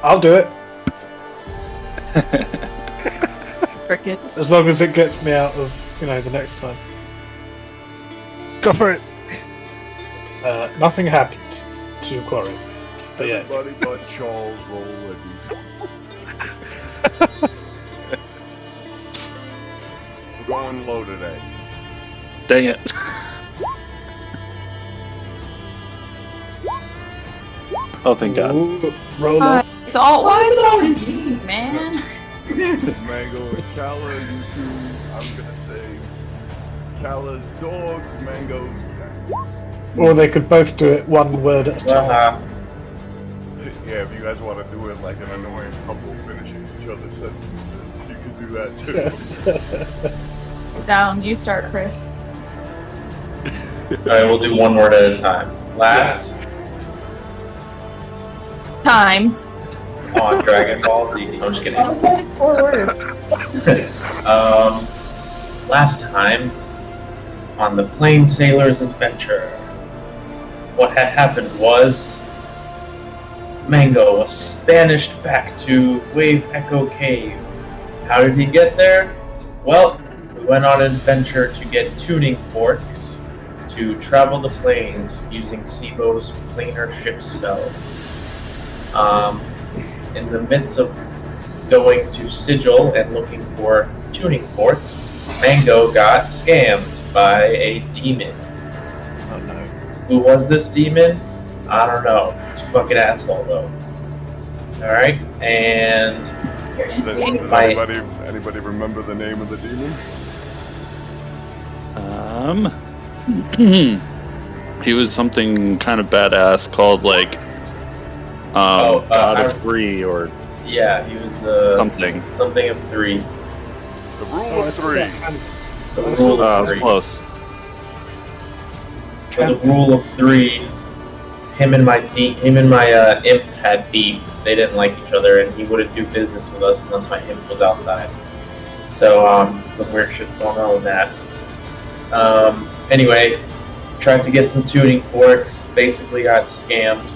I'll do it. Crickets. As long as it gets me out of, the next time. Go for it. Nothing happened to Quarion. But yeah. Everybody but Charles roll a We're going low today. Dang it. Oh, thank God. Ooh, roll up. It's all. Why is it always me, man? Mango is Calla, you two, I'm gonna say Calla's dogs, Mango's cats. Or they could both do it one word at a time. Yeah, if you guys want to do it like an annoying couple finishing each other's sentences, you can do that too. Down. You start, Chris. Alright, we'll do one word at a time. Last Time. on Dragon Ball Z. I'm just kidding. That was like 4 words. Last time on the Plain Sailor's Adventure, what had happened was Mango was banished back to Wave Echo Cave. How did he get there? Well, we went on an adventure to get tuning forks to travel the plains using Sibo's planar shift spell. In the midst of going to Sigil and looking for tuning forks, Mango got scammed by a demon. Oh no. Who was this demon? I don't know. He's a fucking asshole though. Alright, and Does anybody remember the name of the demon? He was something kind of badass called God of Three or yeah, he was the something of 3. The Rule of 3. The rule I of was 3. close. For the rule of 3, him and my imp had beef. They didn't like each other, and he wouldn't do business with us unless my imp was outside. So some weird shit's going on with that. Anyway, tried to get some tuning forks. Basically got scammed.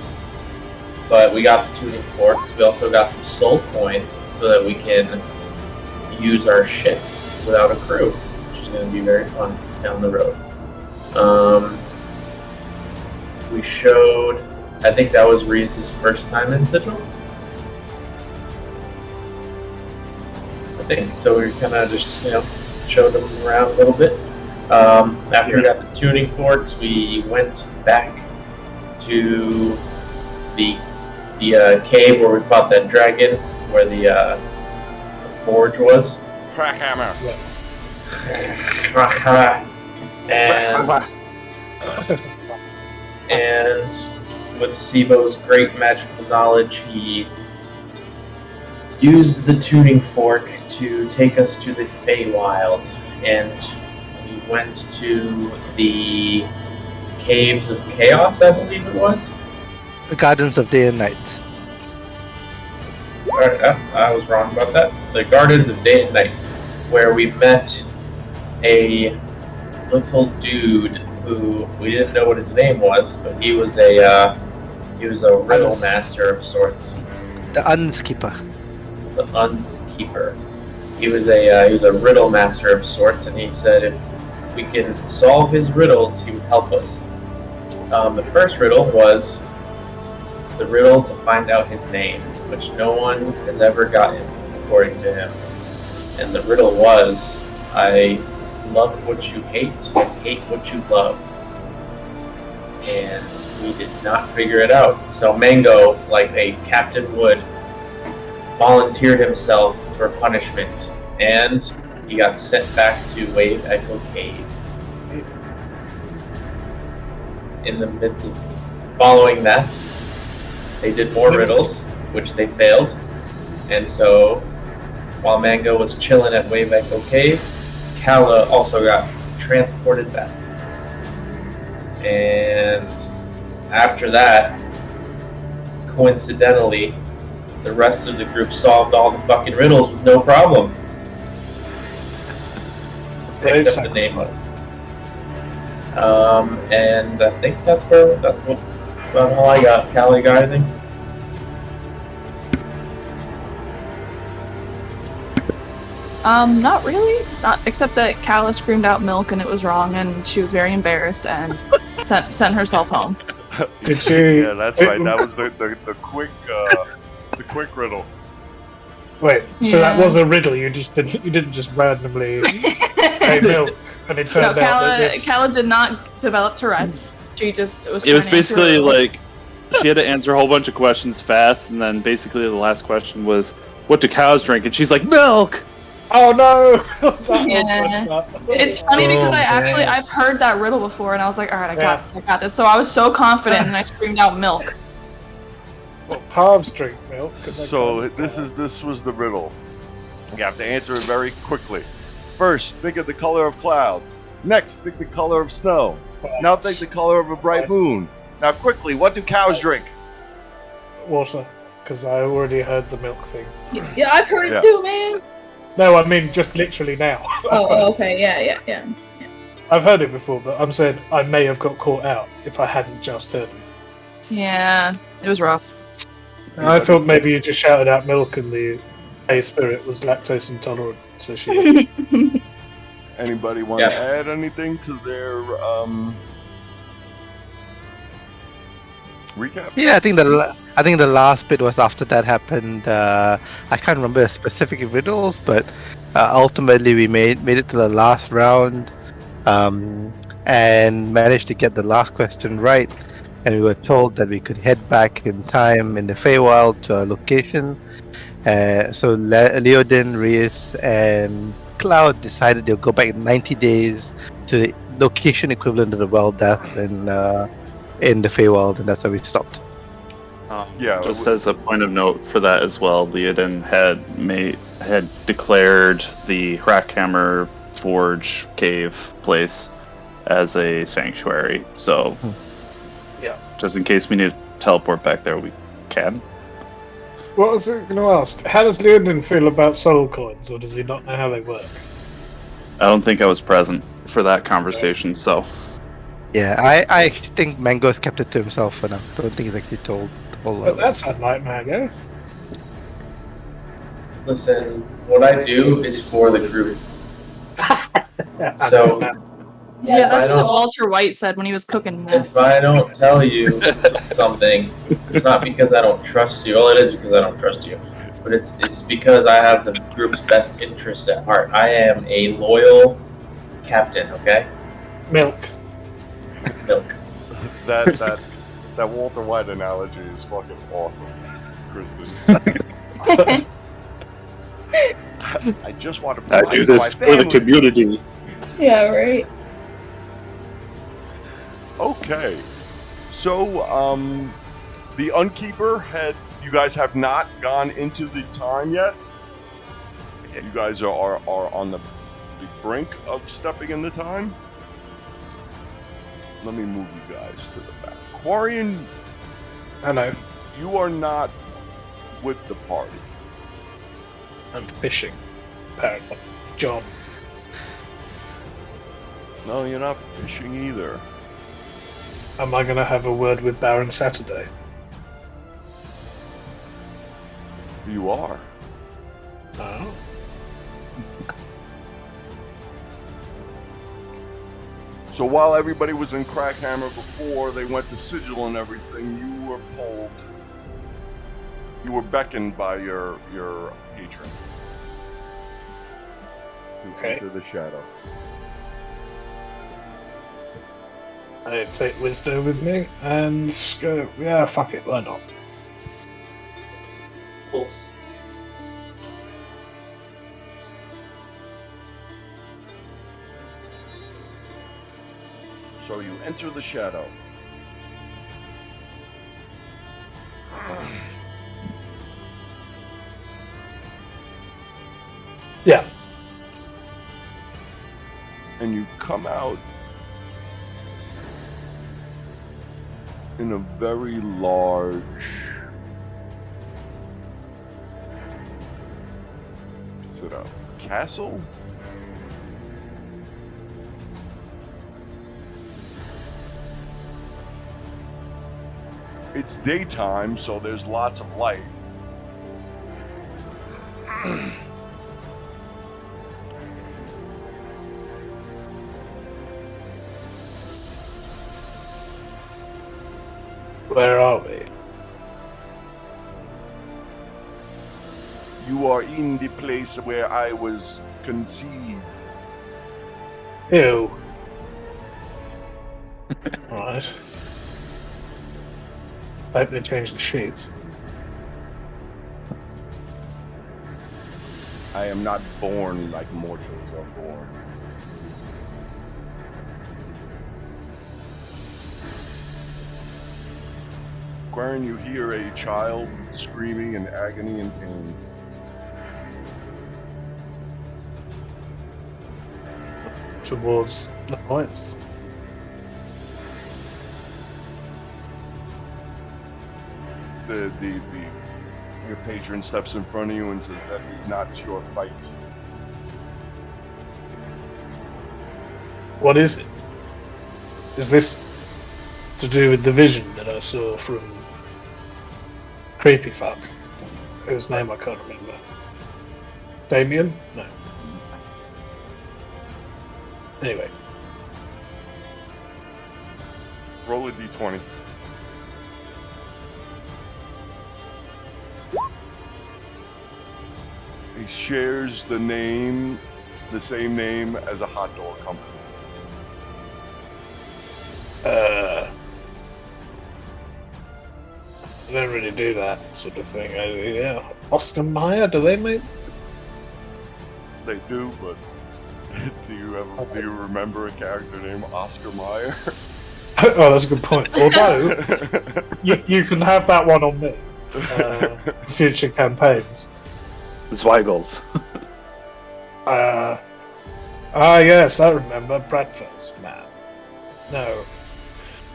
But we got the tuning forks. We also got some soul coins so that we can use our ship without a crew, which is going to be very fun down the road. We showed, I think that was Rhyis' first time in Sigil. I think so. We kind of just showed them around a little bit. After we got the tuning forks, we went back to the cave where we fought that dragon, where the forge was. Crackhammer. And with Sibo's great magical knowledge, he used the tuning fork to take us to the Feywild, and we went to the Caves of Chaos, I believe it was. The Gardens of Day and Night. I was wrong about that. The Gardens of Day and Night, where we met a little dude who we didn't know what his name was, but he was a riddle master of sorts. The Unskeeper. The Unskeeper. He was a riddle master of sorts, and he said if we can solve his riddles, he would help us. The first riddle was the riddle to find out his name, which no one has ever gotten, according to him. And the riddle was, I love what you hate and hate what you love. And we did not figure it out. So Mango, like a captain would, volunteered himself for punishment, and he got sent back to Wave Echo Cave. In the midst of following that, they did more riddles, which they failed. And so, while Mango was chilling at Wave Echo Cave, Calla also got transported back. And after that, coincidentally, the rest of the group solved all the fucking riddles with no problem. Except the name of it. And I think that's about all I got. Calla, you got anything? Not really. Not except that Calla screamed out milk and it was wrong, and she was very embarrassed and sent herself home. Did you? Yeah, that's right. That was the quick riddle. Wait, so that Yeah. was a riddle. You didn't just randomly say milk, and it No, turned out that this. Calla did not develop Tourette's. She just was. It was trying to answer basically her- like she had to answer a whole bunch of questions fast, and then basically the last question was, "What do cows drink?" And she's like, "Milk." Oh no! That Yeah. one touched that. It's funny because man. I've heard that riddle before, and I was like, all right, I Yeah. got this. So I was so confident, and I screamed out milk. Well, calves drink milk. 'cause they So can't- this was the riddle. You have to answer it very quickly. First, think of the color of clouds. Next, think the color of snow. Now think the color of a bright moon. Now quickly, what do cows drink? water, because I already heard the milk thing. Yeah, I've heard Yeah. it too, man. No, I mean just literally now. Oh, okay, yeah. I've heard it before, but I'm saying I may have got caught out if I hadn't just heard it. Yeah, it was rough. And I thought maybe you just shouted out milk and the A spirit was lactose intolerant, so she. Anybody want to add anything to their recap? Yeah, I think the last bit was after that happened. I can't remember the specific riddles, but ultimately we made it to the last round, and managed to get the last question right. And we were told that we could head back in time in the Feywild to our location. So Leodin, Rhyis, and Cloud decided they'll go back in 90 days to the location equivalent of the Well Death in the Feywild, and that's where we stopped. Yeah, Just as a point of note for that as well, Leodin had declared the Hrackhammer Forge cave place as a sanctuary. So, Yeah. just in case we need to teleport back there, we can. What was I going to ask? How does Leodin feel about soul coins, or does he not know how they work? I don't think I was present for that conversation, so Yeah, I actually think Mango's kept it to himself for now. I don't think he's actually told the whole But that's unlike Mango. Listen, what I do is for the group. Yeah, So- Yeah, If I that's what don't- Walter White said when he was cooking meth. If I don't tell you something, it's not because I don't trust you. Well, it is because I don't trust you. But it's because I have the group's best interests at heart. I am a loyal captain, okay? Milk. Milk. that Walter White analogy is fucking awesome, Kristen. I just want to I provide do for this my for the family. community. Yeah, right. Okay, so the Unkeeper you guys have not gone into the time yet. You guys are on the brink of stepping in the time. Let me move you guys to the back. Quarion, I know. you are not with the party. I'm fishing, apparently. John. No, you're not fishing either. Am I going to have a word with Baron Saturday? You are. No. So while everybody was in Crackhammer before they went to Sigil and everything, you were pulled. You were beckoned by your patron. Okay. Into the shadow. I take wisdom with me and go, yeah, fuck it, why not? Pulse. So you enter the shadow. Yeah. And you come out in a very large is it a castle? It's daytime, so there's lots of light. Where are we? You are in the place where I was conceived. Ew. Alright. I hope they changed the sheets. I am not born like mortals are born. Quarion, you hear a child screaming in agony and pain. Towards the points. Your patron steps in front of you and says, "That is not your fight." What is it? Is this to do with the vision that I saw from Creepy Fuck? Whose name I can't remember. Damien? No. Anyway. Roll a d20. He shares the same name as a hot dog company. I don't really do that sort of thing. Yeah, Oscar Mayer, do they make? They do, but do you remember a character named Oscar Mayer? Oh, that's a good point. Although, you can have that one on me. Future campaigns. Zweigels. Yes, I remember. Breakfast, man. No.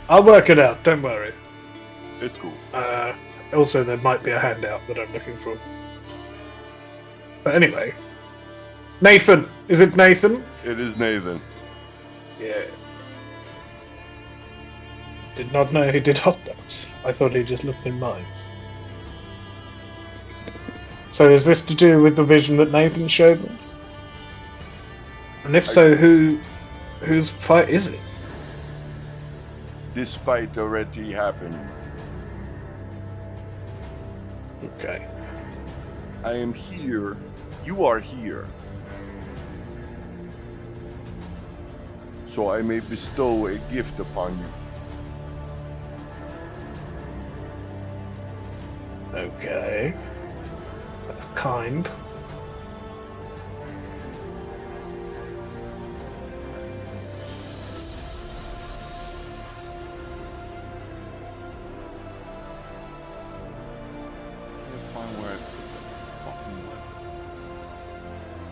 I'll work it out, don't worry. It's cool. Also, there might be a handout that I'm looking for. But anyway. Nathan! Is it Nathan? It is Nathan. Yeah. Did not know he did hot dogs. I thought he just looked in mines. So is this to do with the vision that Nathan showed me? And if so, whose fight is it? This fight already happened. Okay. I am here. You are here. So I may bestow a gift upon you. Okay. That's kind.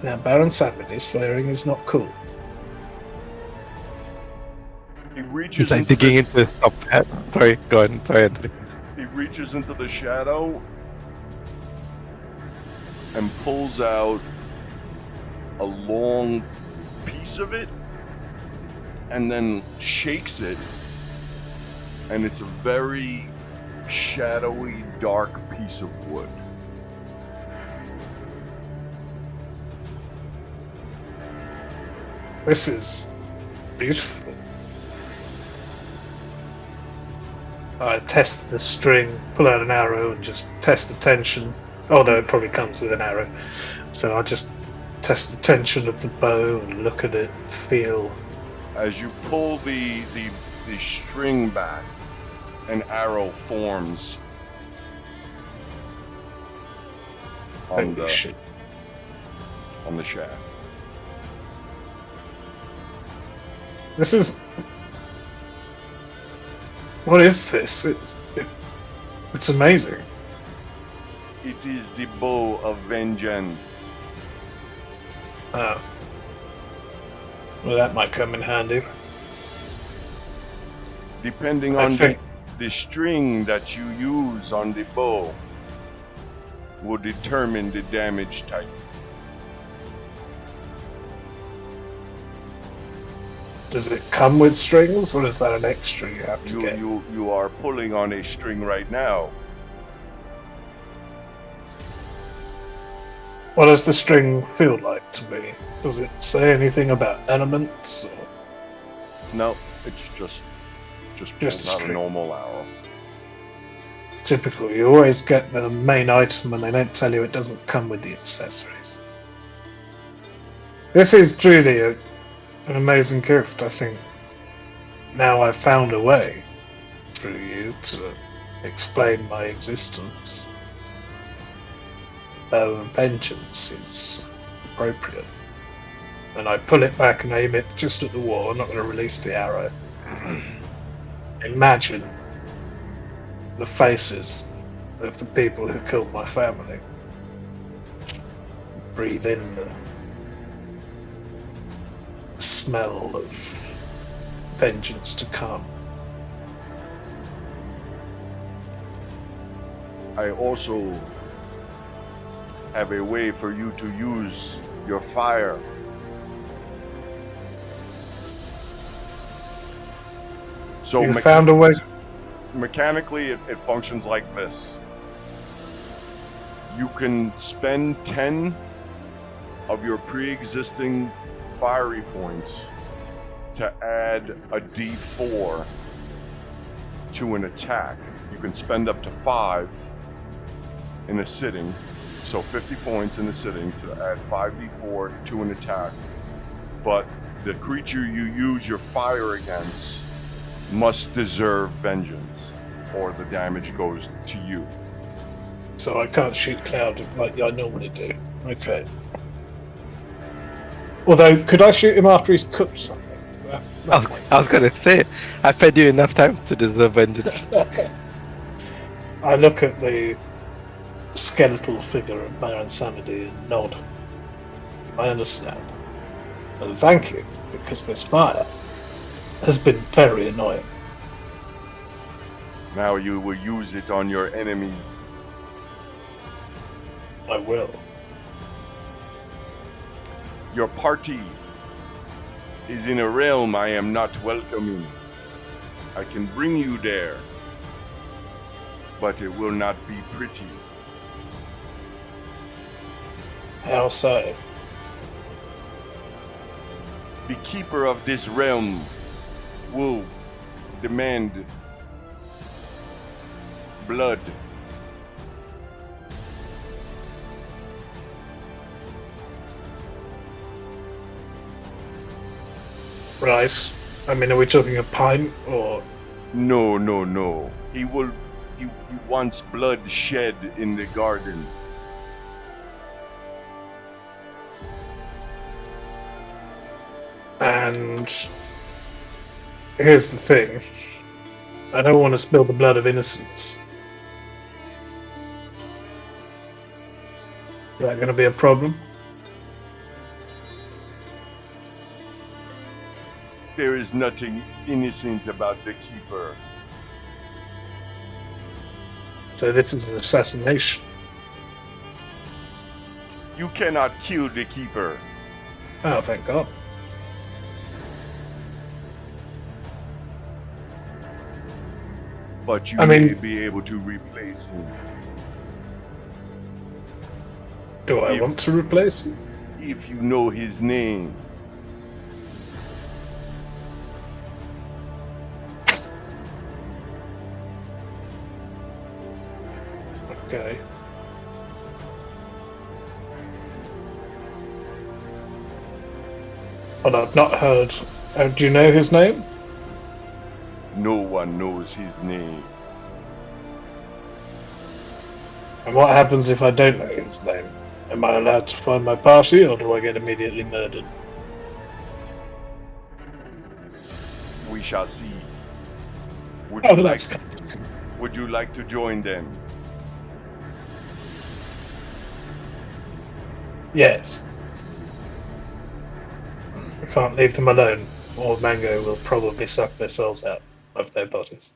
Now, Baron Savage, swearing is not cool. He reaches It's like into digging into the top hat. Sorry, go on. Sorry, Anthony. He reaches into the shadow and pulls out a long piece of it and then shakes it, and it's a very shadowy, dark piece of wood. This is beautiful. I test the string, pull out an arrow, and just test the tension. Although it probably comes with an arrow. So I just test the tension of the bow and look at it, feel. As you pull the string back, an arrow forms on Holy shit. on the shaft. This is. What is this? It's amazing. It is the bow of vengeance. Oh. Well, that might come in handy. Depending I on think- the string that you use on the bow will determine the damage type. Does it come with strings, or is that an extra you have to get? You are pulling on a string right now. What does the string feel like to me? Does it say anything about elements? Or... No, it's just Just pulls out a string. normal arrow. Typical. You always get the main item and they don't tell you it doesn't come with the accessories. This is truly an amazing gift, I think. Now I've found a way through you to explain my existence. Vengeance is appropriate. And I pull it back and aim it just at the wall. I'm not going to release the arrow. Imagine the faces of the people who killed my family. Breathe in the smell of vengeance to come. I also have a way for you to use your fire. So You found a way. mechanically, it functions like this. You can spend 10 of your pre-existing fiery points to add a D4 to an attack. You can spend up to 5 in a sitting, so 50 points in a sitting to add 5d4 to an attack. But the creature you use your fire against must deserve vengeance, or the damage goes to you. So I can't shoot Cloud like I normally do. Okay. Although, could I shoot him after he's cooked something? I was gonna say, I fed you enough times to deserve vengeance. I look at the skeletal figure of Baron Samedi and nod. I understand. And thank you, because this fire has been very annoying. Now you will use it on your enemies. I will. Your party is in a realm I am not welcoming. I can bring you there, but it will not be pretty. How so? The keeper of this realm will demand blood. Right. I mean, are we talking a pint or? No, no, no. He wants blood shed in the garden. And here's the thing. I don't want to spill the blood of innocents. Is that going to be a problem? There is nothing innocent about the keeper. So this is an assassination. You cannot kill the keeper. Oh, thank God. But you I may mean- be able to replace him. Do I If- want to replace him? If you know his name. Okay. But I've not heard. Do you know his name? No one knows his name. And what happens if I don't know his name? Am I allowed to find my party, or do I get immediately murdered? We shall see. Would Oh, you that's would you like to join them? yes. I can't leave them alone, or Mango will probably suck their souls out of their bodies.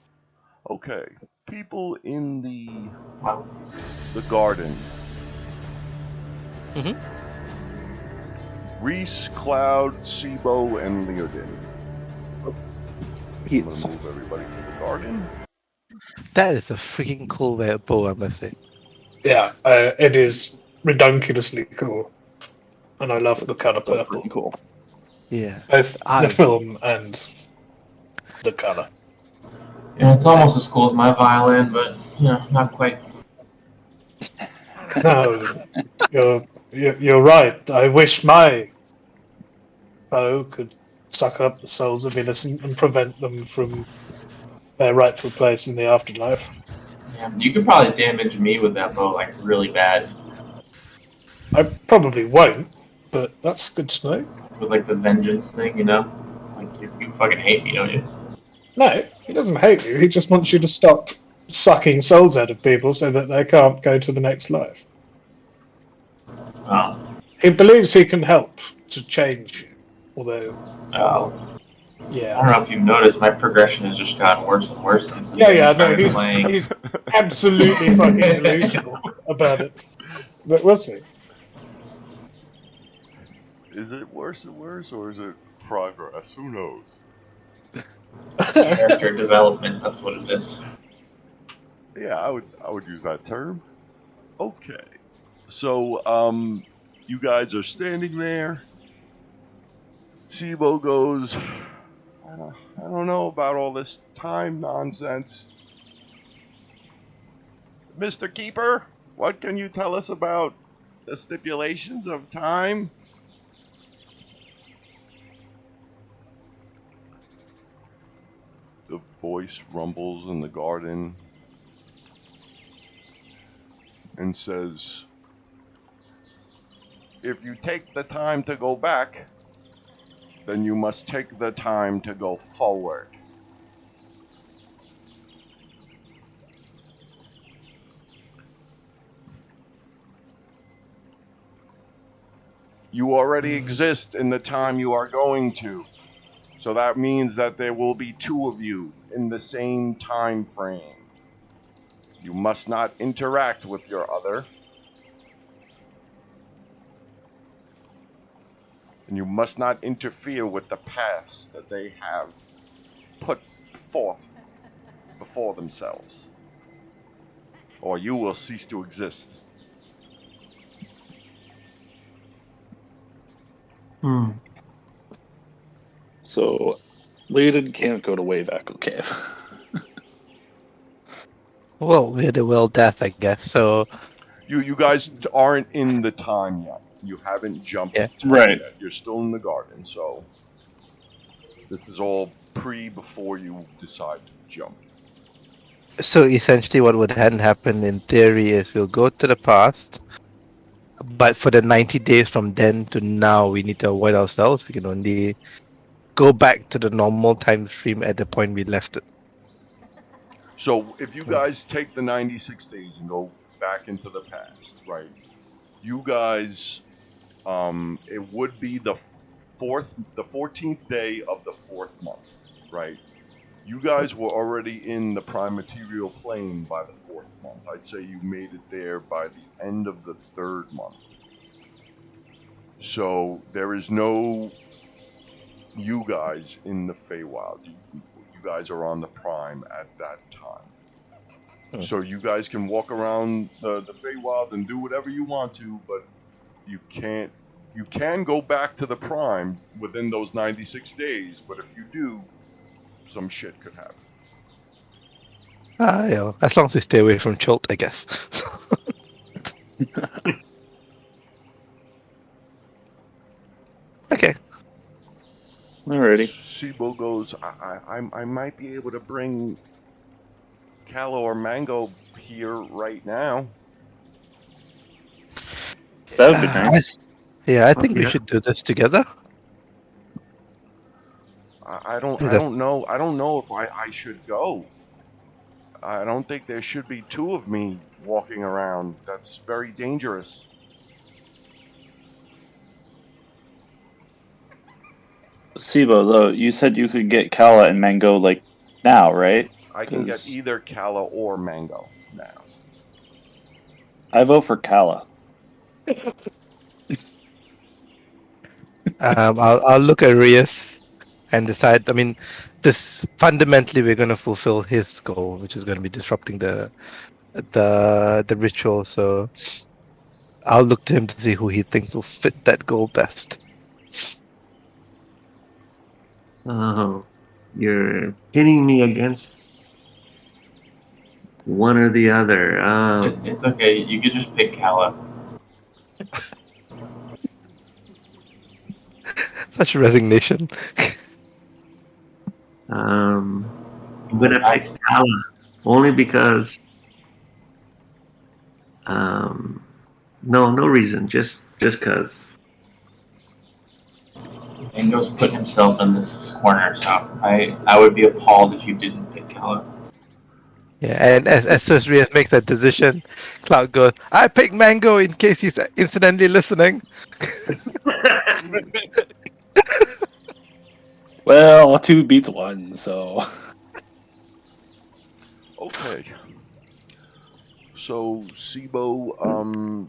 Okay. People in the garden. Mhm. Rhyis, Cloud, Sibo, and Leodin. I'm gonna move everybody to the garden. That is a freaking cool bow, I must say. Yeah, it is redunculously cool, and I love the color So purple. pretty cool. Yeah. Both I- the film and the color. Yeah, it's almost as cool as my violin, but not quite. No, you're right. I wish my bow could suck up the souls of innocent and prevent them from their rightful place in the afterlife. Yeah, you could probably damage me with that bow like really bad I probably won't, but that's good to know. with like the vengeance thing, Like you fucking hate me, don't you? No, he doesn't hate you. He just wants you to stop sucking souls out of people so that they can't go to the next life. Oh, He believes he can help to change you, although, oh. I yeah. don't know if you've noticed, my progression has just gotten worse and worse since the Yeah, game no, started playing. he's absolutely fucking delusional about it. But we'll see. Is it worse and worse, or is it progress? Who knows? Character development, that's what it is. Yeah, I would use that term. Okay. So, you guys are standing there. Sibo goes, I don't know about all this time nonsense. Mr. Keeper, what can you tell us about the stipulations of time? The voice rumbles in the garden and says, if you take the time to go back, then you must take the time to go forward. You already exist in the time you are going to. So that means that there will be two of you in the same time frame. You must not interact with your other. And you must not interfere with the paths that they have put forth before themselves. Or you will cease to exist. So, Leodin can't go to Wave Echo Cave. Well, we're the Will Death, I guess. So You guys aren't in the time yet. You haven't jumped Yeah. time Right. yet. You're still in the garden, so this is all before you decide to jump. So essentially, what would then happen in theory is we'll go to the past, but for the 90 days from then to now, we need to avoid ourselves. We can only go back to the normal time stream at the point we left it. So if you guys take the 96 days and go back into the past, right? You guys, it would be the 14th day of the 4th month, right? You guys were already in the prime material plane by the 4th month. I'd say you made it there by the end of the 3rd month. So there is no you guys in the Feywild. You guys are on the prime at that time. So you guys can walk around the Feywild and do whatever you want to, but you can't. You can go back to the prime within those 96 days, but if you do, some shit could happen. Yeah, as long as we stay away from Chult, I guess. Okay. Alrighty. Sibo goes, I might be able to bring Calla or Mango here right now. That would be nice. Yeah, I think we should do this together. I don't know if I should go. I don't think there should be two of me walking around. That's very dangerous. Sibo, though, you said you could get Calla and Mango, like, now, right? I can get 'Cause- either Calla or Mango now. I vote for Calla. I'll look at Rhyis and decide. I mean, this fundamentally we're going to fulfill his goal, which is going to be disrupting the ritual. So I'll look to him to see who he thinks will fit that goal best. Oh, you're pitting me against One or the other. It's okay. You could just pick Calla. Such resignation. I'm gonna pick Calla only because. No reason. Just cause. Mango's put himself in this corner, so I would be appalled if you didn't pick Calla. Yeah, and as soon as Rhyis makes that decision, Cloud goes, I picked Mango in case he's incidentally listening. Well, 2 beats 1, so. Okay. So Sibo,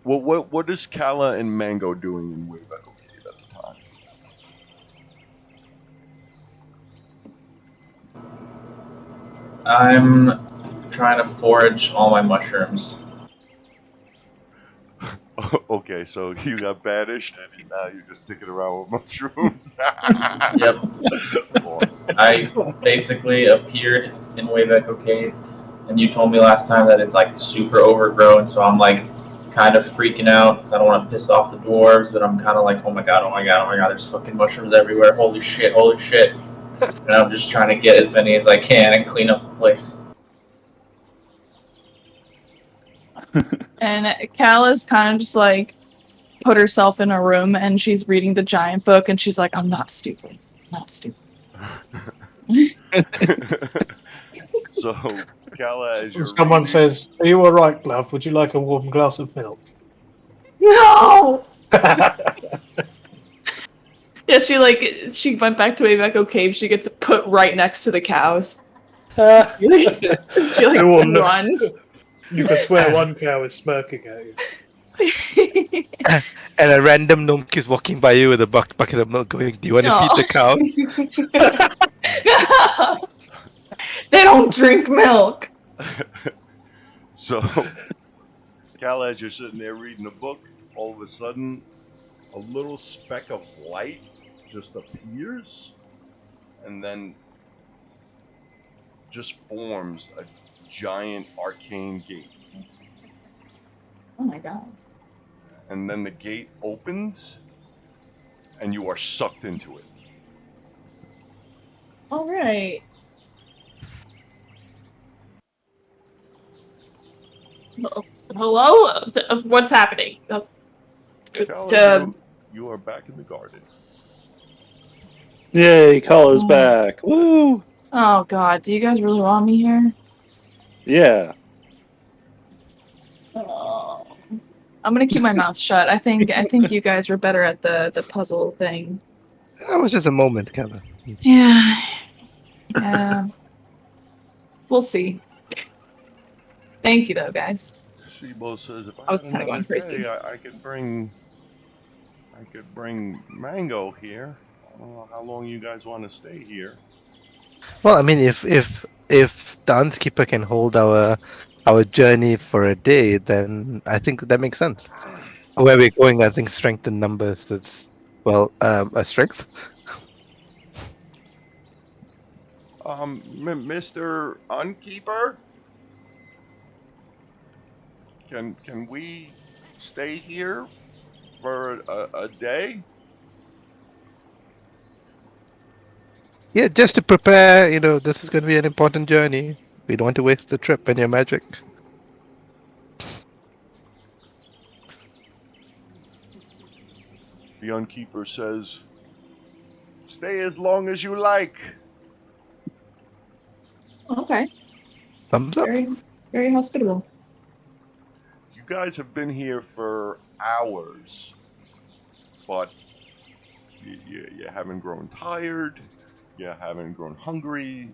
what is Calla and Mango doing in Wayback Cave at the time? I'm trying to forage all my mushrooms. Okay, so you got banished and now you're just sticking around with mushrooms. Yep. Awesome. I basically appeared in Wayback Cave, and you told me last time that it's like super overgrown, so I'm like kind of freaking out because I don't want to piss off the dwarves, but I'm kind of like, oh my god, there's fucking mushrooms everywhere, holy shit. And I'm just trying to get as many as I can and clean up the place. And Calla's kind of just like put herself in a room and she's reading the giant book and she's like, I'm not stupid. So, Calla, as you're Someone reading, says, "Are you all right, Glove? Would you like a warm glass of milk?" No! Yeah, she went back to Wayback Cave. She gets put right next to the cows. She Everyone look- runs. You can swear one cow is smirking at you. And a random gnome keeps walking by you with a bucket of milk going, do you want to feed the cows? They don't drink milk. so Calla, as you're sitting there reading the book, all of a sudden, a little speck of light just appears, and then just forms a giant arcane gate. Oh my god. And then the gate opens, and you are sucked into it. Alright. Hello? What's happening? Calla, you are back in the garden. Yay, Calla's back. Woo! Oh god, do you guys really want me here? Yeah. Oh. I'm gonna keep my mouth shut. I think you guys were better at the puzzle thing. That was just a moment, Calla. Yeah. Yeah. We'll see. Thank you though, guys. Sibo says, if I was had kinda going another crazy. day, I could bring Mango here. I don't know how long you guys want to stay here. Well, I mean, if the Unkeeper can hold our journey for a day, then I think that makes sense. Where we're going, I think strength in numbers is a strength. Mr. Unkeeper, can we stay here for a day? Yeah, just to prepare. This is going to be an important journey. We don't want to waste the trip and your magic. The Unkeeper says, stay as long as you like. Okay. Thumbs up. Very, very hospitable. You guys have been here for hours, but you haven't grown tired. You haven't grown hungry.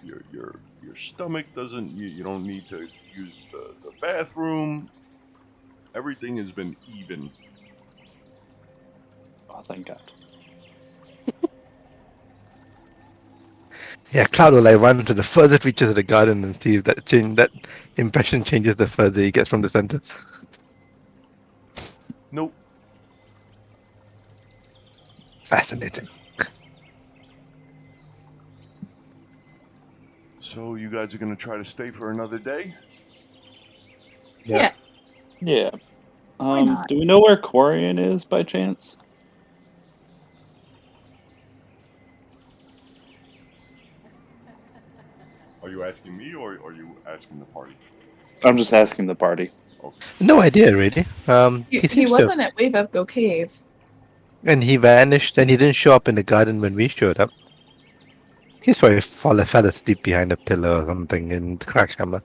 Your stomach doesn't. You don't need to use the bathroom. Everything has been even. Oh, thank God. Yeah, Cloud will run to the furthest reaches of the garden and see if that impression changes the further he gets from the center. Nope. Fascinating. So So you guys are going to try to stay for another day? Yeah. Yeah. Why not? Do we know where Quarion is by chance? Are you asking me or are you asking the party? I'm just asking the party. No idea, really. He Seems to, wasn't at Wave Up Go Cave. and he vanished, and he didn't show up in the garden when we showed up. He's probably fell asleep behind a pillar or something in the Crackhammer.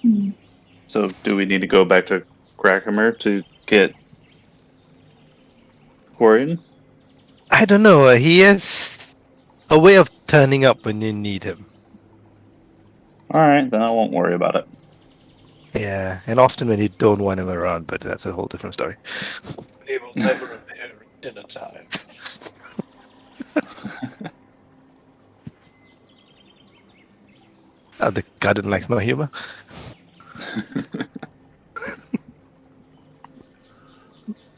Hmm. So do we need to go back to Crackamer to get Quarion? I don't know. He has a way of turning up when you need him. Alright, then I won't worry about it. Yeah, and often when you don't want him around, but that's a whole different story. He will never appear at dinner time. The garden likes my humor.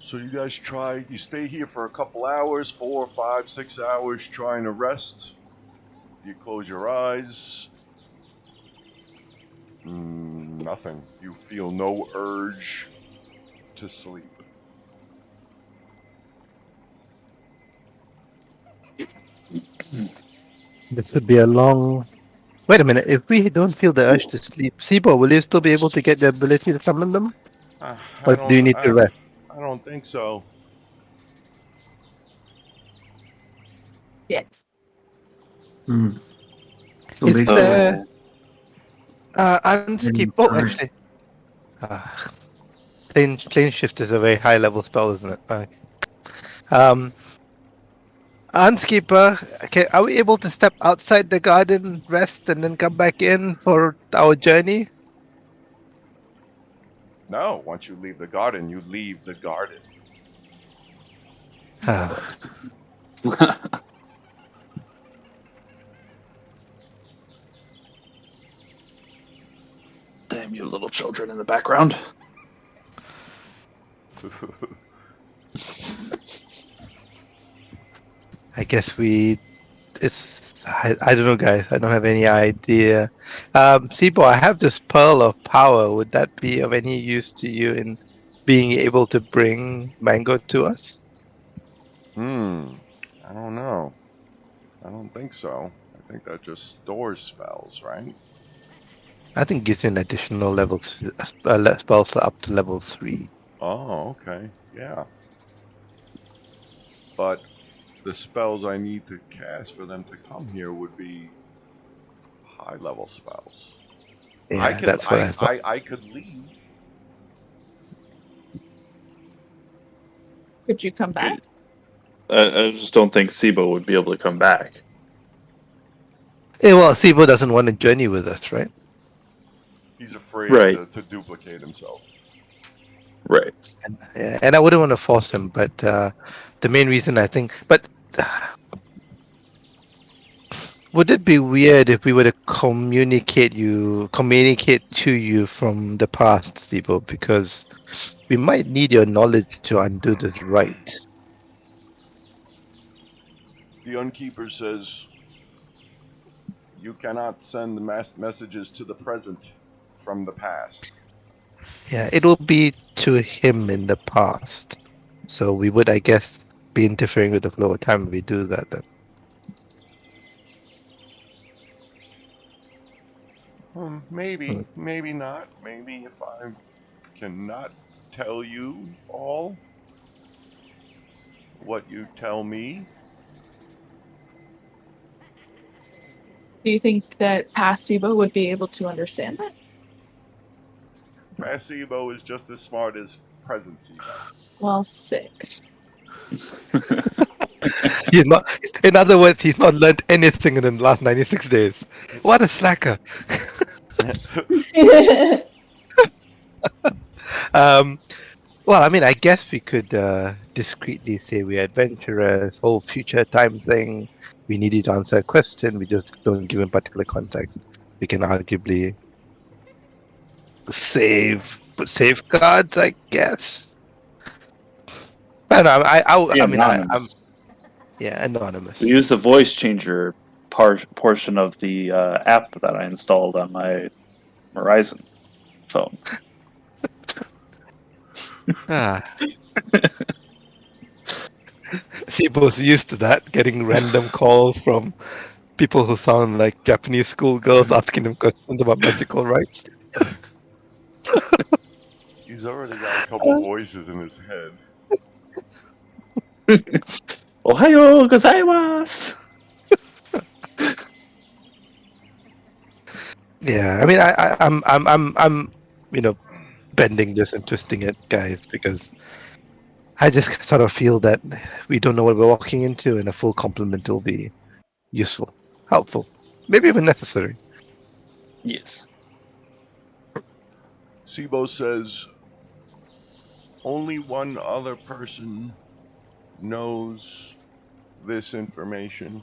So you guys you stay here for a couple hours, 4, 5, 6 hours, trying to rest. You close your eyes. Nothing. You feel no urge to sleep. This could be a long. Wait a minute. If we don't feel the urge to sleep, Sibo, will you still be able to get the ability to summon them, or do you need to rest? I don't think so. Yet. Hmm. So It's basically, unskip. Oh, actually, plane shift is a very high level spell, isn't it? Unskipper, okay, are we able to step outside the garden, rest, and then come back in for our journey? No, once you leave the garden, you leave the garden. Damn you little children in the background. I guess I don't know, guys. I don't have any idea. Sibo, I have this pearl of power. Would that be of any use to you in being able to bring Mango to us? I don't know. I don't think so. I think that just stores spells, right? I think it gives you an additional spell slot up to level 3. Oh, okay. Yeah. But the spells I need to cast for them to come here would be high level spells. Yeah, that's what I thought. I could leave. Could you come back? I just don't think Sibo would be able to come back. Yeah, well, Sibo doesn't want to journey with us, right? He's afraid Right. to duplicate himself. Right. And I wouldn't want to force him, but the main reason I think, would it be weird if we were to communicate to you from the past, Sibo? Because we might need your knowledge to undo this right. The Unkeeper says, you cannot send messages to the present from the past. Yeah, it will be to him in the past. So we would, I guess, be interfering with the flow of time if we do that then. Maybe not. Maybe if I cannot tell you all what you tell me. Do you think that past Sibo would be able to understand that? Past Sibo is just as smart as present Sibo. Well, sick. He's not. In other words, he's not learned anything in the last 96 days. What a slacker! Well, I mean, I guess we could discreetly say we're adventurers, whole future time thing. We need you to answer a question. We just don't give him particular context. We can arguably safeguards, I guess. I don't know. I mean, Anonymous. Yeah, anonymous. We use the voice changer portion of the app that I installed on my Horizon phone. Ah. Sibo's used to that, getting random calls from people who sound like Japanese schoolgirls asking him questions about magical rights. He's already got a couple voices in his head. Ohayo gozaimasu! Yeah, I mean, I'm, bending this and twisting it, guys, because I just sort of feel that we don't know what we're walking into, and a full complement will be useful, helpful, maybe even necessary. Yes. Sibo says, only one other person knows this information.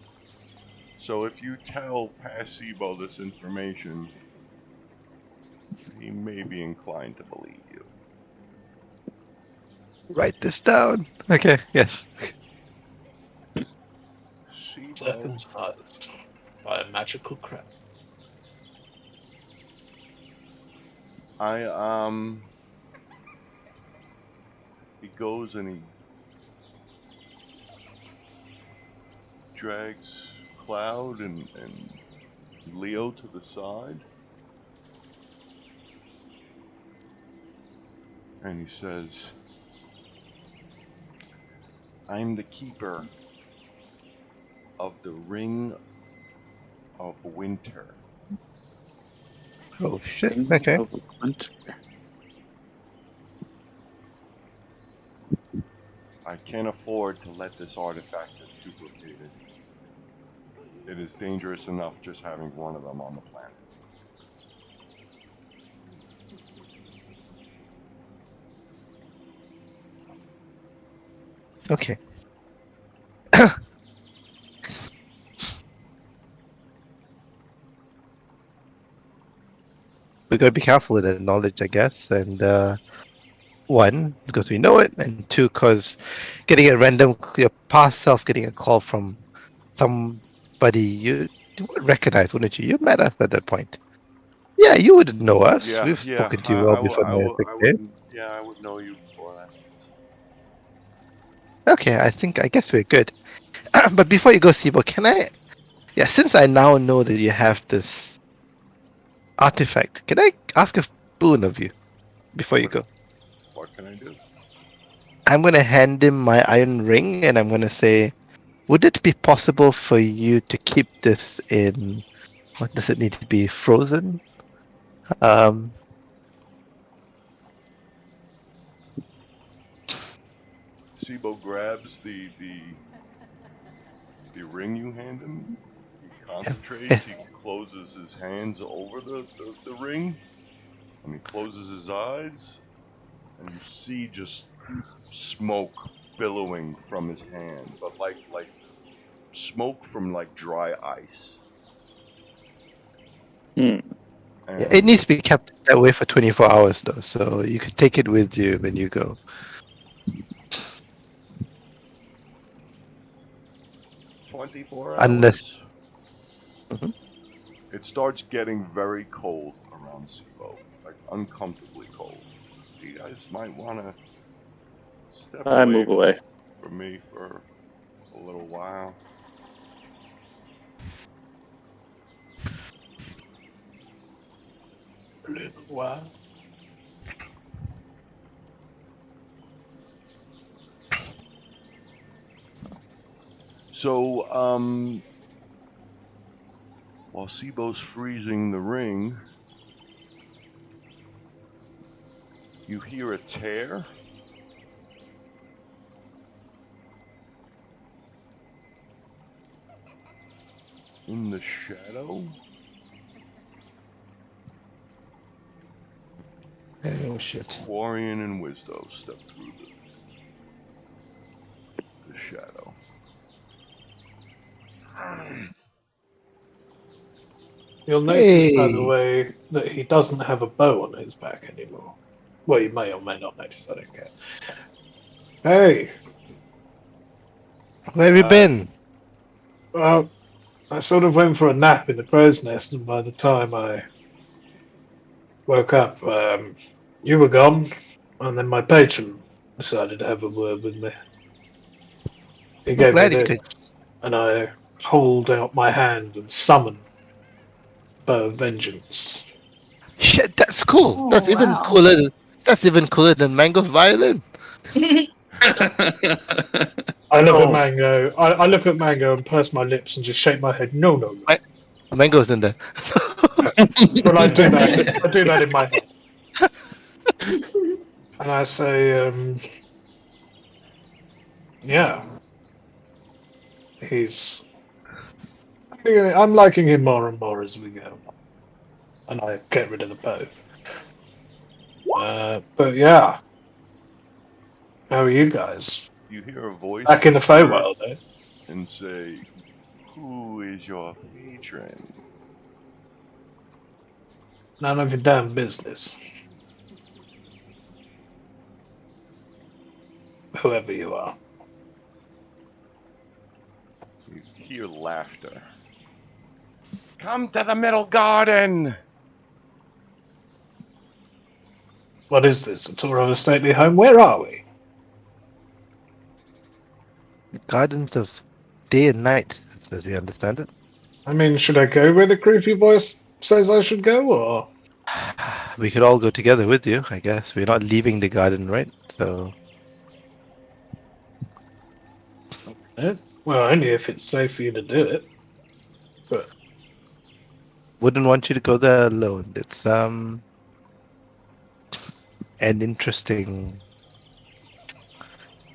So if you tell past Sibo this information, he may be inclined to believe you. Write this down. Okay, yes. Sibo, Circumcised by a magical crab. he goes and he drags Cloud and Leo to the side. And he says, I'm the keeper of the Ring of Winter. Oh shit. Okay. I can't afford to let this artifact get duplicated. It is dangerous enough just having one of them on the planet. Okay. We gotta be careful with that knowledge, I guess. And one, because we know it, and two, because getting a random, your past self getting a call from somebody you would recognize, wouldn't you? You met us at that point. Yeah, you wouldn't know us. We've spoken to you well before. I would know you before that. Okay, I guess we're good. But before you go, Sibo, can I? Yeah, since I now know that you have this artifact, can I ask a boon of you before you go? What can I do? I'm gonna hand him my iron ring, and I'm gonna say, would it be possible for you to keep this in? What does it need to be? Frozen? Sibo grabs the ring you hand him. He concentrates. He closes his hands over the ring, and he closes his eyes, and you see just smoke billowing from his hand, but like smoke from like dry ice. Yeah, it needs to be kept that way for 24 hours, though, so you could take it with you when you go. 24 Unless- hours. Mhm. It starts getting very cold around Sibo, like uncomfortably cold. You guys might want to step Move away. from me for a little while. Wow. So, while Sibo's freezing the ring, you hear a tear. In the shadow. Oh shit. Quarion and Wisdo step through the shadow. You'll notice, by the way, that he doesn't have a bow on his back anymore. Well, you may or may not notice, I don't care. Hey! Where have you been? Well, I sort of went for a nap in the crow's nest, and by the time I woke up, you were gone, and then my patron decided to have a word with me. He I'm gave me glad you this, could. and I hold out my hand and summon Bow of Vengeance. Shit, that's cool. Oh, That's even wow. cooler. That's even cooler than Mango's violin. I look at Oh. Mango. I look at Mango and purse my lips and just shake my head. No, no, no. Mango's in there. Well, I do that. I do that in my head, and I say, "Yeah, he's. I'm liking him more and more as we go." And I get rid of the bow. But yeah, how are you guys? You hear a voice Back in the Feywild, eh? and say, "Who is your patron?" None of your damn business. Whoever you are. You hear laughter. Come to the middle garden. What is this? A tour of a stately home? Where are we? Gardens of day and night, as we understand it. I mean, should I go where the creepy voice says I should go, or? We could all go together with you, I guess. We're not leaving the garden, right? So Well, only if it's safe for you to do it. But wouldn't want you to go there alone. It's an interesting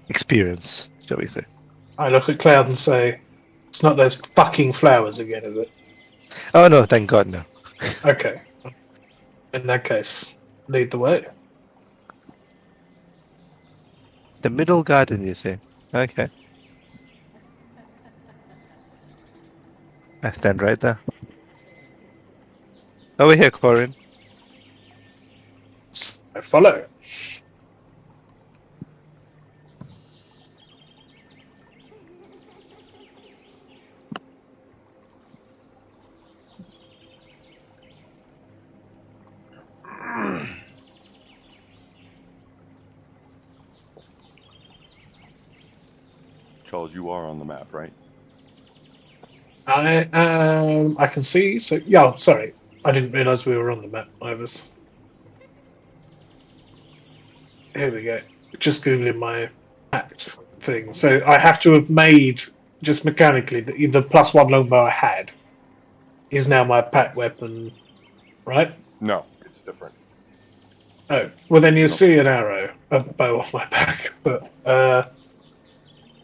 experience, shall we say? I look at Cloud and say, "It's not those fucking flowers again, is it?" Oh no, thank God, no. Okay. In that case, lead the way. The middle garden, you say? Okay. I stand right there. Over here, Quarion. I follow. Charles, you are on the map, right? I can see. So yeah, sorry, I didn't realise we were on the map. I was. Here we go. Just googling my act thing. So I have to have made just mechanically the +1 longbow I had is now my pack weapon, right? No, it's different. Oh, well then you No. see an arrow, a bow on my back. But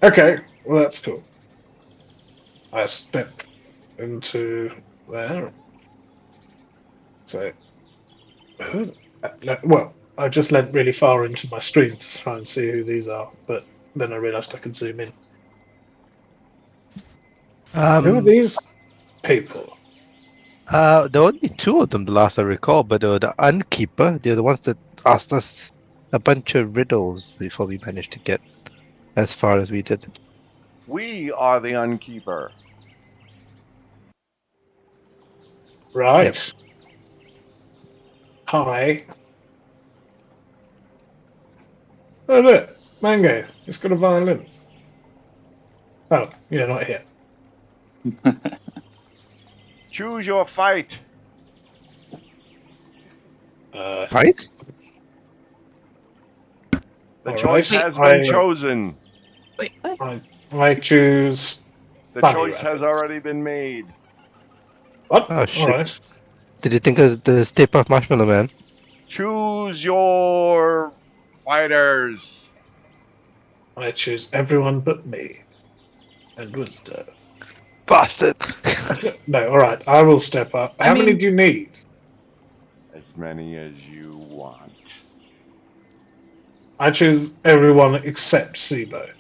okay, well that's cool. I step into there. So, well, I just leant really far into my screen to try and see who these are, but then I realised I could zoom in. Who are these people? There were only two of them, the last I recall, but they were the Unkeeper. They're the ones that asked us a bunch of riddles before we managed to get as far as we did. We are the Unkeeper. Right. Yep. Hi. Oh look, Mango. It's got a violin. Oh, yeah, not here. Choose your fight. Fight? The All choice right. has been chosen. Wait, what? I choose. The Bunny choice has rabbits. already been made. What? Oh, shit. All right. Did you think of the Stay Puft Marshmallow Man? Choose your fighters. I choose everyone but me. And Woodstow. Bastard! No, all right. I will step up. How many mean- do you need? As many as you want. I choose everyone except Sibo.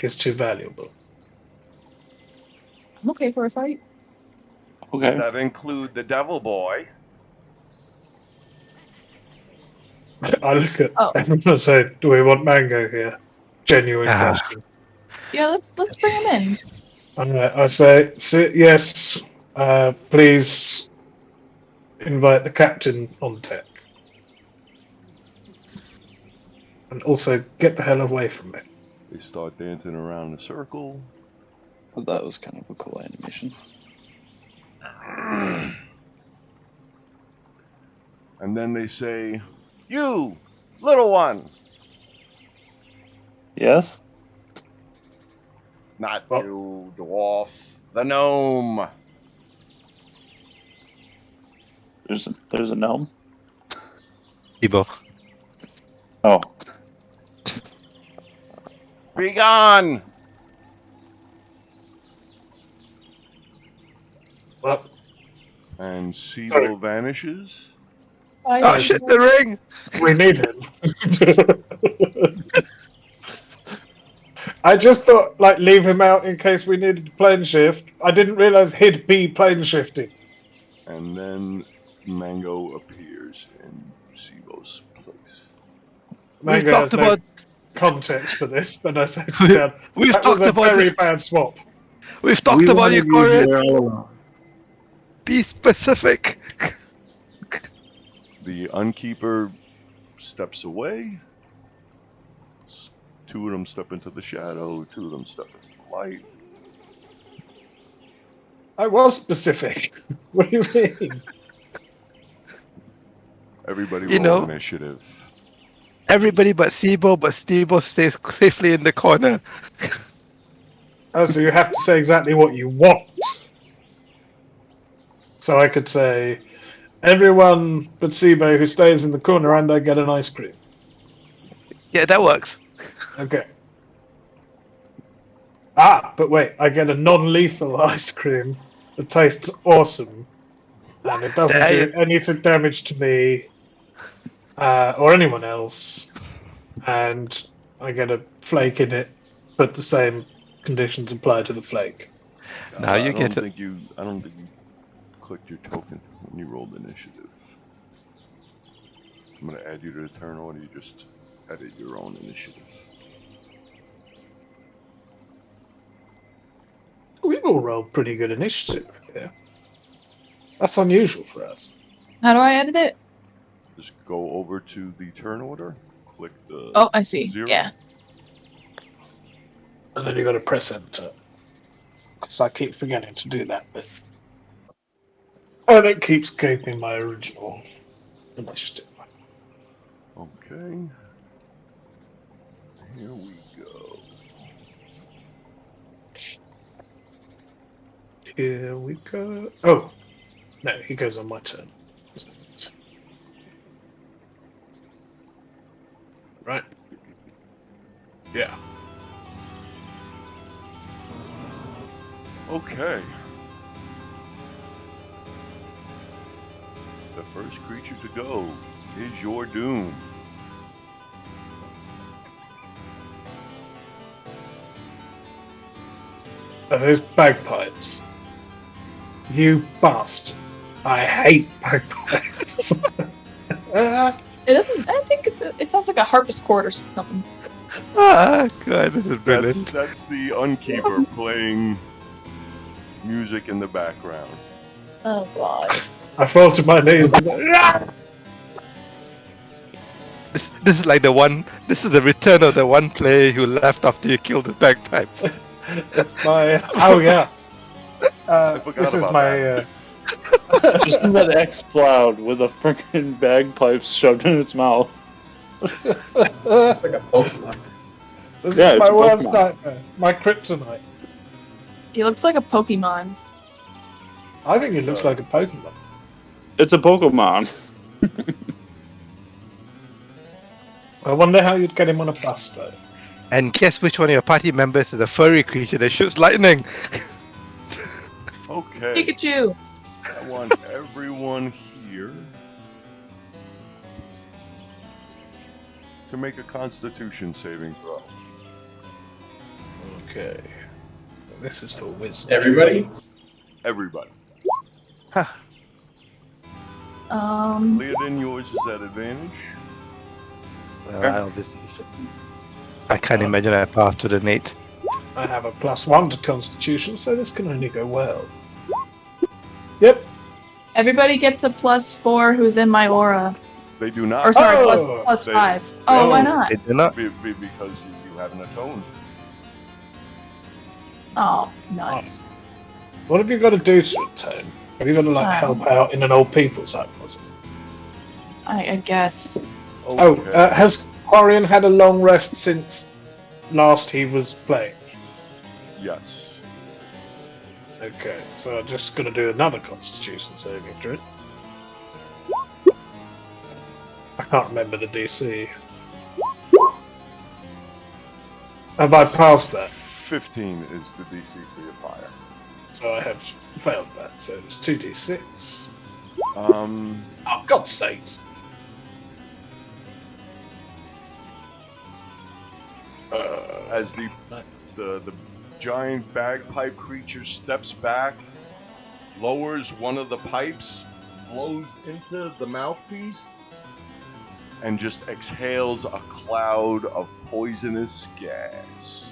He's too valuable. I'm okay for a fight. Does Okay. that include the Devil Boy? I look at Oh. everyone and say, "Do we want Mango here?" Genuine Ah. question. Yeah, let's bring him in. I say, yes, please invite the captain on deck. And also get the hell away from me. They start dancing around in a circle. Well, that was kind of a cool animation. And then they say, "You, little one." Yes? Not What? you, dwarf. The gnome. There's a gnome? Ebo. Oh. Be gone. What? And Sorry. Sibo vanishes. Oh shit, the ring! We need him. I just thought, like, leave him out in case we needed to plane shift. I didn't realize he'd be plane shifting. And then Mango appears in Sibo's place. We've Mango talked has no about context for this, and I said, We've that was talked a about very this. bad swap. We've talked We about you, wanted you Quarion. here all along. Be specific. The Unkeeper steps away. Two of them step into the shadow. Two of them step into the light. I was specific. What do you mean? Everybody You roll know- initiative. Everybody but Stebo stays safely in the corner. Oh, so you have to say exactly what you want. So I could say, everyone but Sibo who stays in the corner and I get an ice cream. Yeah, that works. Okay. Ah, but wait, I get a non-lethal ice cream that tastes awesome. And it doesn't There do anything damage to me or anyone else. And I get a flake in it, but the same conditions apply to the flake. Now you I get don't it. think you clicked your token when you rolled initiative. I'm going to add you to the turn order. You just edit your own initiative. We've all rolled pretty good initiative here. That's unusual for us. How do I edit it? Just go over to the turn order. Click the Oh, I see. 0. Yeah. And then you got to press enter. Because I keep forgetting to do that with. And it keeps keeping my original initiative. Okay. Here we go. Here we go. Oh! No, he goes on my turn. Right. Yeah. Okay. The first creature to go is your doom. Those bagpipes. You bastard. I hate bagpipes. It doesn't. I think it sounds like a harpsichord or something. Ah, God, this is brilliant. That's the Unkeeper playing music in the background. Oh God. I fall to my knees. And say, "Ah!" This is like the one. This is the return of the one player who left after you killed the bagpipes. It's my. Oh, yeah. forgot This is about my. Just in that X cloud with a freaking bagpipes shoved in its mouth. It's like a Pokemon. This Yeah, is my it's a worst Pokemon. nightmare. My kryptonite. He looks like a Pokemon. I think it looks like a Pokemon. It's a Pokemon. I wonder how you'd get him on a bus, though. And guess which one of your party members is a furry creature that shoots lightning? Okay. Pikachu. I want everyone here to make a Constitution saving throw. Okay. This is for wisdom. Everybody? Everybody. Leodin, yours is at advantage. Well, I obviously. I can't imagine I passed with an 8. I have a +1 to Constitution, so this can only go well. Yep. Everybody gets a +4 who's in my aura. They do not. Or sorry, Oh! plus They- 5. Oh, why Oh. not? They do not. Because you haven't atoned. Oh, nuts. What have you got to do to atone? Have you got to help out in an old people's home? Was it? I guess. Okay. Has Quarion had a long rest since last he was playing? Yes. Okay, so I'm just going to do another Constitution saving throw. I can't remember the DC. Have I passed that? 15 is the DC for your fire. So I have failed that, so it's 2d6. Um, Oh, God's sakes! as the giant bagpipe creature steps back, lowers one of the pipes, blows into the mouthpiece, and just exhales a cloud of poisonous gas.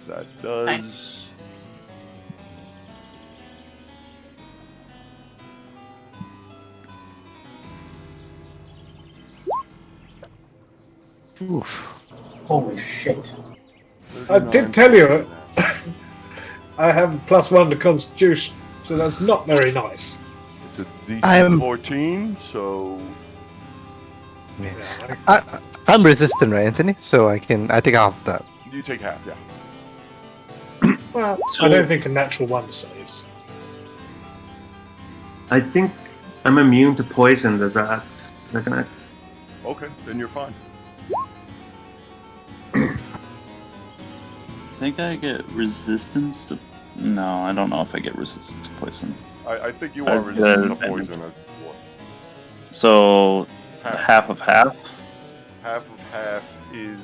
That does. Nice. Oof. Holy shit. I did tell you, I have a +1 to Constitution, so that's not very nice. It's a DC I'm- 14, so I'm resistant, right, Anthony? So I think half that. you take half, yeah. Well, So- I don't think a natural 1 saves. I think I'm immune to poison. Does that recognize? Okay, then you're fine. I think I get resistance to. No, I don't know if I get resistance to poison. I think you I- are resistant to I- poison as well. So Half. half of half. Half of half is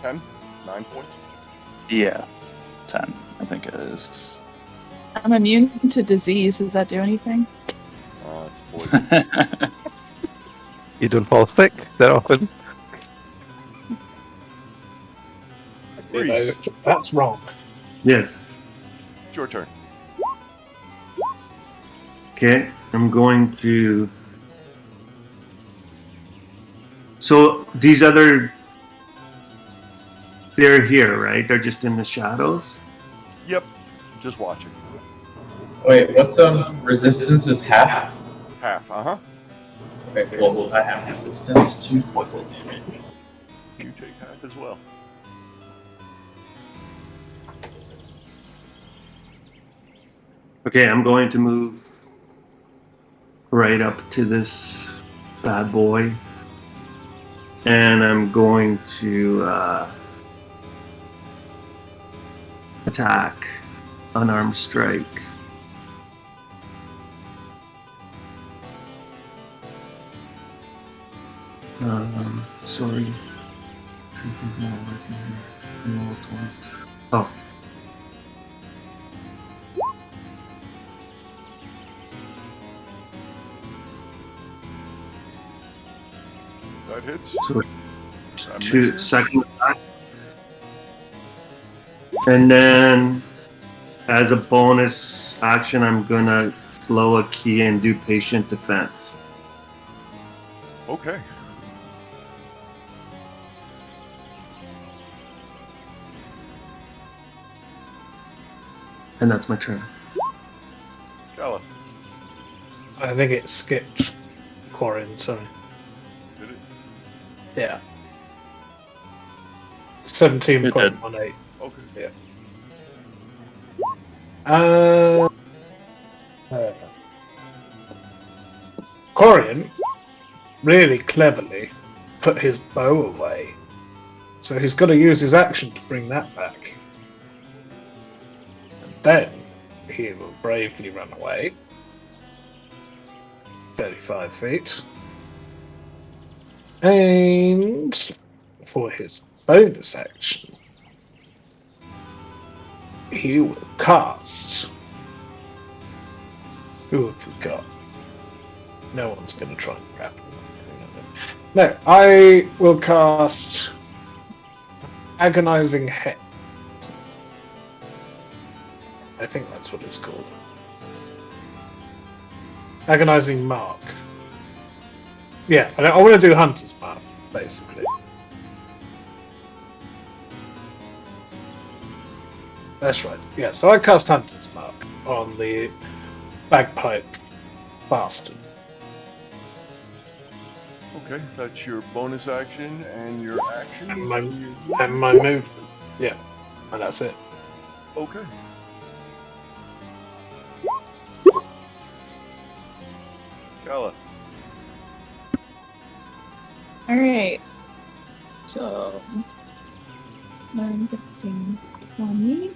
10? 9 points? Yeah, 10. I think it is. I'm immune to disease. Does that do anything? It's poison. You don't fall sick that often. You know, Rhyis, that's wrong. Yes. it's your turn. Okay, I'm going to. So these other. They're here, right? They're just in the shadows. Yep, just watching. Wait, what's resistance is half? Half, uh-huh. Okay, well, I have resistance to poison damage. You take half as well. Okay, I'm going to move right up to this bad boy. And I'm going to attack. Unarmed strike. Sorry. Something's not working here. Roll 20. Oh. That hits. So That two misses. second attack. And then as a bonus action I'm gonna blow a key and do patient defense. Okay. And that's my turn. Calla, I think it skipped Quarion, sorry. did it? Yeah. 17.18. Okay. Quarion really cleverly put his bow away. So he's got to use his action to bring that back. And then he will bravely run away. 35 feet. And for his bonus action, he will cast. Who have we got? No one's going to try and grab him. No, I will cast Agonizing Head. I think that's what it's called. Agonizing Mark. Yeah, I want to do Hunter's Mark, basically. That's right. Yeah, so I cast Hunter's Mark on the bagpipe bastard. Okay, that's your bonus action and your action. And my movement. Yeah, and that's it. Okay. Calla. Alright. So 9, 15, 20.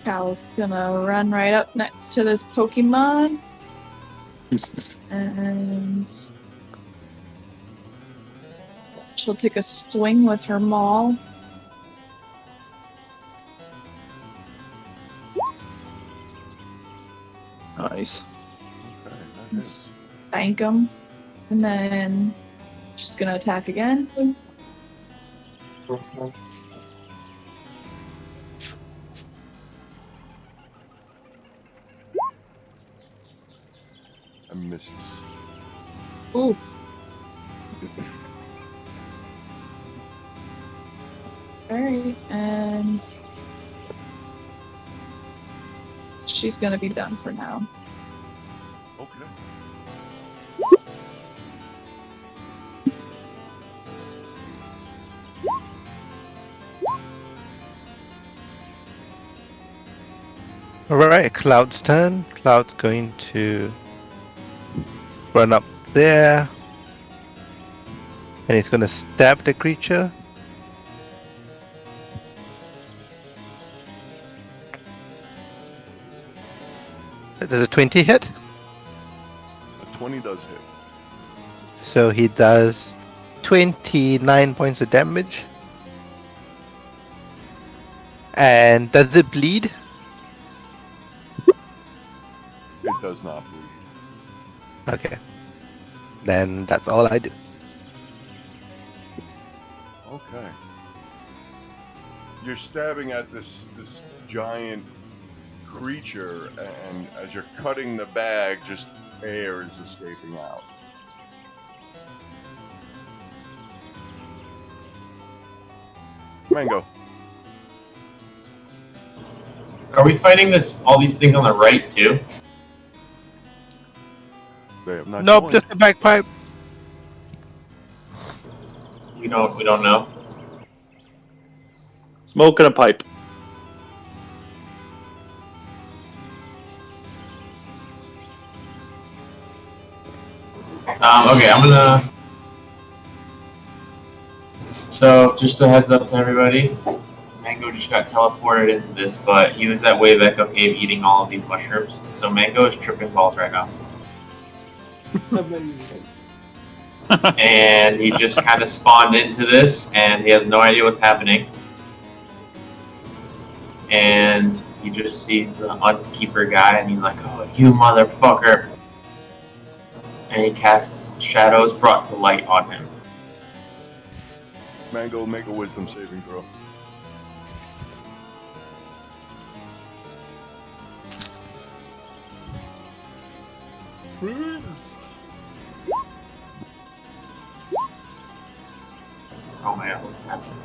Cal's gonna run right up next to this Pokemon. And she'll take a swing with her maul. Nice. Okay, that hits. Spank him. And then she's gonna attack again. And misses. Ooh. Alright, and she's gonna be done for now. Okay. Alright, Cloud's turn. Cloud's going to run up there. And he's going to stab the creature. Does a 20 hit? A 20 does hit. So he does 29 points of damage. And does it bleed? It does not bleed. Okay. Then that's all I do. Okay. You're stabbing at this giant creature, and as you're cutting the bag, just air is escaping out. Mango. Are we fighting all these things on the right too? They have not Nope, joined. just the bagpipe. We don't know. Smoking a pipe. Okay, I'm gonna. So, just a heads up to everybody. Mango just got teleported into this, but he was at Wave Echo Cave eating all of these mushrooms. So Mango is tripping balls right now. And he just kind of spawned into this, and he has no idea what's happening. And he just sees the Huntkeeper guy, and he's like, "Oh, you motherfucker!" And he casts Shadows Brought to Light on him. Mango, make a wisdom saving throw. Oh my god, what's happening?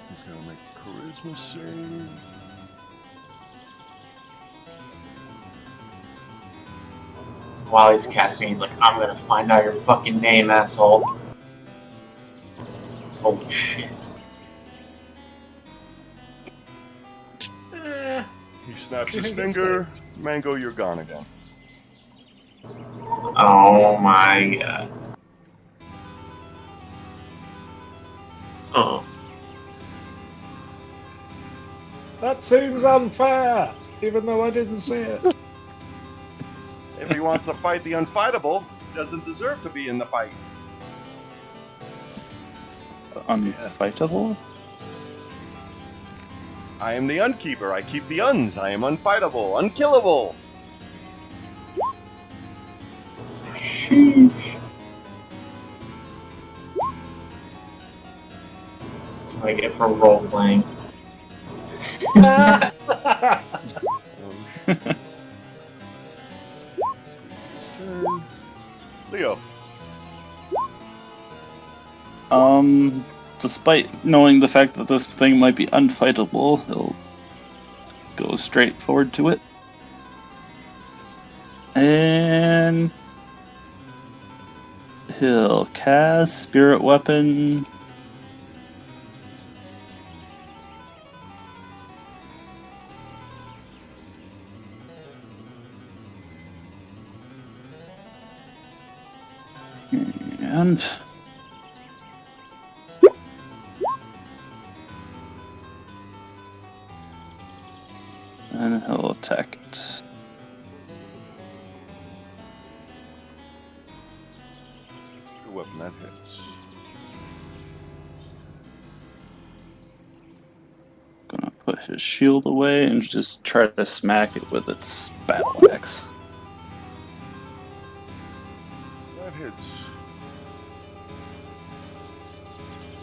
He's gonna make a charisma save. While he's casting, he's like, "I'm gonna find out your fucking name, asshole." Holy shit. He snaps his finger. Mango, you're gone again. Oh my god. Oh. That seems unfair, even though I didn't see it. If he wants to fight the unfightable, he doesn't deserve to be in the fight. unfightable? I am the Unkeeper. I keep the Uns. I am unfightable, unkillable. Sheesh. That's what I get for role playing. Leo. Despite knowing the fact that this thing might be unfightable, he'll go straight forward to it. And he'll cast Spirit Weapon. And he'll attack it. Your weapon that hits. Gonna put his shield away and just try to smack it with its battle axe. That hits.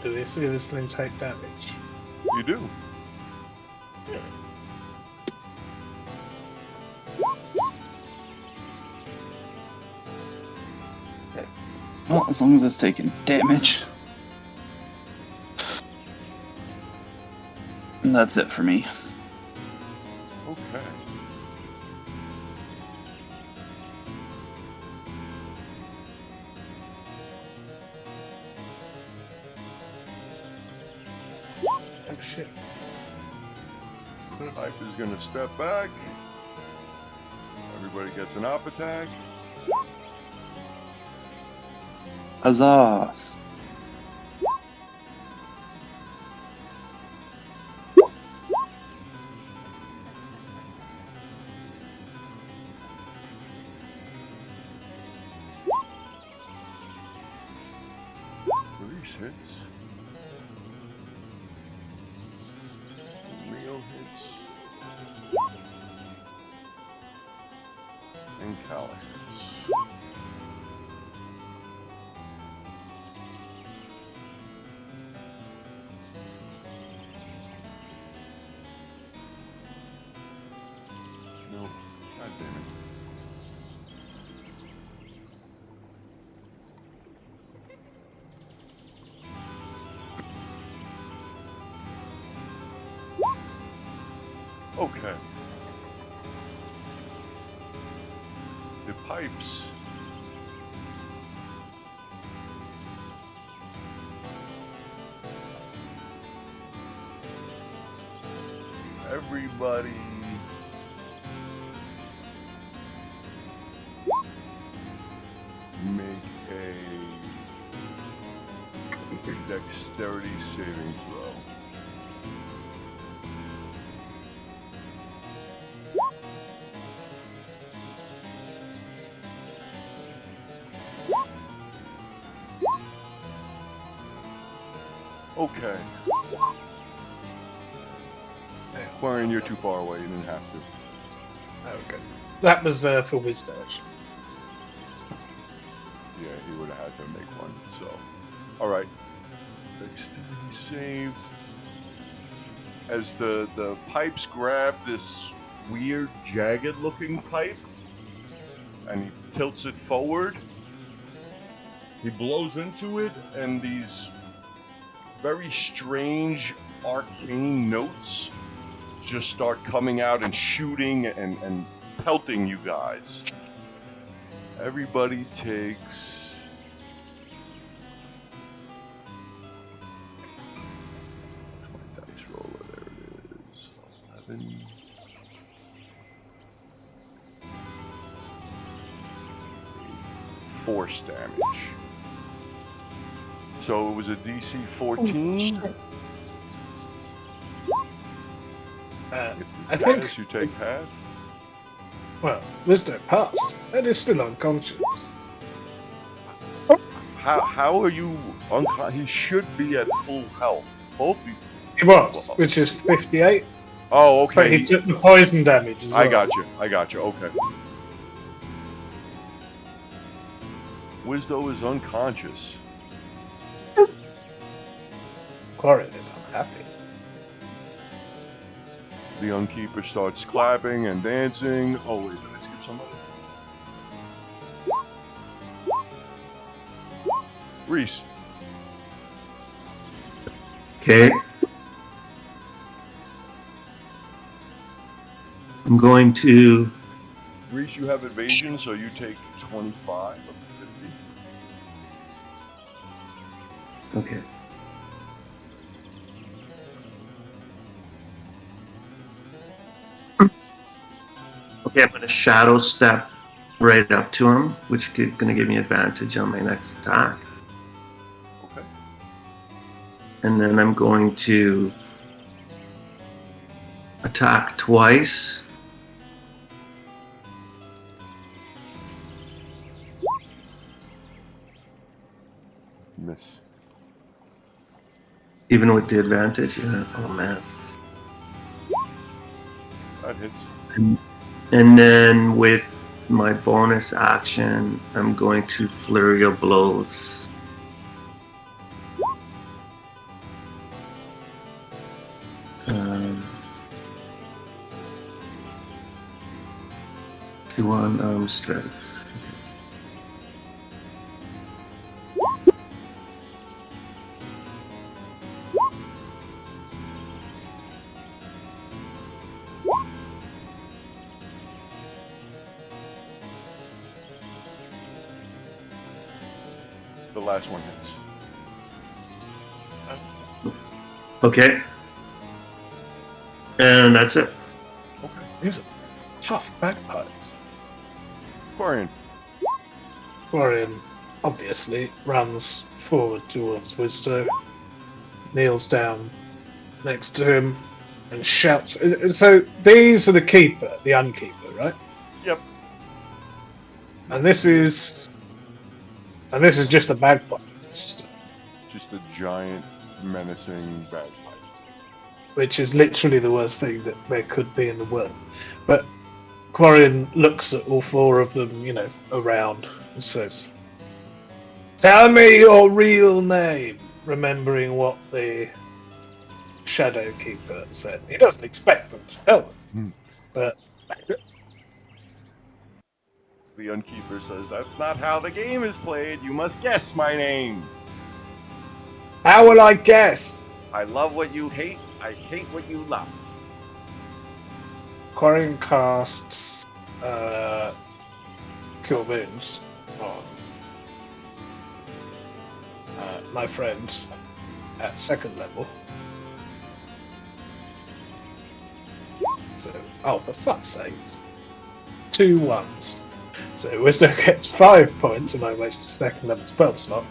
Do we see this thing take damage? You do. Well, as long as it's taking damage. And that's it for me. Okay. Oh shit. Pipe is going to step back. Everybody gets an op attack. Huzzah! Release hits. Real hits. And Calla hits. No. God damn it. Okay. The pipes. Everybody. Make a dexterity saving throw. Okay. Quarion, you're too far away. You didn't have to. Okay. That was for wisdom, actually. Yeah, he would have had to make one. So, all right. Dexterity save. As the pipes grab this weird, jagged-looking pipe, and he tilts it forward. He blows into it, and these very strange, arcane notes just start coming out and shooting and pelting you guys. Everybody takes... my dice roller, there it is. 11. Force damage. So it was a DC 14. I think. You take half. Well, wisdom passed. It is still unconscious. How are you He should be at full health. Both you. He was, which is 58. Oh, But okay. he took the poison damage as well. I got you. Okay. Wisdo is unconscious. Quarion is unhappy. The Unkeeper starts clapping and dancing. Oh wait, did I skip somebody? Rhyis. Okay. I'm going to. Rhyis, you have evasion, so you take 25 of 50. Okay. Okay, I'm going to shadow step right up to him, which is going to give me advantage on my next attack. Okay. And then I'm going to attack twice. Miss. Even with the advantage? Yeah. Oh, man. That hits. And then with my bonus action, I'm going to flurry of blows. To unarmed strikes. The last one hits. Okay. And that's it. Okay. These are tough bagpipes. Quarion. Quarion obviously runs forward towards Wisdo, kneels down next to him, and shouts. So these are the keeper, the unkeeper, right? Yep. And this is just a bagpipe, Just a giant, menacing bagpipe. which is literally the worst thing that there could be in the world. But Quarion looks at all four of them, around, and says, "Tell me your real name," remembering what the Shadow Keeper said. He doesn't expect them to tell him, but The Unkeeper says, "That's not how the game is played. You must guess my name. how will I guess? I love what you hate. I hate what you love." Quarion casts Cure Wounds on my friend at second level. So, for fuck's sakes. 2 1s. So Wisdom gets 5 points and I waste a second level spell slot.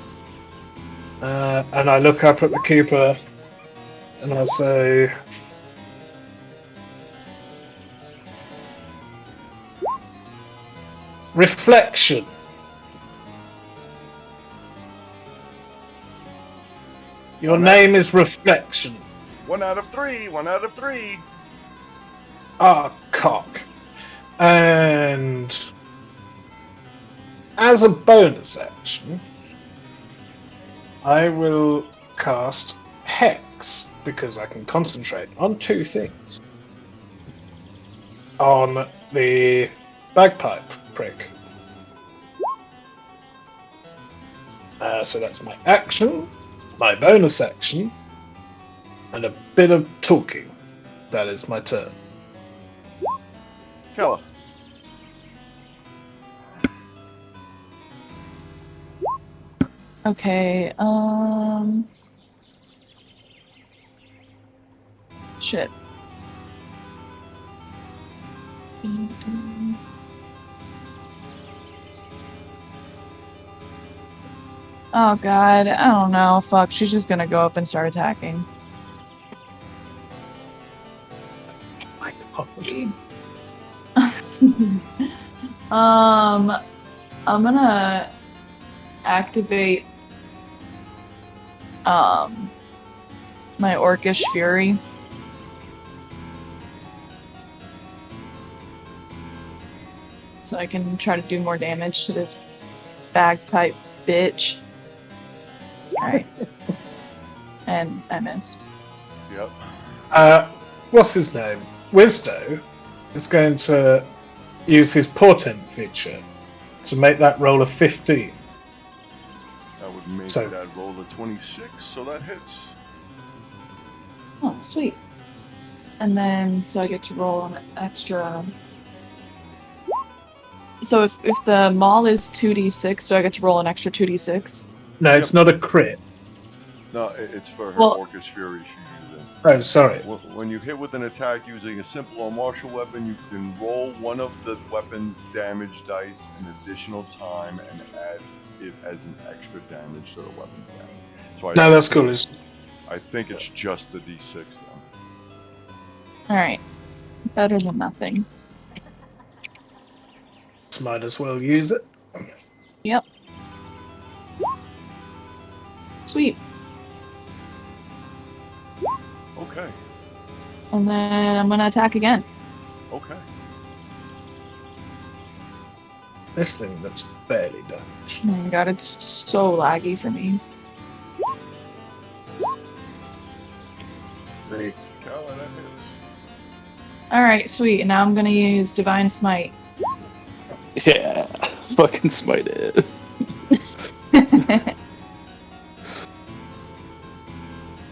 And I look up at the Keeper and I say, "Reflection. Your name is Reflection." 1 out of 3. 1 out of 3. Ah, cock. And as a bonus action, I will cast Hex, because I can concentrate on 2 things. On the bagpipe prick. So that's my action, my bonus action, and a bit of talking. That is my turn. Calla. Okay, shit. Oh god, I don't know. Fuck, she's just gonna go up and start attacking. My God. I'm gonna activate my Orcish Fury. So I can try to do more damage to this bagpipe bitch. Alright. And I missed. Yep. What's his name? Wisdo is going to use his portent feature to make that roll a 15. That would make So- that roll a 26, so that hits. Oh, sweet. And then, so I get to roll an extra... So if the maul is 2d6, do I get to roll an extra 2d6? No, it's not a crit. No, it's for her Well- Orcish Fury she's using. Oh, sorry. When you hit with an attack using a simple or martial weapon, you can roll one of the weapon's damage dice an additional time and add it as an extra damage to the weapon's damage. So No, that's cool. I think it's just the D6 then. Alright. Better than nothing. Might as well use it. Yep. Sweet. Okay. And then I'm gonna attack again. Okay. This thing looks barely done. Oh my god, it's so laggy for me. Calla, that hits. Alright, sweet. And now I'm gonna use Divine Smite. Yeah, fucking smite it.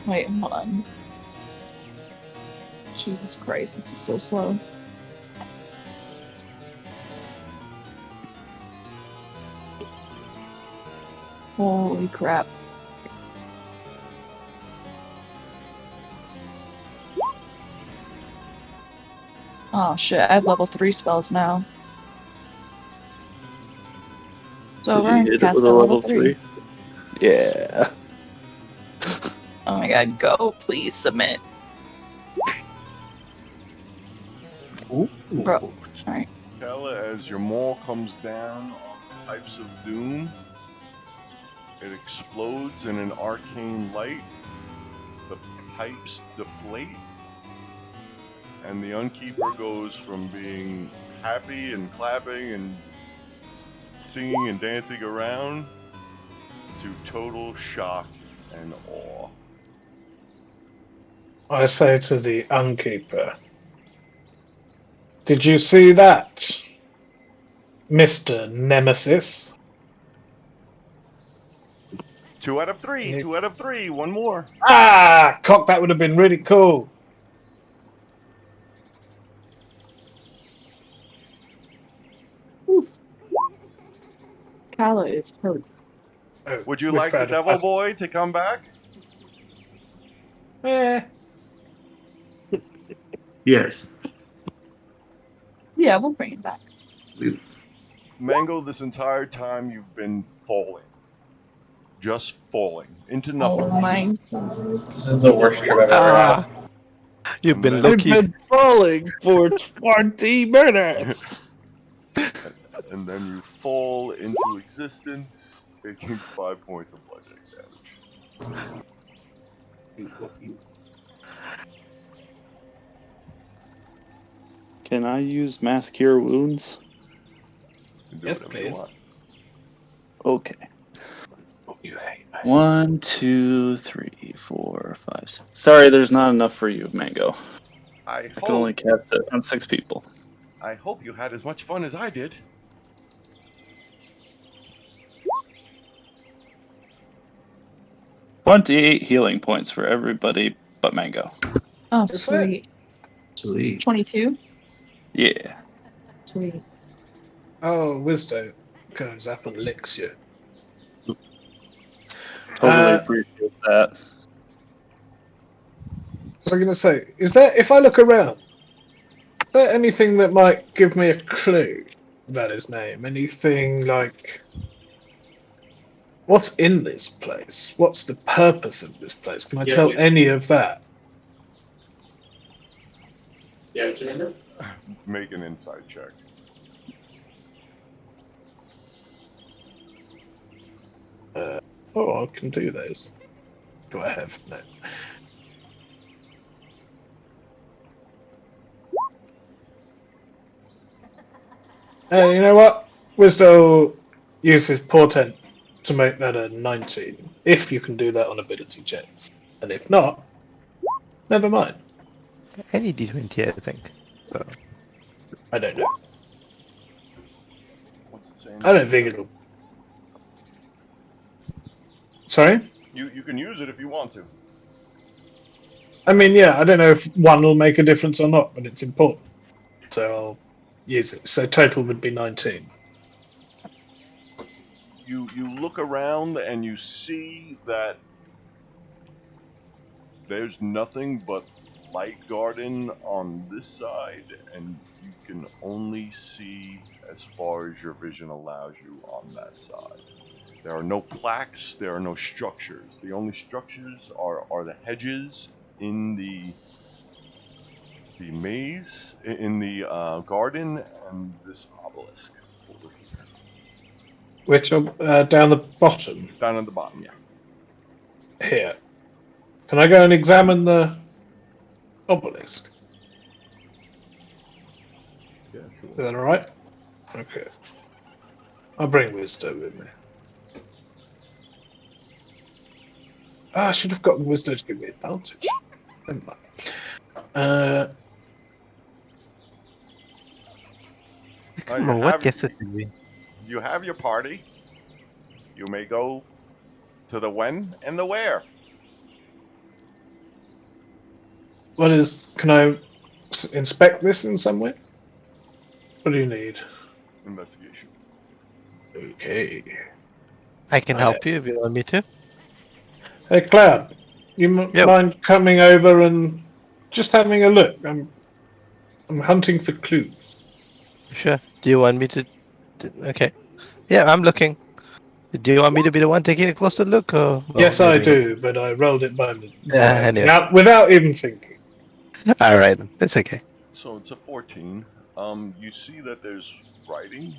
Wait, hold on. Jesus Christ, this is so slow. Holy crap. Oh shit, I have level 3 spells now. So we're You gonna hit it cast with at a level 3. Yeah. Oh my god, go, please submit. Ooh. Bro. Alright. Calla, as your maul comes down on the pipes of doom, it explodes in an arcane light. The pipes deflate, and the Unkeeper goes from being happy and clapping and singing and dancing around to total shock and awe. I say to the Unkeeper, did you see that, Mr. Nemesis? 2 out of 3, Yeah. 2 out of 3, one more. Ah, cock, that would have been really cool. Calla is hurt. Oh, Would you we're like the proud of- Devil Boy to come back? Yes. Yeah, we'll bring it back. Mango, this entire time you've been falling. Just falling into nothing. Oh my. This is the worst trip I've ever had. You've been And then- lucky. falling for 20 minutes. And then you fall into existence, taking 5 points of bludgeoning damage. Can I use Mass Cure Wounds? You can do Yes, whatever you please. want. Okay. You hate me. 1, 2, 3, 4, 5, 6. Sorry, there's not enough for you, Mango. I I can only hope, cast it on 6 people. I hope you had as much fun as I did. $28 healing points for everybody but Mango. Oh, Is it? sweet. Sweet. 22? Yeah. Sweet. Oh, Wisdo goes up and licks you. Totally Uh, appreciate that. What was I going to say? Is there, if I look around, is there anything that might give me a clue about his name? Anything like, what's in this place? What's the purpose of this place? Can I Yeah, tell we- any of that? Yeah, what's your number? Make an insight check. Oh, I can do those. Do I have? No. You know what? Wisdo uses portent to make that a 19, if you can do that on ability checks. And if not, never mind. Any D20, I think. So, I don't know. What's it saying? I don't think it'll. Sorry? You can use it if you want to. I mean, yeah, I don't know if one will make a difference or not, but it's important. So I'll use it. So total would be 19. You look around and you see that there's nothing but light garden on this side, and you can only see as far as your vision allows you on that side. There are no plaques, there are no structures. The only structures are the hedges in the maze, in the garden, and this obelisk over here. Which down the bottom Down at the bottom, yeah. here. Can I go and examine the obelisk? Yeah, sure. Is that alright? Okay. I'll bring Wisdo with me. I should have gotten Wisdo to give me advantage. Never mind. I don't know what guess it would be. You have your party. You may go to the when and the where. What is? Can I inspect this in some way? What do you need? Investigation. Okay. I can help you if you want me to. Hey, Cloud, you mind coming over and just having a look? I'm hunting for clues. Sure. Do you want me to? Okay. Yeah, I'm looking. Do you want me to be the one taking a closer look, or? Yes, I do, but I rolled it by me. Anyway. Without even thinking. All right, that's okay. So it's a 14. You see that there's writing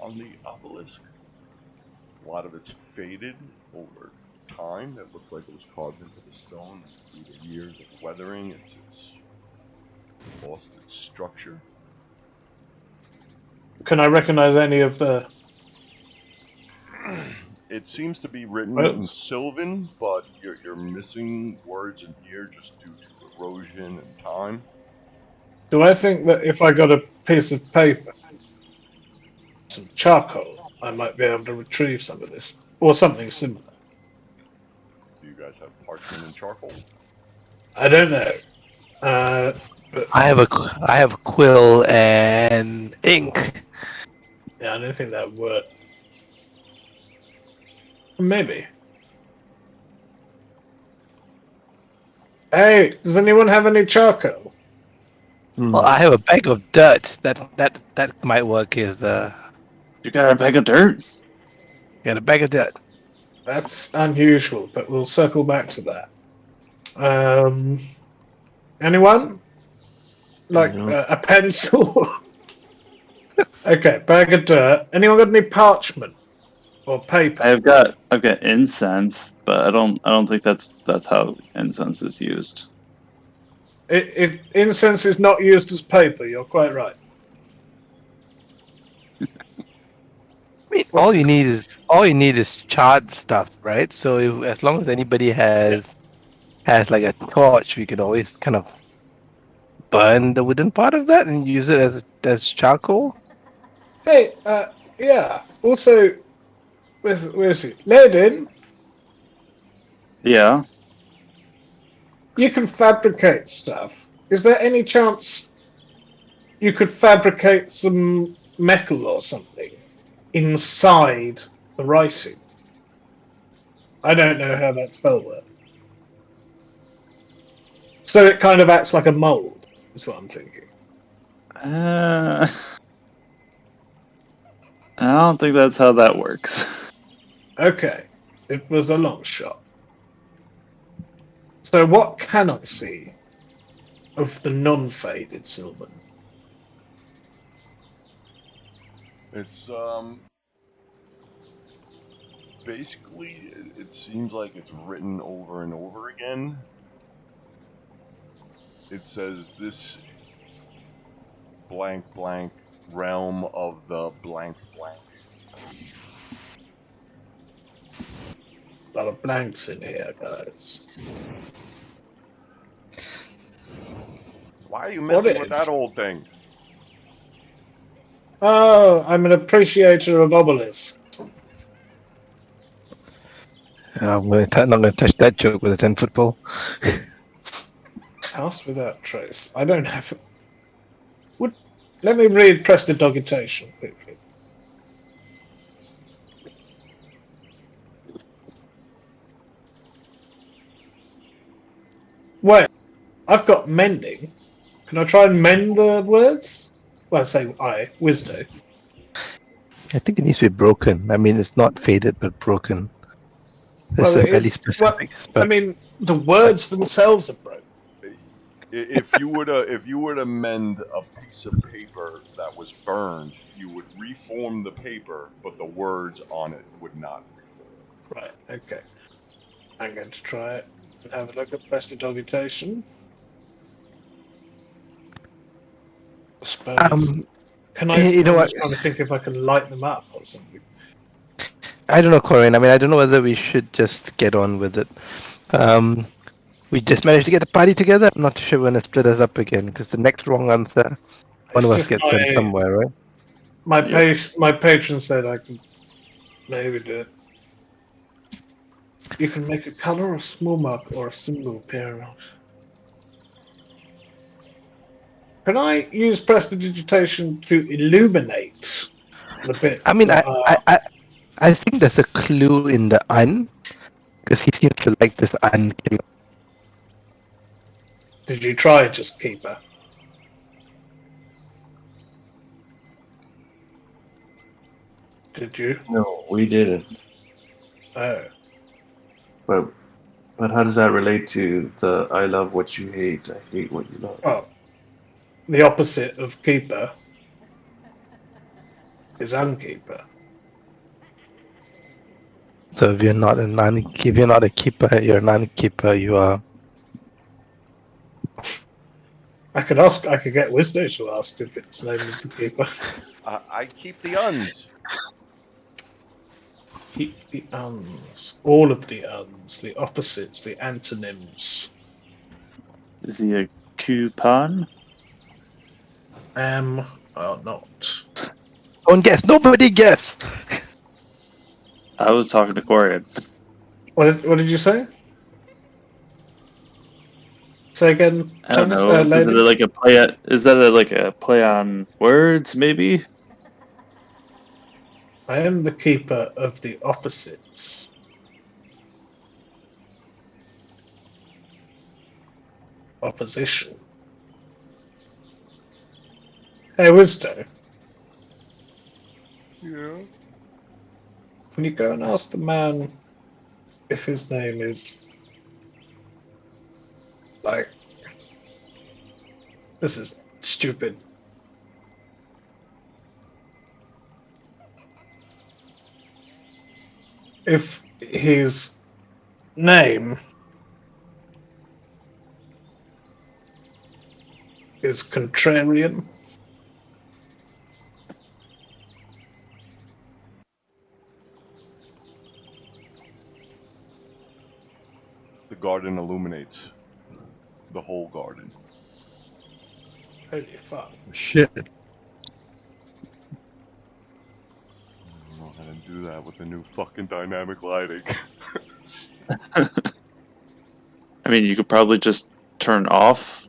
on the obelisk. A lot of it's faded over time. It looks like it was carved into the stone through the years of weathering. It's lost its structure. Can I recognize any of the? It seems to be written Well, in Sylvan, but you're missing words in here just due to erosion and time. Do I think that if I got a piece of paper, some charcoal, I might be able to retrieve some of this, or something similar? Do you guys have parchment and charcoal? I don't know. But I have quill and ink. yeah, I don't think that would work. Maybe. Hey, does anyone have any charcoal? Well, I have a bag of dirt. That might work. Is You got a bag of dirt? got a bag of dirt. That's unusual, but we'll circle back to that. Anyone? Like a pencil? Okay, bag of dirt. Anyone got any parchment or paper? I've got incense, but I don't think that's how incense is used. Incense is not used as paper. You're quite right. I mean, all you need is charred stuff, right? So as long as anybody has like a torch, we can always kind of burn the wooden part of that and use it as charcoal. Hey, yeah. Also, where is it? Leodin, Yeah. you can fabricate stuff. Is there any chance you could fabricate some metal or something inside the writing? I don't know how that spell works. So it kind of acts like a mold, is what I'm thinking. I don't think that's how that works. Okay, it was a long shot. So what can I see of the non-faded Sylvan? It's basically, it seems like it's written over and over again. It says this blank blank realm of the blank blank. A lot of blanks in here, guys. Why are you messing with is- that old thing? Oh, I'm an appreciator of obelisks. I'm not going to touch that joke with a 10-foot pole. House without trace. I don't have. Let me read prestidigitation quickly. Wait, I've got mending. Can I try and mend the words? Well, I say wisdom. I think it needs to be broken. I mean, it's not faded, but broken. That's Well, a it fairly is. specific I spell. mean, the words themselves are broken. If you were to mend a piece of paper that was burned, you would reform the paper, but the words on it would not reform. Right, okay. I'm going to try it and have a look at prestidigitation. I suppose. Can I? You know I'm what? just trying to think if I can light them up or something. I don't know, Quarion. I mean, I don't know whether we should just get on with it. We just managed to get the party together. I'm not sure when it split us up again, because the next wrong answer, one It's of us just gets sent somewhere, right? my patron said I can maybe do it. You can make a color or small mark or a symbol appear around. Can I use prestidigitation to illuminate the bits I mean, that I think there's a clue in the un, because he seems to like this un. Did you try just keeper? Did you? No, we didn't. Oh. But how does that relate to the I love what you hate, I hate what you love? Well, the opposite of keeper is unkeeper. So if you're not a keeper, you're a non-keeper. You are. I could get Wisdo to ask if its name is the keeper. I keep the uns. Keep the uns. All of the uns, the opposites, the antonyms. Is he a coupon? Am or not. Don't guess. Nobody guess. I was talking to Quarion. What did you say? Say again. I don't Thomas, know. Is it lady? like a play? Is that like a play on words? Maybe. I am the keeper of the opposites. Opposition. Hey, Wisdo. Yeah. Can you go and ask the man if his name is like this is stupid. If his name is Contrarian. The garden illuminates the whole garden. Holy fuck. Shit. I don't know how to do that with the new fucking dynamic lighting. I mean, you could probably just turn off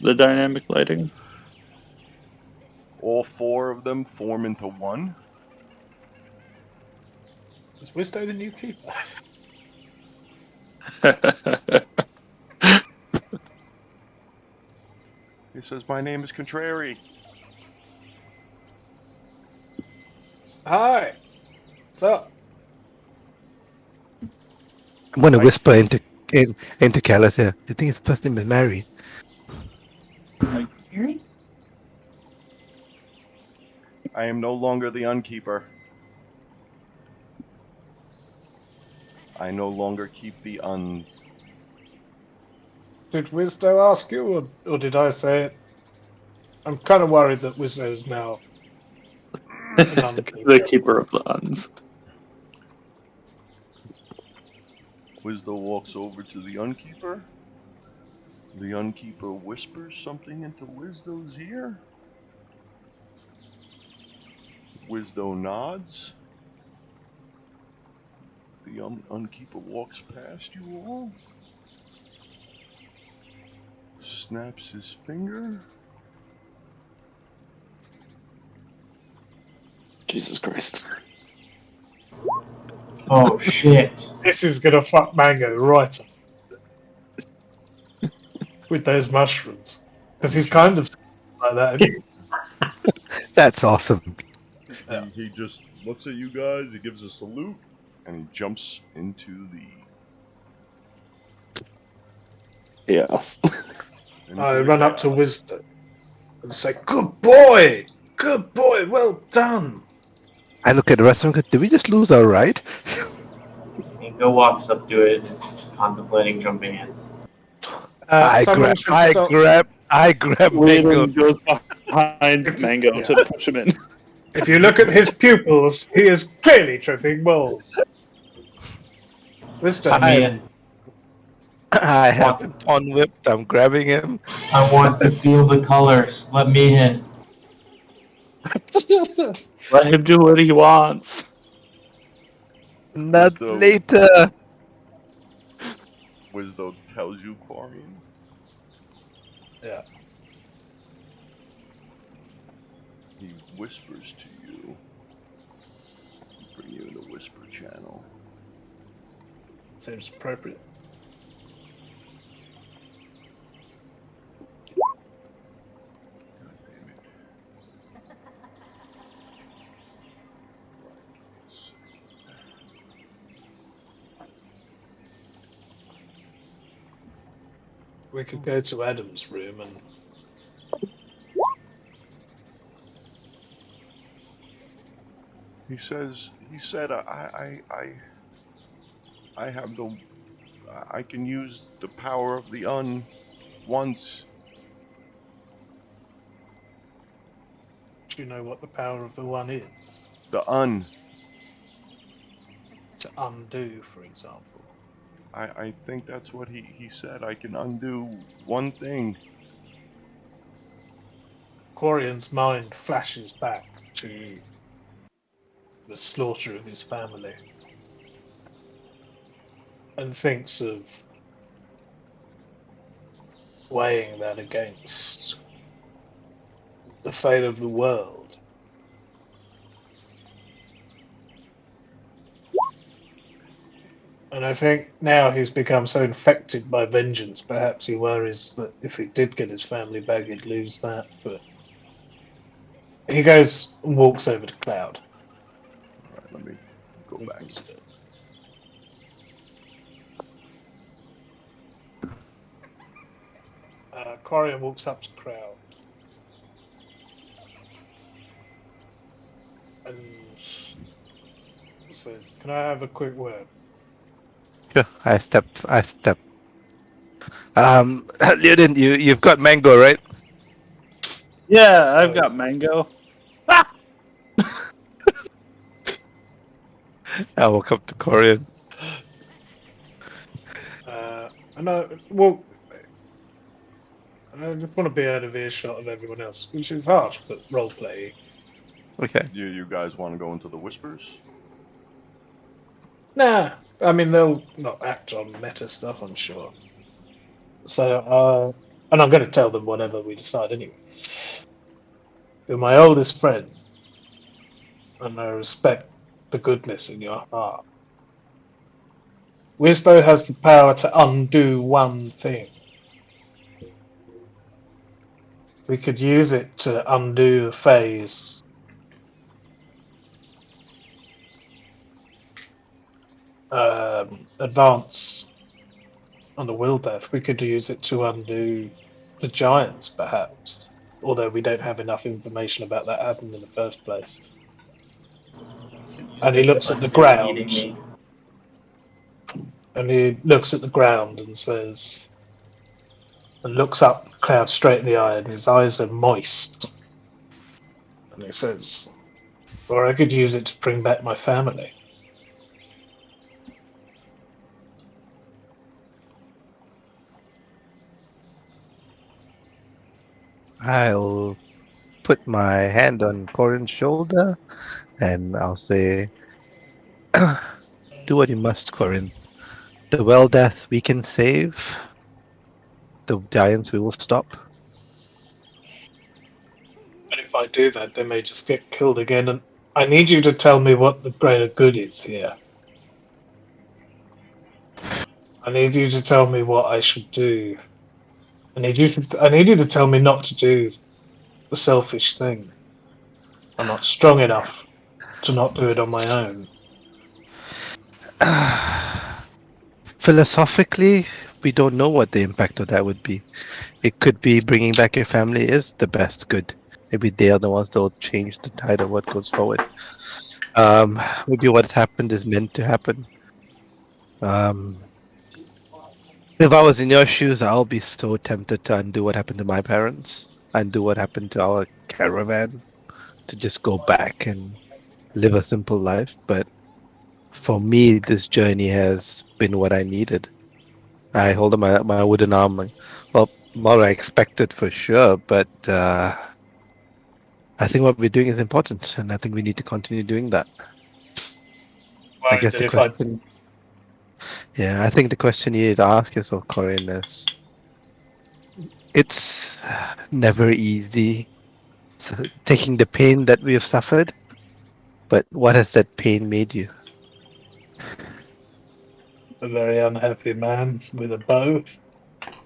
the dynamic lighting. All four of them form into one. Is Wisdo the new keeper? He says, "My name is Contrary." Hi. What's up? I'm going to Right. whisper into Callus here. Do you think his first name is Mary? Mary? I am no longer the unkeeper. I no longer keep the uns. Did Wisdo ask you, or did I say it? I'm kind of worried that Wisdo is now an unkeeper. The keeper of the uns. Wisdo walks over to the unkeeper. The unkeeper whispers something into Wisdo's ear. Wisdo nods. The unkeeper walks past you all. Snaps his finger. Jesus Christ. Oh shit! This is gonna fuck Mango right up with those mushrooms, because he's kind of like that. Isn't he? That's awesome. Yeah. He just looks at you guys, he gives a salute, and he jumps into the... Yes. I run up to Wisdo and say, "Good boy, well done." I look at the rest of them. Did we just lose our ride? Mango walks up to it, contemplating jumping in. I Someone should stop. grab Mango. Leodin goes behind Mango to push him in. If you look at his pupils, he is clearly tripping balls. Wisdo. Let me in. I have him on whipped. I'm grabbing him. I want to feel the colors. Let me in. Let him do what he wants. Not Wisdo. later. Wisdo tells you, Quarion. Yeah. He whispers to you. Bring you in the whisper channel. Seems appropriate. God damn it. We could go to Adam's room and He said, I have I can use the power of the un once. do you know what the power of the one is? The un. To undo, for example. I think that's what he said. I can undo one thing. Quarion's mind flashes back to the slaughter of his family and thinks of weighing that against the fate of the world. And I think now he's become so infected by vengeance, perhaps he worries that if he did get his family back, he'd lose that. But he goes and walks over to Cloud. Alright, let me go back. Quarion walks up to Cloud and says, "Can I have a quick word?" Sure, I stepped. Leodin, you've got Mango, right? Yeah, I've got Mango. I walk up to Quarion. I just want to be out of earshot of everyone else, which is harsh, but roleplay. Okay. You guys want to go into the whispers? Nah, I mean, they'll not act on meta stuff, I'm sure. So, and I'm going to tell them whatever we decide anyway. You're my oldest friend, and I respect the goodness in your heart. Wisdo has the power to undo one thing. We could use it to undo a phase. Advance on the will death. We could use it to undo the giants, perhaps. Although we don't have enough information about that happening in the first place. And he looks at the ground. And he looks at the ground and says, and looks up Cloud straight in the eye, and his eyes are moist. And he says, or I could use it to bring back my family. I'll put my hand on Corion's shoulder and I'll say, do what you must, Corion. The well death we can save, the giants we will stop. But if I do that, they may just get killed again. And I need you to tell me what the greater good is here. I need you to tell me what I should do. I need you to tell me not to do the selfish thing. I'm not strong enough to not do it on my own. Philosophically, we don't know what the impact of that would be. It could be bringing back your family is the best good. Maybe they are the ones that will change the tide of what goes forward. Maybe what happened is meant to happen. If I was in your shoes, I'll be so tempted to undo what happened to my parents, undo what happened to our caravan, to just go back and live a simple life. But for me, this journey has been what I needed. I hold up my wooden arm. Well, more I expected for sure, but I think what we're doing is important, and I think we need to continue doing that. I guess the question. Yeah, I think the question you need to ask yourself, Corinne, is it's never easy taking the pain that we have suffered, but what has that pain made you? A very unhappy man with a bow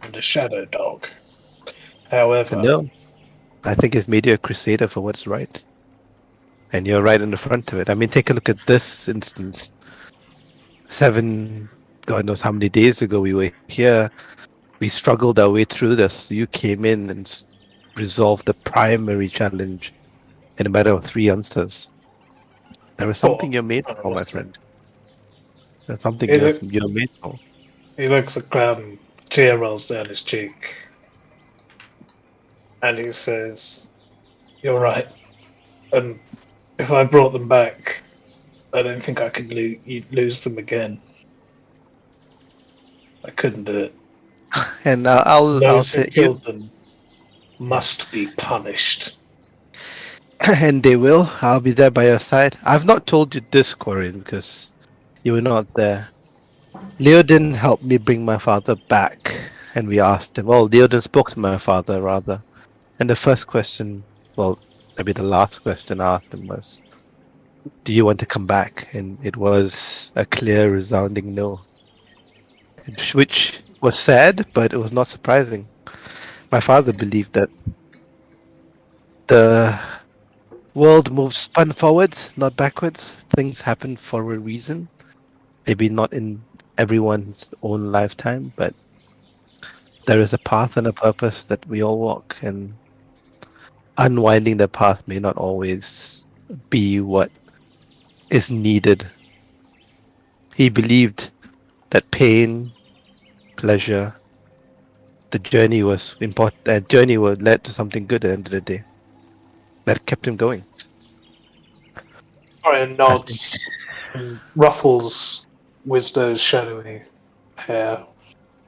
and a shadow dog. However, No, I think it's made you a crusader for what's right. And you're right in the front of it. I mean, take a look at this instance. 7, God knows how many days ago we were here. We struggled our way through this. You came in and resolved the primary challenge in a matter of 3 answers. There is something you're made for, my friend. There's something you're made for. He looks at Cloud and tear rolls down his cheek. And he says, "You're right. And if I brought them back, I don't think I could lose them again. I couldn't do it. And I'll Those who say killed them must be punished." And they will. I'll be there by your side. I've not told you this, Quarion, because you were not there. Leodin helped me bring my father back, and we asked him. Well, Leodin spoke to my father, rather. And the first question, well, maybe the last question I asked him was, do you want to come back? And it was a clear, resounding no. Which was sad, but it was not surprising. My father believed that the world moves forwards, not backwards. Things happen for a reason. Maybe not in everyone's own lifetime, but there is a path and a purpose that we all walk, and unwinding the path may not always be what is needed. He believed that pain, pleasure, the journey was important. That journey would led to something good at the end of the day. That kept him going. Brian nods and ruffles Wisdo's shadowy hair,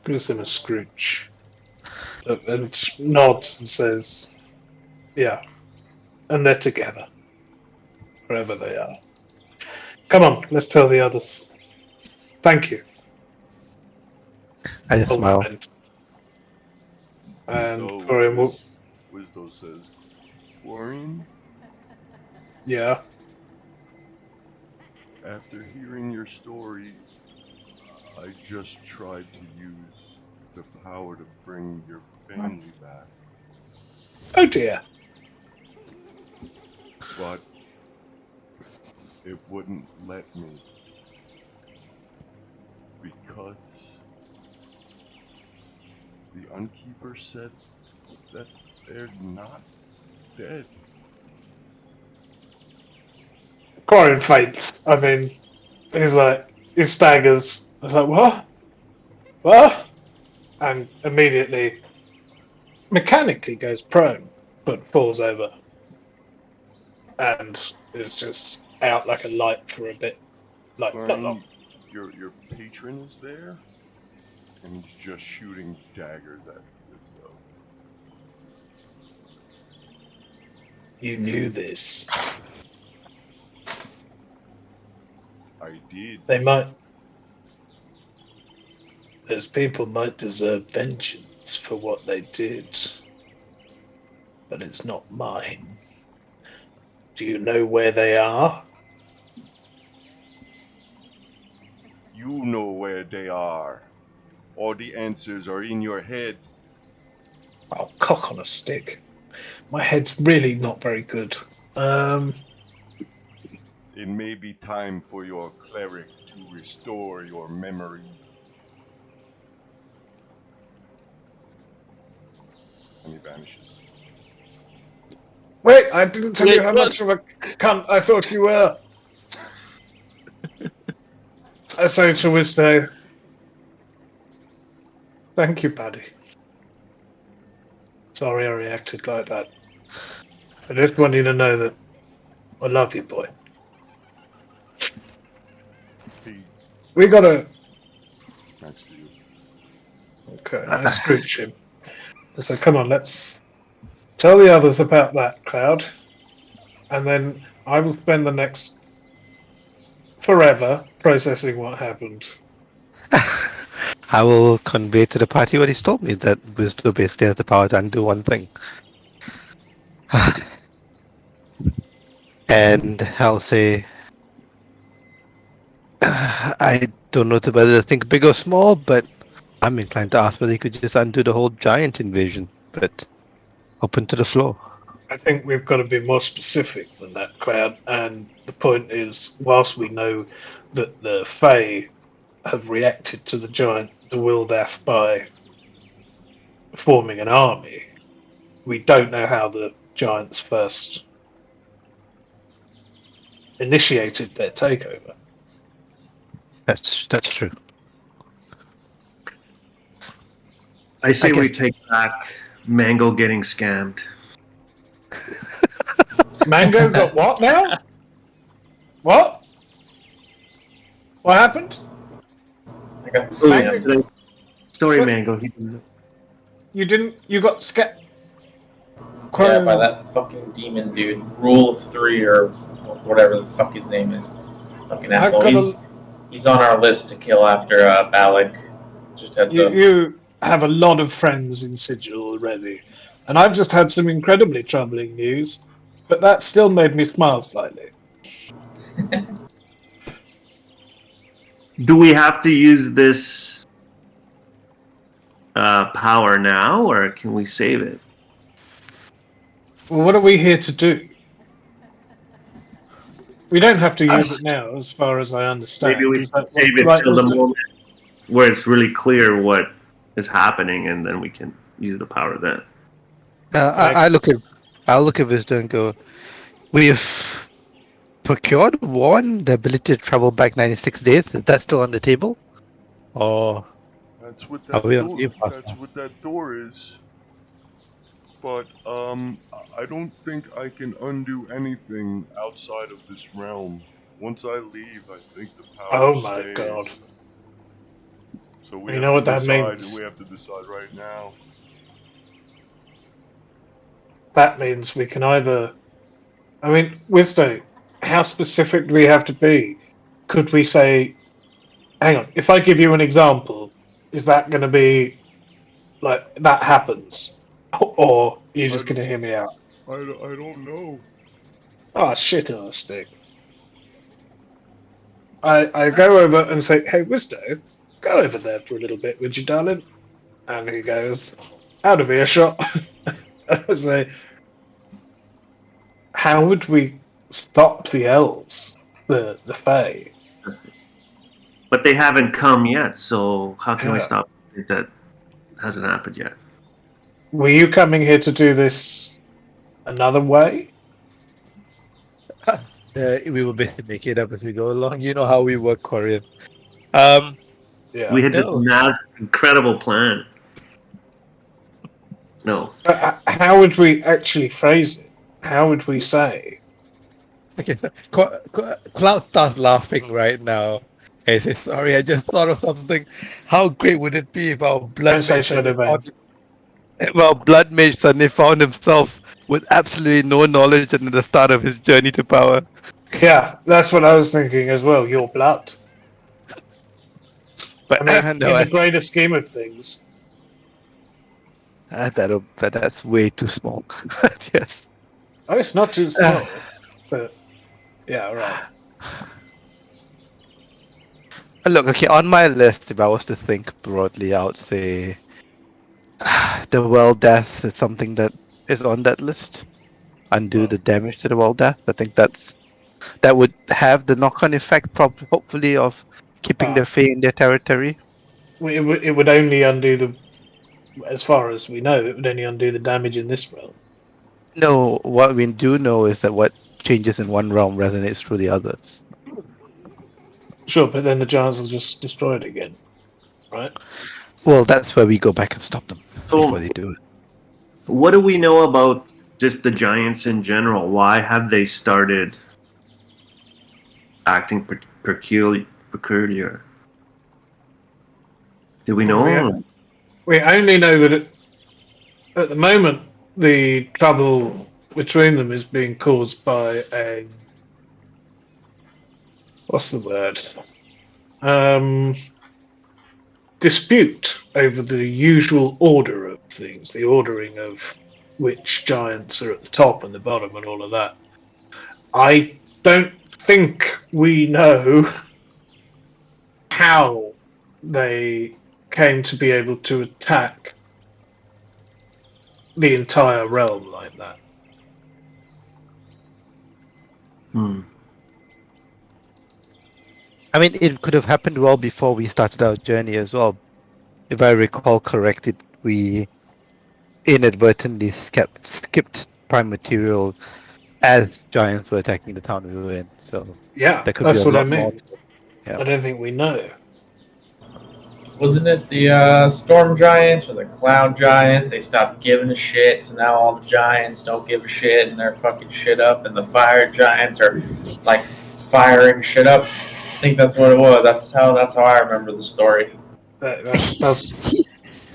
gives him a scrooge, and nods and says, "Yeah, and they're together, wherever they are. Come on, let's tell the others. Thank you." I just old smile. friend. And Quarion will... Wisdo says, "Quarion, Yeah. after hearing your story, I just tried to use the power to bring your family back. Oh dear. But it wouldn't let me. Because the Unkeeper said that they're not dead." Quarion faints. I mean, he staggers. I was like, what? Well, and immediately, mechanically goes prone, but falls over, and is just out like a light for a bit. Like, not long. Quarion, your patron is there, and he's just shooting daggers at you as though. You knew this. I did. They might. Those people might deserve vengeance for what they did, but it's not mine. Do you know where they are? You know where they are. All the answers are in your head. Oh, cock on a stick. My head's really not very good. It may be time for your cleric to restore your memories. And he vanishes. Wait, I didn't tell you Wait, how what? much of a cunt I thought you were. I say to Wisdo, thank you, buddy. Sorry I reacted like that. I just want you to know that I love you, boy. He We gotta... next to you. Okay, I scrooge him. I say, come on, let's tell the others about that crowd, and then I will spend the next forever processing what happened. I will convey to the party what he's told me, that Wisdom basically has the power to undo one thing. And I'll say, I don't know whether to think big or small, but I'm inclined to ask whether he could just undo the whole giant invasion, but open to the floor. I think we've got to be more specific than that, crowd. And the point is, whilst we know that the Fae have reacted to the giant, the Wildath, by forming an army, we don't know how the giants first initiated their takeover. That's true. I say Okay. we take back Mango getting scammed. Mango got what now? What? What happened? I got Mango- scammed. Sorry, What? Mango. He didn't. You didn't? You got scared? Yeah, by that fucking demon dude. Rule of 3 or whatever the fuck his name is. Fucking I've asshole. got He's on our list to kill after Balak. Just heads up. You have a lot of friends in Sigil already, and I've just had some incredibly troubling news, but that still made me smile slightly. Do we have to use this power now, or can we save it? Well, what are we here to do? We don't have to use it now, as far as I understand. Maybe we Is that save it right, till the Mr. moment where it's really clear what is happening, and then we can use the power then. I'll look at Wisdom and go, we have procured one, the ability to travel back 96 days. Is that still on the table? Or That's what Are that we on door. Game Pass That's now? what that door is. But I don't think I can undo anything outside of this realm. Once I leave, I think the power Oh my stays. God. So we You have know what to that decide. means? We have to decide right now. That means we can either... I mean, Wisdo, how specific do we have to be? Could we say... Hang on, if I give you an example, is that going to be... like, that happens? Or are you just I going to hear me out? I don't know. Oh, shit on a stick. I go over and say, hey, Wisdo, go over there for a little bit, would you, darling? And he goes, out of earshot. I say, how would we stop the elves, the Fae? But they haven't come yet, so how can we Yeah. stop it? That hasn't happened yet. Were you coming here to do this another way? we will basically make it up as we go along. You know how we work, Quarion. Yeah. We had this No. mad, incredible plan. No. How would we actually phrase it? How would we say? Okay, so Cloud starts laughing right now. He says, "Sorry, I just thought of something. How great would it be if our Don't say Shadowbane. Blood Mage suddenly found himself with absolutely no knowledge at the start of his journey to power." Yeah, that's what I was thinking as well. Your blood. But I mean, no, in the greater scheme of things, that's way too small. Yes. oh, it's not too small. But yeah, right. Look, okay, on my list, if I was to think broadly, I would say the World Death is something that is on that list. Undo the damage to the World Death. I think that would have the knock-on effect, hopefully, of keeping the Fae in their territory. It would only undo the, as far as we know, it would only undo the damage in this realm. No, what we do know is that what changes in one realm resonates through the others. Sure, but then the giants will just destroy it again, right? Well, that's where we go back and stop them So- before they do it. What do we know about just the giants in general? Why have they started acting peculiar? Do we know? Yeah. We only know that at the moment the trouble between them is being caused by a, what's the word? Dispute over the usual order of things, the ordering of which giants are at the top and the bottom and all of that. I don't think we know how they came to be able to attack the entire realm like that. I mean, it could have happened well before we started our journey as well. If I recall correctly, we inadvertently skipped prime material as giants were attacking the town we were in. So Yeah, there could that's be a what I lot more. mean. Yeah. I don't think we know. Wasn't it the storm giants or the cloud giants? They stopped giving a shit, so now all the giants don't give a shit and they're fucking shit up, and the fire giants are like firing shit up. I think that's what it was. That's how I remember the story. That does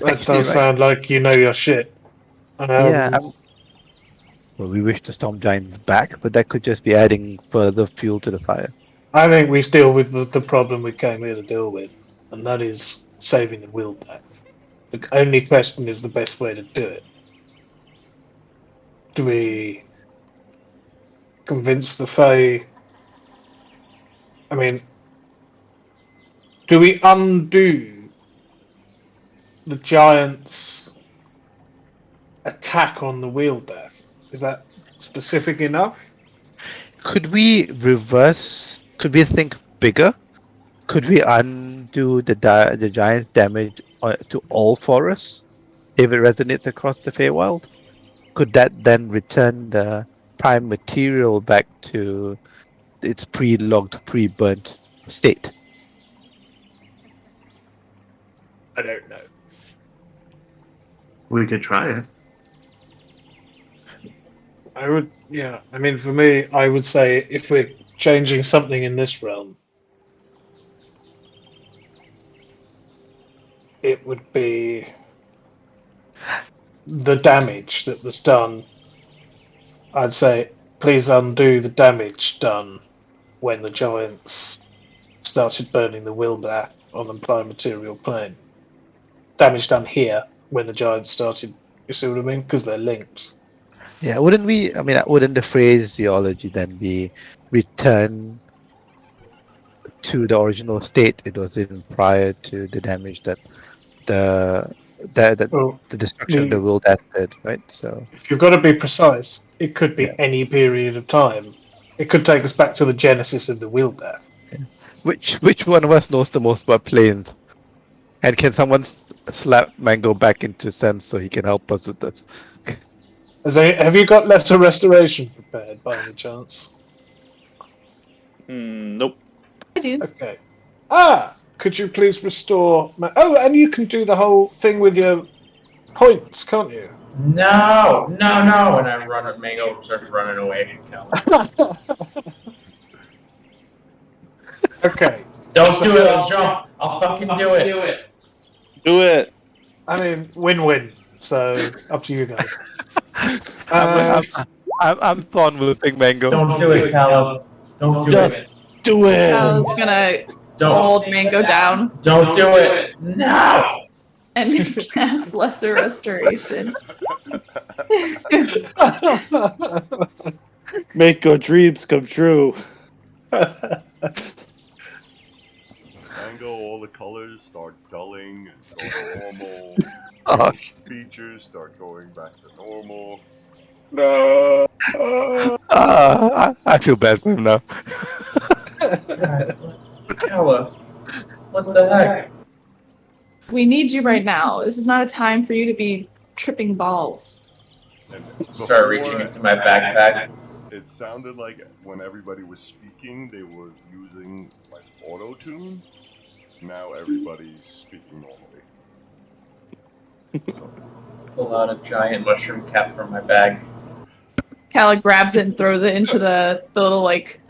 Actually, right. sound like you know your shit. Yeah. Well, we wish to storm giants back, but that could just be adding further fuel to the fire. I think we deal with the problem we came here to deal with, and that is saving the will death. The only question is the best way to do it. Do we convince the Fae? I mean, do we undo the giants' attack on the wheel death? Is that specific enough? Could we reverse? Could we think bigger? Could we undo the giant's damage to all forests if it resonates across the Feywild? Could that then return the prime material back to its pre-logged, pre-burnt state? I don't know. We could try it. I would, yeah. I mean, for me, I would say if we're changing something in this realm, it would be the damage that was done. I'd say, please undo the damage done when the giants started burning the Wilder on the prime material plane. Damage done here when the giants started. You see what I mean? Because they're linked. Yeah, wouldn't the phraseology then be return to the original state it was in prior to the damage that the destruction of the world death did, right? So if you've got to be precise, it could be Yeah. any period of time. It could take us back to the genesis of the wheel death. which one of us knows the most about planes? And can someone slap Mango back into sense so he can help us with this? Have you got lesser restoration prepared by any chance? Nope. I do. Okay. Ah, could you please restore? Oh, and you can do the whole thing with your points, can't you? No! And I run at Mango, starts running away from Calla. Okay. Don't do it, I'll jump! I'll fucking do it! Do it. I mean, win-win. So up to you guys. I'm torn with Big Mango. Don't do it, Calla. Don't do Just it. do it. Calla's gonna Don't. hold Mango down Don't do it! No! and cast Lesser Restoration. Make your dreams come true. Mango, all the colors start dulling and go to normal. Oh. Features start going back to normal. No. I feel bad for him now. Calla, what the heck? We need you right now. This is not a time for you to be tripping balls. And Start before, reaching into my backpack. It sounded like when everybody was speaking, they were using like auto-tune. Now everybody's speaking normally. Pull out a giant mushroom cap from my bag. Calla grabs it and throws it into the little, like,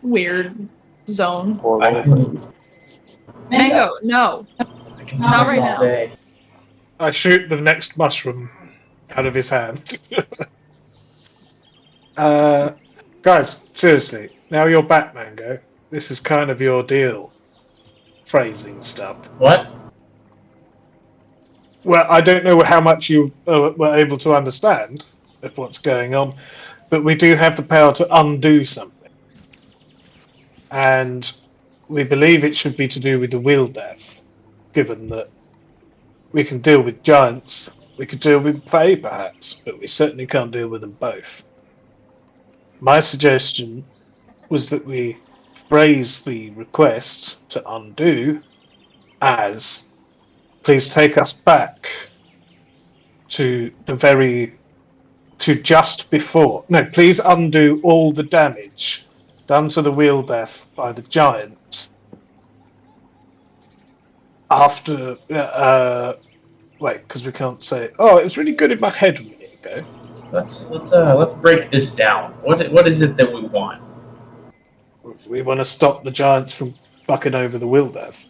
weird zone. I can Mango, no. do Not this right all now. day. I shoot the next mushroom out of his hand. Guys, seriously, now you're back, Mango. This is kind of your deal. Phrasing stuff. What? Well, I don't know how much you were able to understand of what's going on, but we do have the power to undo something. And we believe it should be to do with the wheel death, given that we can deal with giants, we could deal with Fae perhaps, but we certainly can't deal with them both. My suggestion was that we phrase the request to undo as, please take us back to just before. No, please undo all the damage done to the wheel death by the giants after. Wait, because we can't say. Oh, it was really good in my head a minute ago. Let's break this down. What is it that we want? We want to stop the giants from fucking over the wheel death.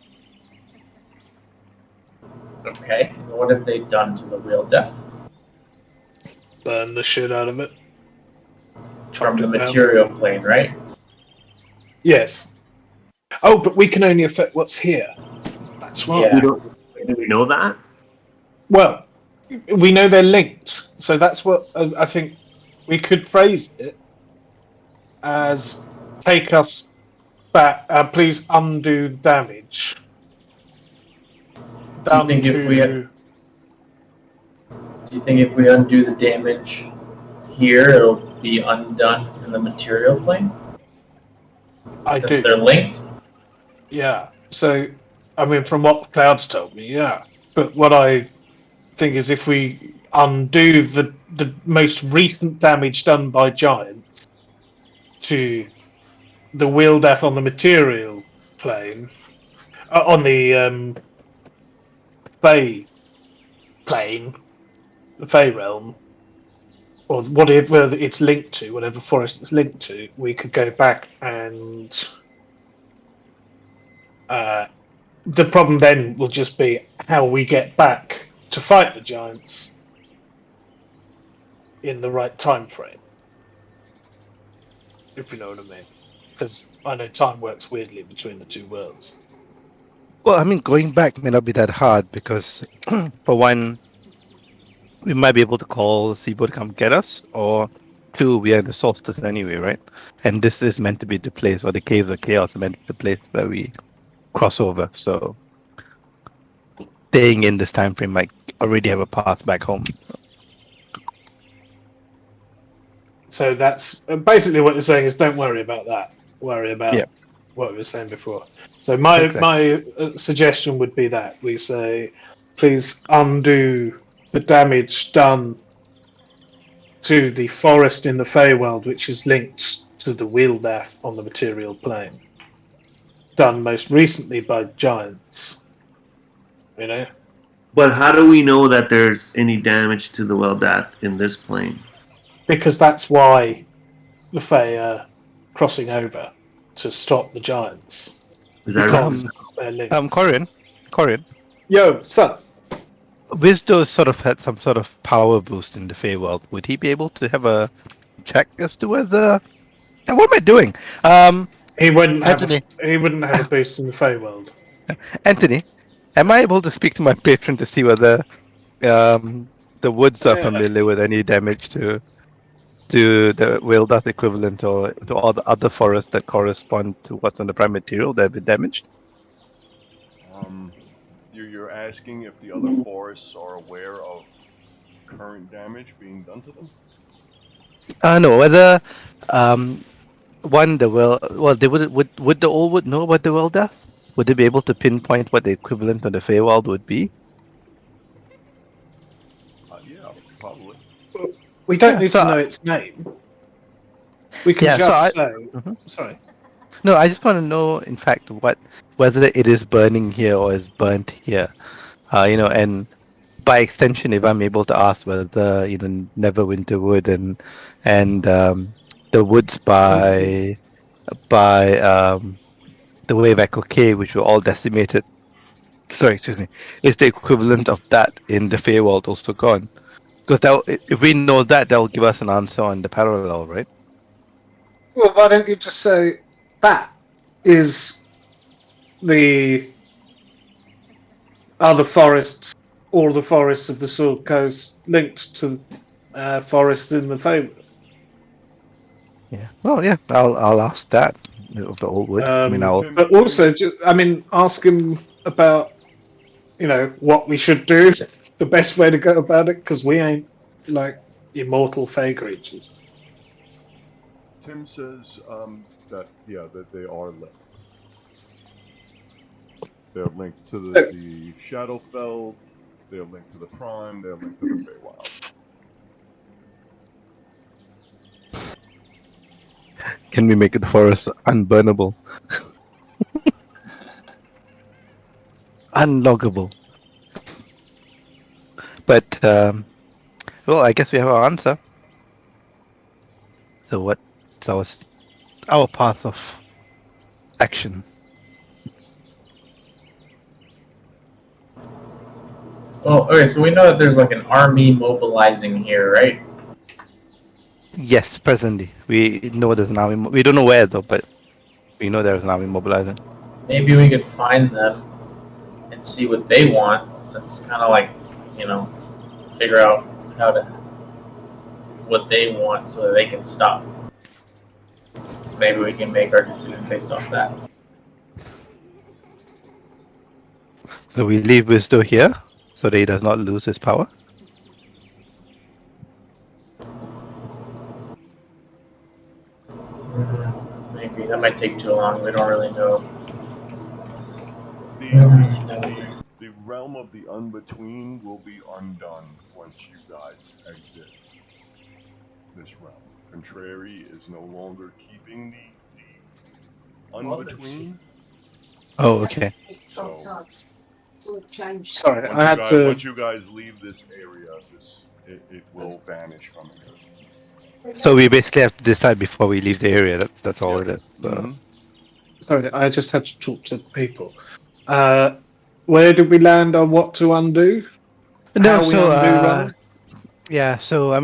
Okay. What have they done to the wheel death? Burn the shit out of it. From the it down. material plane, right? Yes. Oh, but we can only affect what's here. That's right. Yeah. Do we know that? Well, we know they're linked, so that's what I think we could phrase it as: take us back. Please undo damage done think if to. Do you think if we undo the damage here, it'll be undone in the material plane? I Since do. they're linked? Yeah. So, I mean, from what the clouds told me, yeah. But what I think is, if we undo the most recent damage done by giants to the wheel death on the material plane, on the Fae plane, the Fae realm, or whatever it's linked to, whatever forest it's linked to, we could go back and. The problem then will just be how we get back to fight the giants in the right time frame. If you know what I mean. Because I know time works weirdly between the two worlds. Well, I mean, going back may not be that hard because, for one, we might be able to call Sibo to come get us, or two, we are in the solstice anyway, right? And this is meant to be the place, or the Caves of Chaos are meant to be the place where we cross over. So, staying in this time frame might already have a path back home. So that's basically what you're saying is don't worry about that. Worry about Yeah. what we were saying before. So my suggestion would be that we say, please undo the damage done to the forest in the Feywild, which is linked to the wheel death on the material plane. done most recently by giants. You know, But how do we know that there's any damage to the Weldath in this plane? because that's why the Fae are crossing over to stop the giants. Is that Because right? they're linked. Quarion. Yo, son. Wisdo sort of had some sort of power boost in the Feywild. Would he be able to have a check as to whether? And what am I doing? He wouldn't have. Anthony. He wouldn't have a boost in the Fae world. Anthony, am I able to speak to my patron to see whether the woods are familiar with any damage to the Wildath equivalent or to all the other forests that correspond to what's on the prime material that have been damaged? You're asking if the other forests are aware of current damage being done to them? No, whether one they would the old wood know about the Wildath? Would they be able to pinpoint what the equivalent of the Feywild would be? Yeah, probably. We don't need so to know its name. We can Yeah, so just I- say. Mhm. Sorry. No, I just want to know, in fact, whether it is burning here or is burnt here. And by extension, if I'm able to ask whether Neverwinter Wood and the woods by the Wave Echo Cave, which were all decimated. Sorry, excuse me. Is the equivalent of that in the Feywild also gone? Because if we know that, that will give us an answer on the parallel, right? Well, why don't you just say that is the other forests, all the forests of the Sword Coast linked to forests in the Fae? Yeah. Well, yeah. I'll ask that of the old wood. But also, ask him about, what we should do, the best way to go about it, because we ain't like immortal Fae creatures. Tim says that they are linked. They're linked to the Shadowfell. They're linked to the Prime. They're linked to the Feywild. Can we make the forest unburnable? Unloggable. But, I guess we have our answer. So what's our path of action? Well, okay, so we know that there's like an army mobilizing here, right? Yes, presently. We know there's an army. We don't know where, though, but we know there's an army mobilizing. Maybe we could find them and see what they want. So it's kind of like, figure out what they want so that they can stop. Maybe we can make our decision based off that. So we leave Wisdo here, so that he does not lose his power. Maybe that might take too long. We don't really know. The realm of the Unbetween will be undone once you guys exit this realm. Contrary is no longer keeping the Unbetween. Oh, okay. So Sorry, I had to. once you guys leave this area, it will vanish from existence. So we basically have to decide before we leave the area. That's all it is. Mhm. Sorry, I just had to talk to people. Where did we land on what to undo? How we undo, rather? yeah. So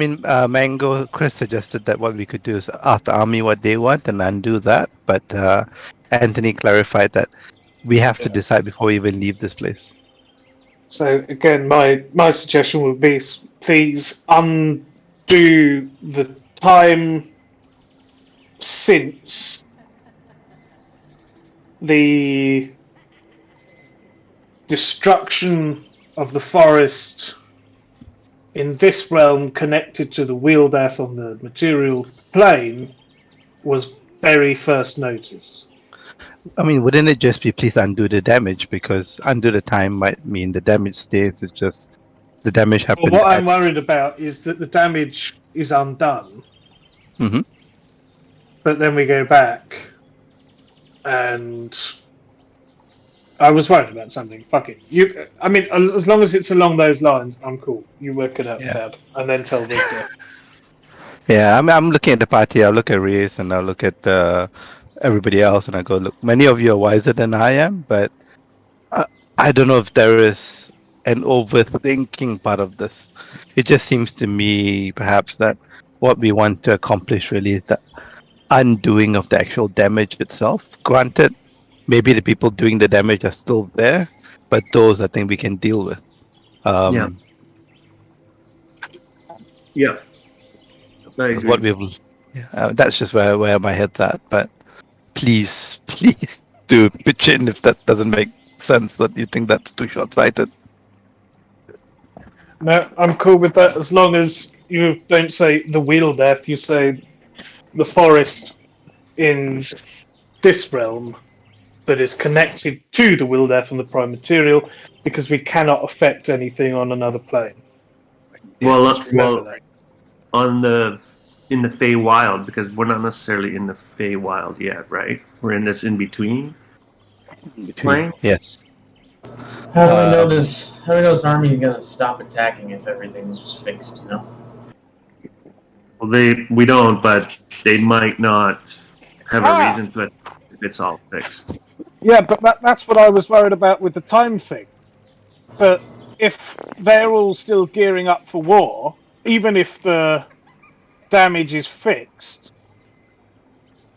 Mango Chris suggested that what we could do is ask the army what they want and undo that. But Anthony clarified that we have to decide before we even leave this place. So again, my suggestion would be, please undo the time since the destruction of the forest in this realm connected to the Wheeldeath on the material plane was very first notice. Wouldn't it just be please undo the damage, because undo the time might mean the damage stays. It's just the damage happened. Well, what I'm worried about is that the damage is undone. Mhm. But then we go back and I was worried about something. Fuck it. I mean, as long as it's along those lines, I'm cool. You work it out, Yeah. Cloud, and then tell Wisdom. Yeah, I'm looking at the party. I'll look at Reyes and I'll look at everybody else, and I go, look, many of you are wiser than I am, but I, I don't know if there is an overthinking part of this. It just seems to me, perhaps, that what we want to accomplish really is the undoing of the actual damage itself. Granted, maybe the people doing the damage are still there, but those I think we can deal with. Yeah. Yeah. I That's agree. what we've. That's just where my head's at. But please, please do pitch in if that doesn't make sense. That you think that's too short-sighted. No, I'm cool with that as long as you don't say the wheel death. You say the forest in this realm that is connected to the wheel death and the prime material, because we cannot affect anything on another plane. Just remember that. In the Feywild, because we're not necessarily in the Feywild yet, right? We're in this in between plane. Yes. How do we know this? How do we know this army is gonna stop attacking if everything's just fixed? You know. Well, we don't, but they might not have a reason to it if it's all fixed. Yeah, but that's what I was worried about with the time thing. But if they're all still gearing up for war, even if the damage is fixed,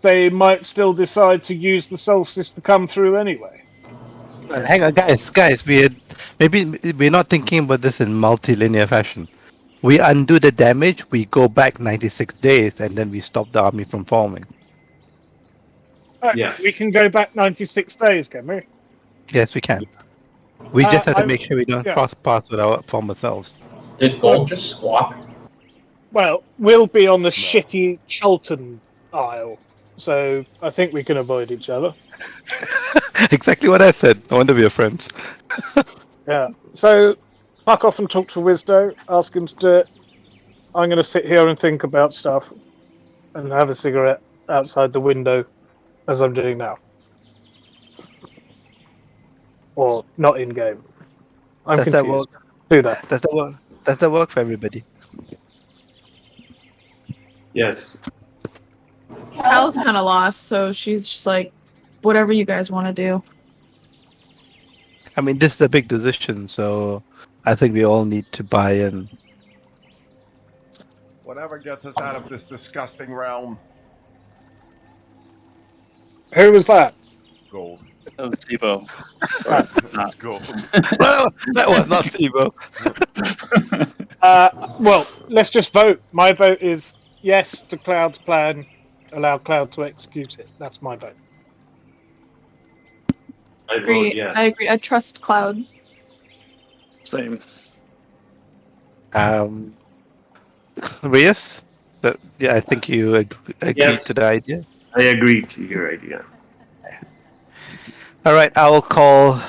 they might still decide to use the solstice to come through anyway. Hang on, guys. We're not thinking about this in multi-linear fashion. We undo the damage, we go back 96 days, and then we stop the army from forming. Yeah. We can go back 96 days, can we? Yes, we can. We just have to I- make sure we don't yeah. cross paths with our former selves. Did Gold just squawk? Well, we'll be on the shitty Cholton Isle, so I think we can avoid each other. Exactly what I said. No wonder we are friends. Yeah. So, fuck off and talk to Wisdo, ask him to do it. I'm going to sit here and think about stuff and have a cigarette outside the window as I'm doing now. Or not in game. I'm Does that confused. Do that. Does that work? Does that work for everybody? Yes. Cal's kind of lost, so she's just like, whatever you guys want to do. I mean, this is a big decision, so I think we all need to buy in. Whatever gets us out of this disgusting realm. Who was that? Gold. Oh, Sibo. Let's go. Well, that was not Tivo. Well, let's just vote. My vote is yes to Cloud's plan. Allow Cloud to execute it. That's my vote. I Agree. vote yes. I agree. I trust Cloud. Same. Reyes? Yeah, I think you agreed Yes. to the idea. I agree to your idea. All right, I will call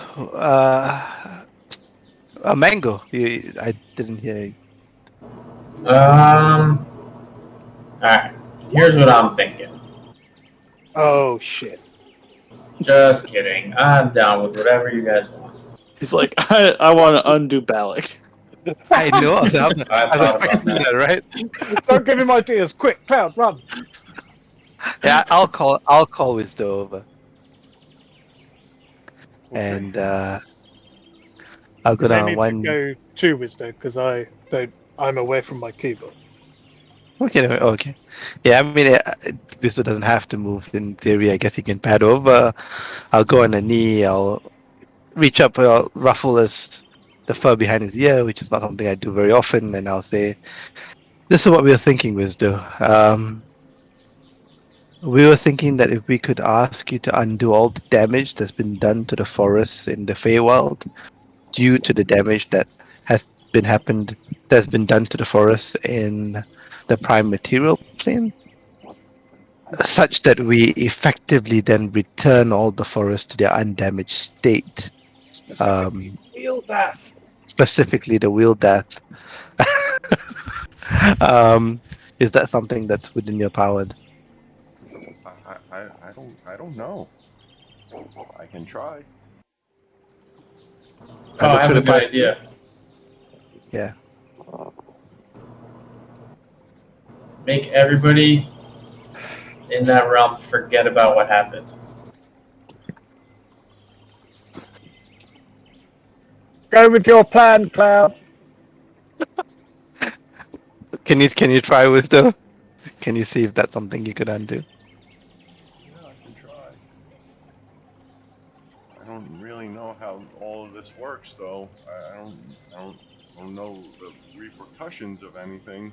a Mango. I didn't hear you. Alright. Here's what I'm thinking. Oh shit. Just kidding. I'm down with whatever you guys want. He's like, I want to undo Balak. I know. I was I thought about expecting that. that, right? Don't give him ideas. Quick, Cloud, run. Yeah, I'll call Wisdo over, and I'll go They down need one. to go to Wisdo because I'm away from my keyboard. Okay. Yeah, I mean, Wisdo doesn't have to move. In theory, I guess he can pad over. I'll go on a knee. I'll reach up, I'll ruffle the fur behind his ear, which is not something I do very often, and I'll say, "This is what we were thinking, Wisdo. We were thinking that if we could ask you to undo all the damage that's been done to the forests in the Feywild due to the damage that has been done to the forests in the prime material plane, such that we effectively then return all the forests to their undamaged state. Wheel death. Specifically the wheel death. Is that something that's within your power? I don't know. I can try. Oh, I look have for a the good party. idea. Yeah. Make everybody in that realm forget about what happened. Go with your plan, Cloud. Can you try with the? Can you see if that's something you could undo? Yeah, I can try. I don't really know how all of this works, though. I don't know the repercussions of anything.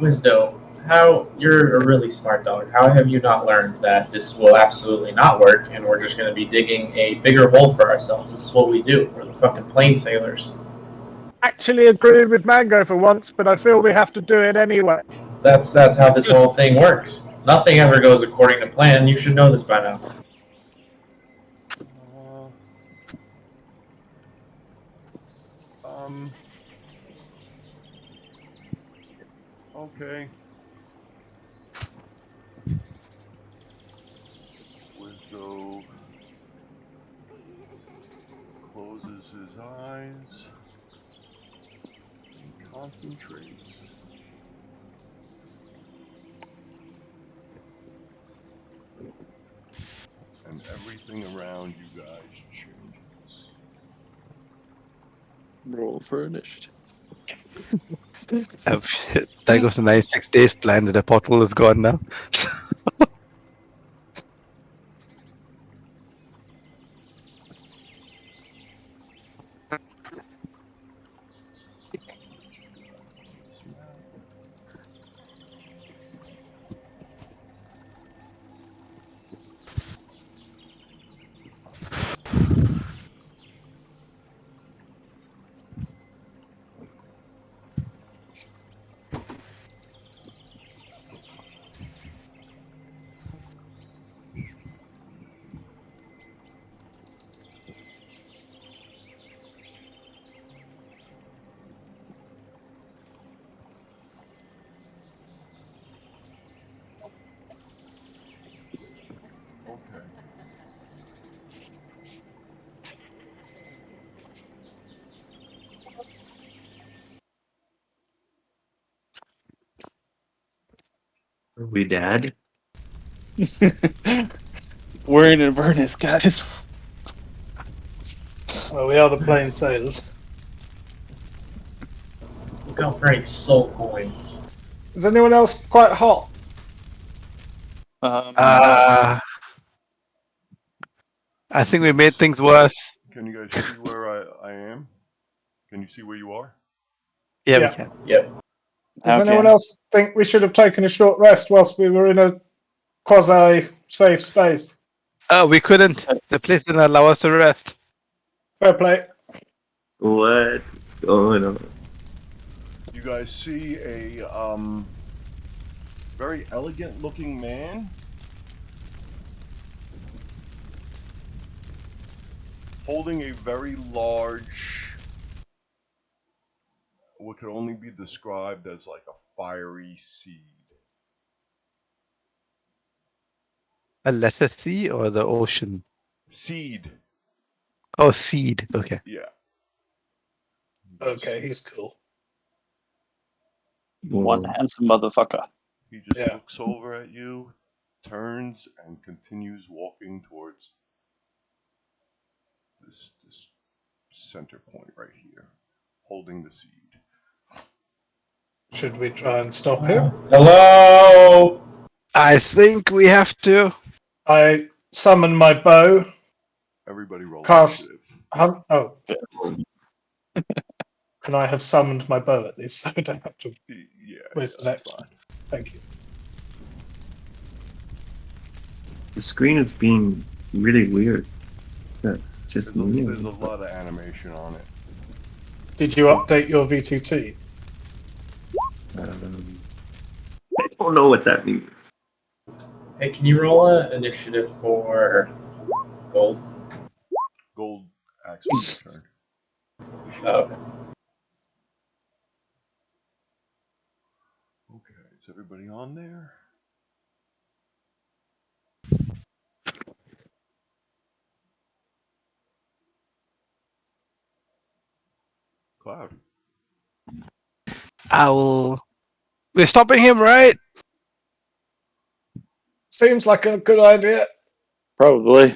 Wisdo, how you're a really smart dog. How have you not learned that this will absolutely not work, and we're just going to be digging a bigger hole for ourselves? This is what we do. We're the fucking plain sailors. Actually agree with Mango for once, but I feel we have to do it anyway. That's how this whole thing works. Nothing ever goes according to plan. You should know this by now. Uh, okay. Wisdo closes his eyes and concentrates. And everything around you guys changes. Roll for initiative. Oh shit! That goes a nice 6 days plan. That the portal is gone now. Okay. Are we dead? We're in Inverness, guys. Well, we are the plain sailors. Look out for any soul coins. Is anyone else quite hot? No. I think we made things worse. Can you guys see where I am? Can you see where you are? Yeah, we Yeah. can. Yep. Does Okay. anyone else think we should have taken a short rest whilst we were in a quasi-safe space? Oh, we couldn't. The place didn't allow us to rest. Fair play. What's going on? You guys see a very elegant looking man holding a very large, what could only be described as like a fiery seed. A lesser sea or the ocean? Seed. Oh, seed. Okay. Yeah. Okay, he's cool. One handsome motherfucker. He just Yeah. looks over at you, turns, and continues walking towards this center point right here, holding the seed. Should we try and stop him? Hello. I think we have to. I summon my bow. Everybody roll Cast- initiative. Oh. Can I have summoned my bow at least? So I don't have to Yeah, waste an that's action. fine. Thank you. The screen is being really weird. Just me. There's a lot of animation on it. Did you update your VTT? I don't know what that means. Hey, can you roll an initiative for gold? Gold actually returned. Oh, okay. Okay, is everybody on there? Cloud. I will. We're stopping him, right? Seems like a good idea. Probably.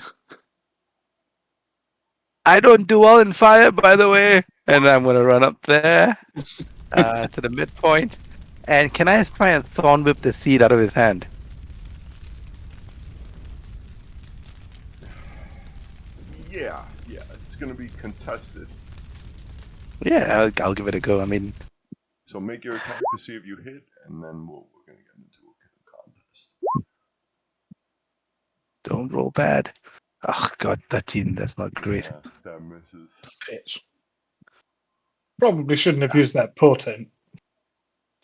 I don't do well in fire, by the way. And I'm gonna run up there to the midpoint. And can I try and thorn whip the seed out of his hand? Yeah, it's gonna be contested. Yeah, I'll give it a go. I mean, So make your attack to see if you hit, and then we're gonna get into a contest. don't roll bad. Oh god, 13. That's not great. Yeah, that misses. Bitch. Probably shouldn't have used that portent.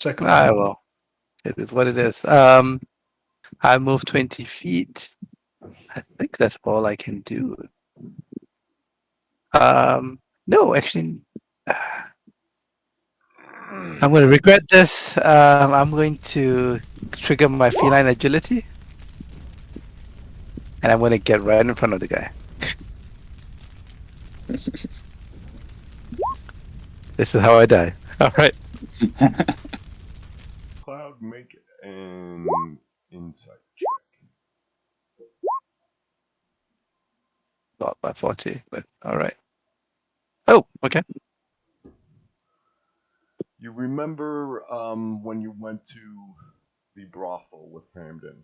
Second Ah, one. well, it is what it is. I move 20 feet. I think that's all I can do. No, actually, I'm going to regret this. I'm going to trigger my feline agility, and I'm going to get right in front of the guy. This is how I die. All right. Cloud, make an insight check. Not by 40, but all right. Oh, okay. You remember when you went to the brothel with Hamden?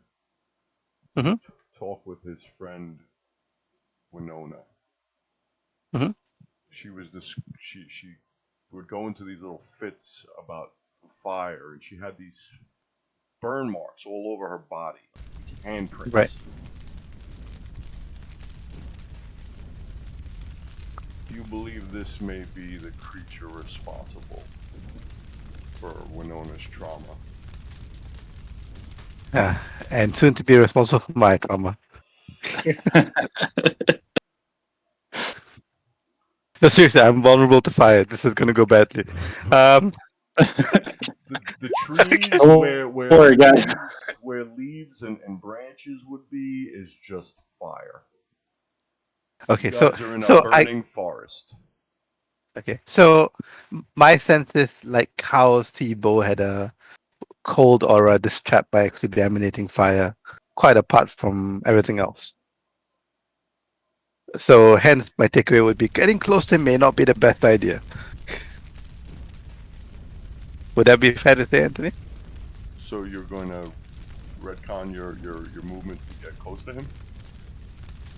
Mhm. Talk with his friend Winona. Mhm. She was this. She would go into these little fits about fire, and she had these burn marks all over her body, these handprints. Right. Do you believe this may be the creature responsible for Winona's trauma? And soon to be responsible for my trauma. No, seriously, I'm vulnerable to fire. This is going to go badly. The trees Don't where worry, guys. where leaves and branches would be is just fire. Okay, You guys are in a so burning forest. okay, so my sense is like how Sibo had a cold aura distract by actually be emanating fire, quite apart from everything else. So hence my takeaway would be getting close to him may not be the best idea. Would that be fair to say, Anthony? So you're going to retcon your movement to get close to him?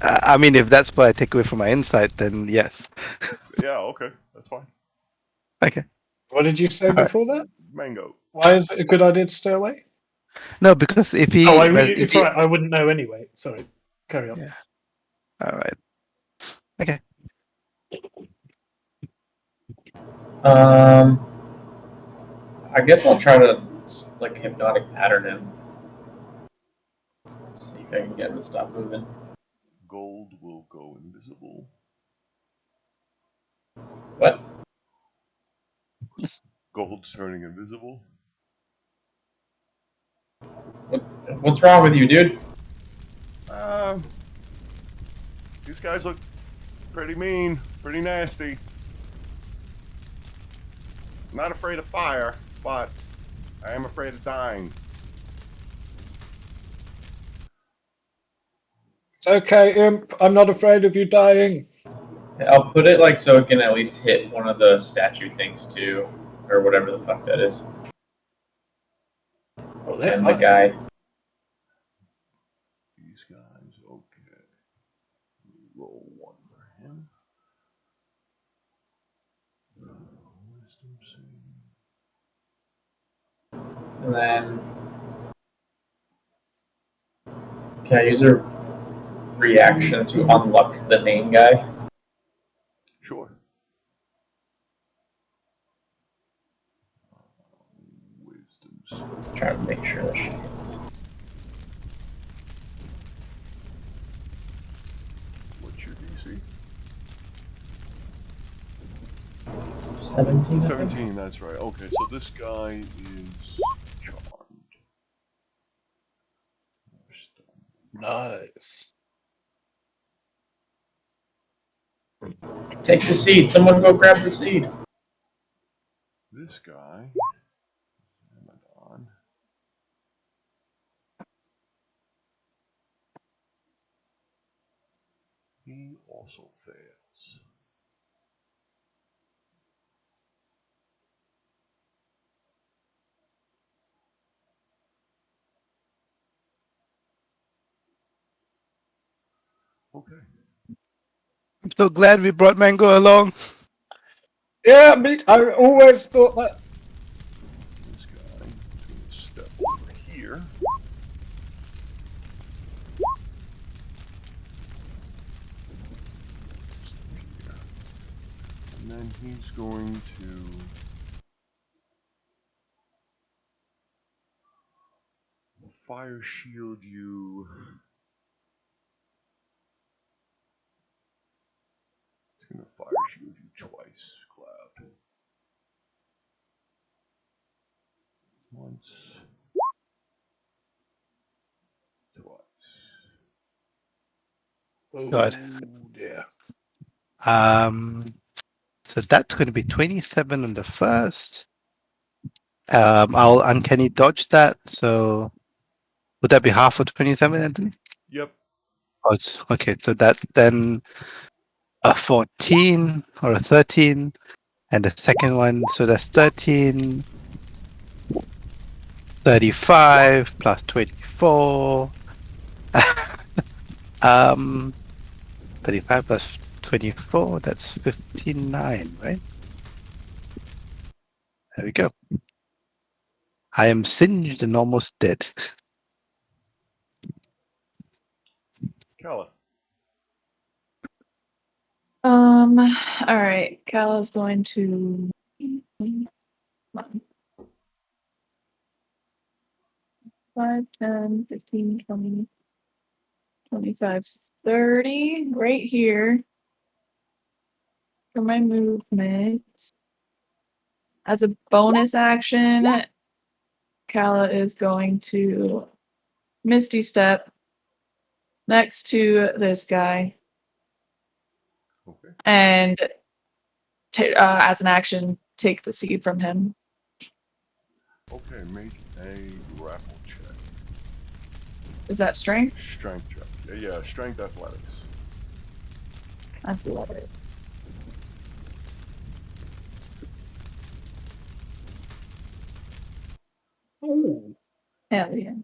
I mean, if that's what I take away from my insight, then yes. Yeah, okay, that's fine. Okay. What did you say Alright. before that? Mango. Why is it a good idea to stay away? No, because if he, Oh, if it's he, right. I wouldn't know anyway. Sorry. Carry on. Yeah. All right. Okay. I guess I'll try to like hypnotic pattern him. See if I can get him to stop moving. Gold will go invisible. What? Gold's turning invisible. What's wrong with you, dude? These guys look pretty mean, pretty nasty. I'm not afraid of fire, but I am afraid of dying. It's okay, Imp. I'm not afraid of you dying. I'll put it like so it can at least hit one of the statue things too, or whatever the fuck that is. Oh, they're And the fine. guy. These guys, okay. Roll one for him. Wisdom save. And then can I use a reaction to unlock the main guy? Sure. Wisdom save. Try to make sure that shit hits. 17. 17, that's right. Okay, so this guy is charmed. Nice. Take the seed. Someone go grab the seed. this guy, Ramadan, he also fails. Okay. I'm so glad we brought Mango along. Yeah, I always thought that. This guy is going to step over here. And then he's going to fire shield you. He's going to fire shield you twice, Cloud. Once. Twice. Oh, God. dear. So that's going to be 27 on the first. I'll uncanny dodge that. So would that be half of 27, Anthony? Yep. Oh, okay. So that's then a 14 or a 13, and the second one. So that's 13, 35 plus 24. 35 plus 24. That's 59, right? There we go. I am singed and almost dead. Calla. All right. Calla's going to. Come on. 5, 10, 15, 20, 25, 30. Right here. For my movement. As a bonus action, Calla is going to Misty Step next to this guy. Okay. And as an action, take the seed from him. Okay, make a grapple check. Is that strength? Strength check. Yeah, strength athletics. I love it. Ooh. Hell yeah.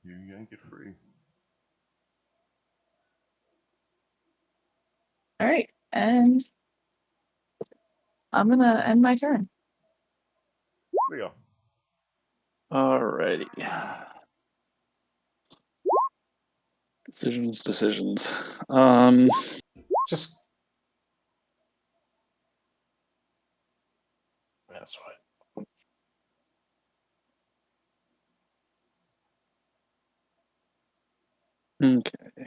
You yank it free. All right. And I'm going to end my turn. Leo. Alrighty. Decisions. Just. That's right. Okay.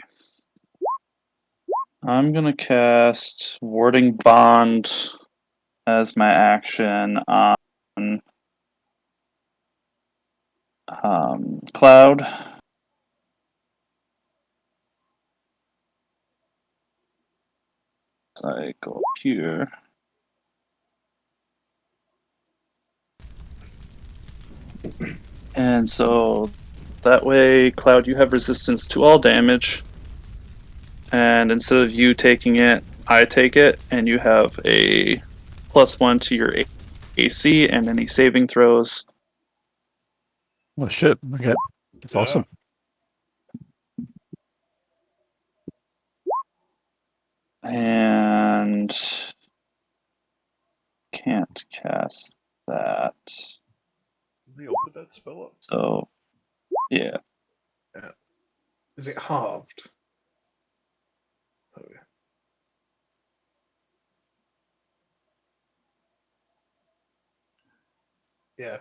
I'm gonna cast Warding Bond as my action on Cloud. So I go up here. And so that way, Cloud, you have resistance to all damage. And instead of you taking it, I take it, and you have a +1 to your AC and any saving throws. Oh shit! Okay, that's Yeah. awesome. And can't cast that. Leo, put that spell up. So, yeah. Is it halved? Oh, yeah. Yeah.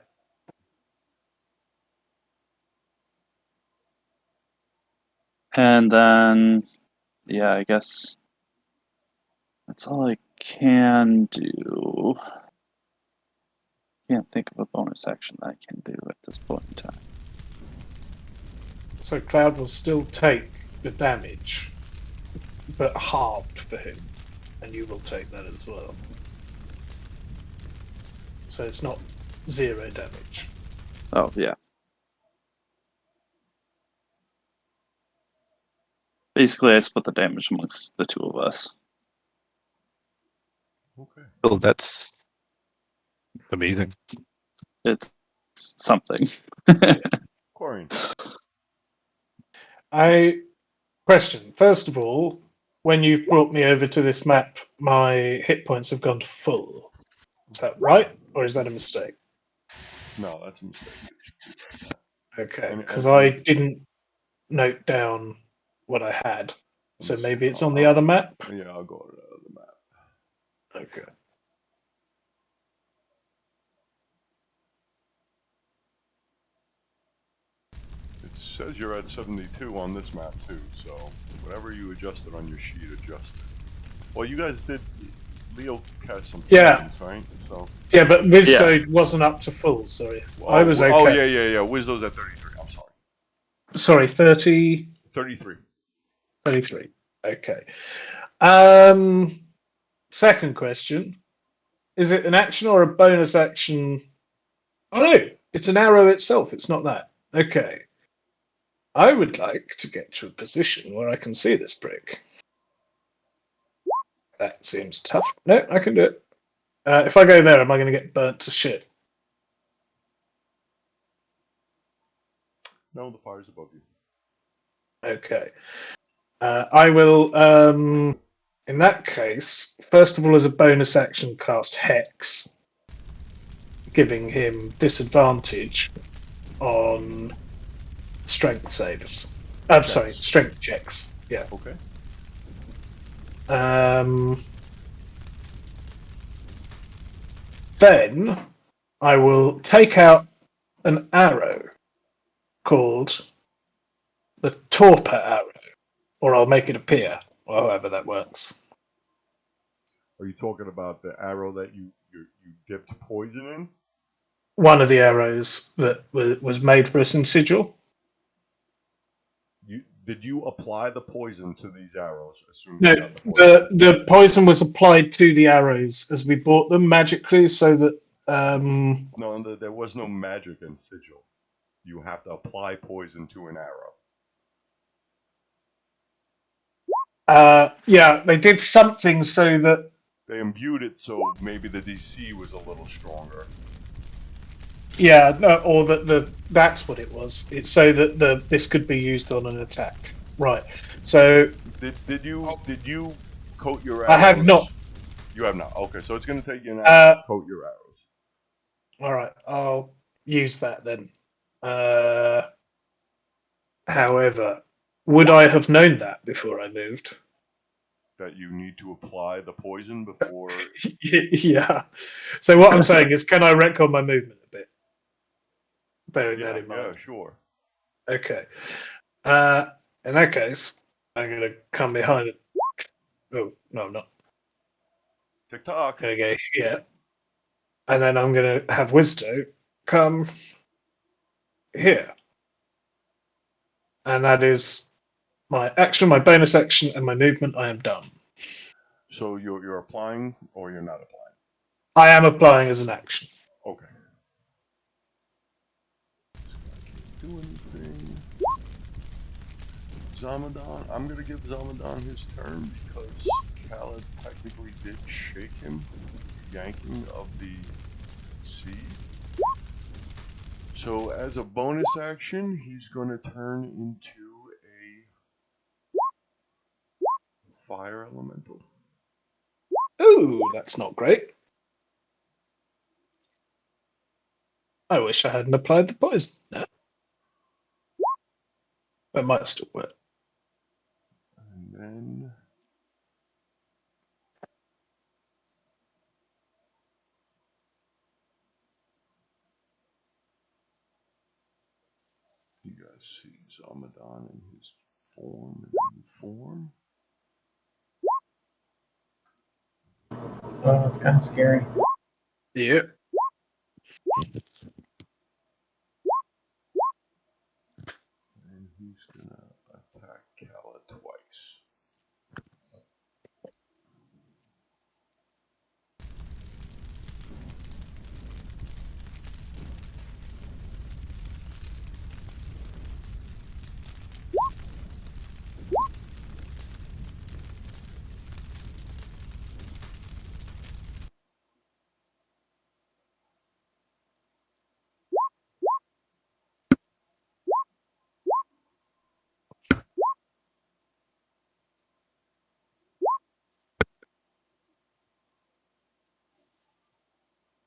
And then, yeah, I guess that's all I can do. Can't think of a bonus action that I can do at this point in time. So Cloud will still take the damage, but halved for him, and you will take that as well. so it's not 0 damage. Oh yeah. Basically, I split the damage amongst the two of us. Okay. Oh, that's amazing. It's something. Quarion. Question. First of all, when you've brought me over to this map, my hit points have gone to full. Is that right, or is that a mistake? No, that's a mistake. It should be like that. Okay, And- because and- I didn't note down what I had. So Let me maybe see. it's on the other map? Yeah, I'll go to the other map. Okay. It says you're at 72 on this map too, so whatever you adjusted on your sheet, adjusted. Well, you guys did. Leo cast some Yeah. points, right? So. Yeah, but Wisdo wasn't up to full, sorry. I was okay. Oh, yeah. Wisdo's at 33. I'm sorry. Sorry, 30... 33. 33. Okay. Second question. Is it an action or a bonus action? Oh no, it's an arrow itself. It's not that. Okay. I would like to get to a position where I can see this prick. That seems tough. No, I can do it. If I go there, am I going to get burnt to shit? No, the fire's above you. Okay. I will, in that case, first of all, as a bonus action, cast Hex, giving him disadvantage on strength saves. I'm sorry, strength checks. Yeah. Okay. Then I will take out an arrow called the Torpor Arrow, or I'll make it appear, or however that works. Are you talking about the arrow that you dipped poison in? One of the arrows that was made for a sigil. Did you apply the poison to these arrows as soon as No, you got the poison? the poison was applied to the arrows as we bought them magically, so that No, there was no magic in sigil. You have to apply poison to an arrow. yeah, they did something so that They imbued it so maybe the DC was a little stronger. yeah, no, or that that's what it was. It's so that this could be used on an attack, right? So Did you coat your arrows? I have not. You have not. Okay, so it's going to take you an hour to coat your arrows. All right, I'll use that then. However, would I have known that before I moved? That you need to apply the poison before. Yeah. So what I'm saying is, can I retcon my movement a bit? Bearing that in mind. Yeah, sure. Okay. In that case, I'm going to come behind it. Oh, no, I'm not. TikTok. I'm going to go here. And then I'm going to have Wisdo come here. And that is my action, my bonus action, and my movement. I am done. So you're applying or you're not applying? I am applying as an action. Okay. I can't do anything. Zamadan, I'm gonna give Zamadan his turn because Calla technically did shake him, yanking of the seed. So as a bonus action, he's gonna turn into a fire elemental. Ooh, that's not great. I wish I hadn't applied the poison. No. It might still work. And then you guys see Zamadan in his form and new form. Oh, that's kind of scary. Yep. And he's gonna attack Calla twice.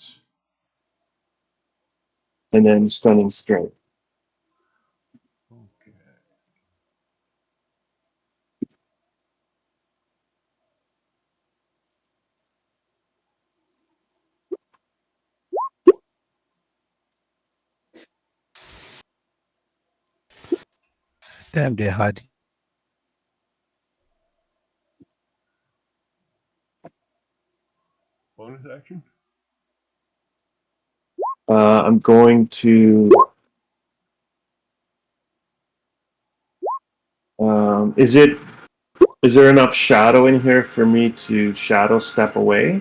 hits. And then stunning strike. Okay. Damn, they're hardy. Bonus action. I'm going to. Is there enough shadow in here for me to shadow step away?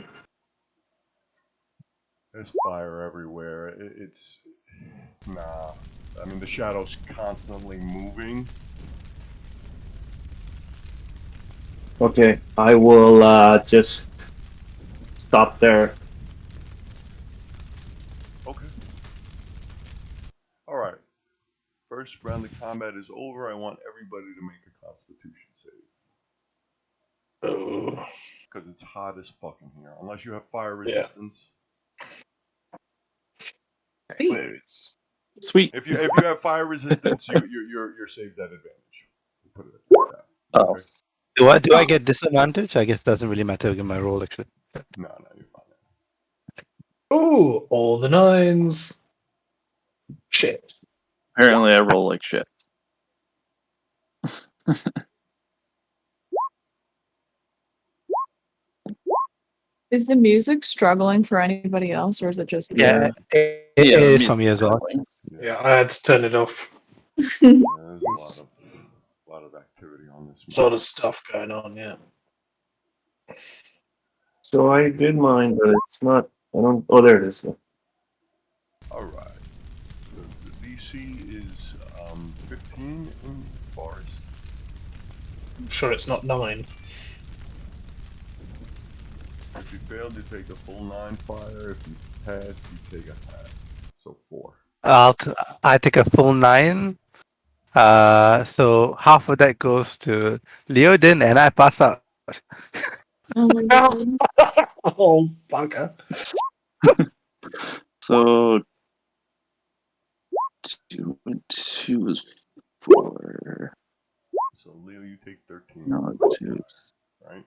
There's fire everywhere. It's nah. I mean, the shadow's constantly moving. Okay, I will just stop there. Okay. All right. First round of combat is over. I want everybody to make a Constitution save Oh, because it's hot as fucking here. Unless you have fire Yeah. resistance. where is? Sweet. If you have fire resistance, your save's at advantage. We'll put it like that. Oh. Okay. Do I get disadvantage? I guess it doesn't really matter in my roll actually. No, you're fine. Oh, all the 9s. Shit. Apparently, I roll like shit. Is the music struggling for anybody else, or is it just me? Yeah, it Yeah, is me- for me as well. Yeah, I had to turn it off. There's a lot of activity on this. There's a lot of stuff going on, yeah. So I did mine, but it's not. I don't. Oh, there it is. All right. The DC is 15 in forest. I'm sure it's not 9. If you failed, you take a full 9 fire. If you passed, you take a half. So 4. I take a full 9. So half of that goes to Leodin, and I pass out. Oh my god. Oh, bugger. So 2 and 2 is 4. So Leo, you take 13. No, 2. Right?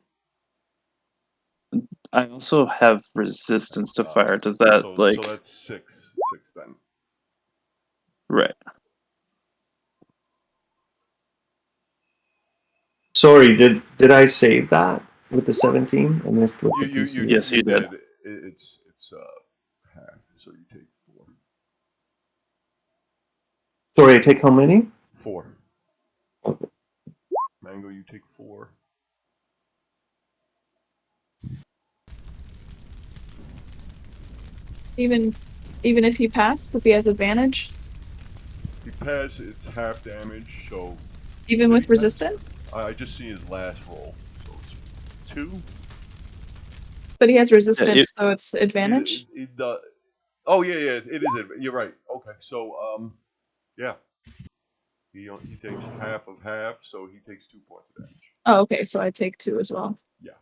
I also have resistance to fire. Does that so like that's 6. 6 then. right? Sorry, did I save that with the 17? I missed what the You DC. Yes, you did. It's half. So you take 4. Sorry, I take how many? 4. Okay. Mango, you take 4. Even if he passed, because he has advantage, He passed. It's half damage. So even Did with he pass? resistance. I just see his last roll. So it's 2. But he has resistance, so it's advantage. It does. Oh yeah, it is. You're right. Okay, so yeah, he takes half of half, so he takes 2 points of damage. Oh, okay, so I take 2 as well. Yeah.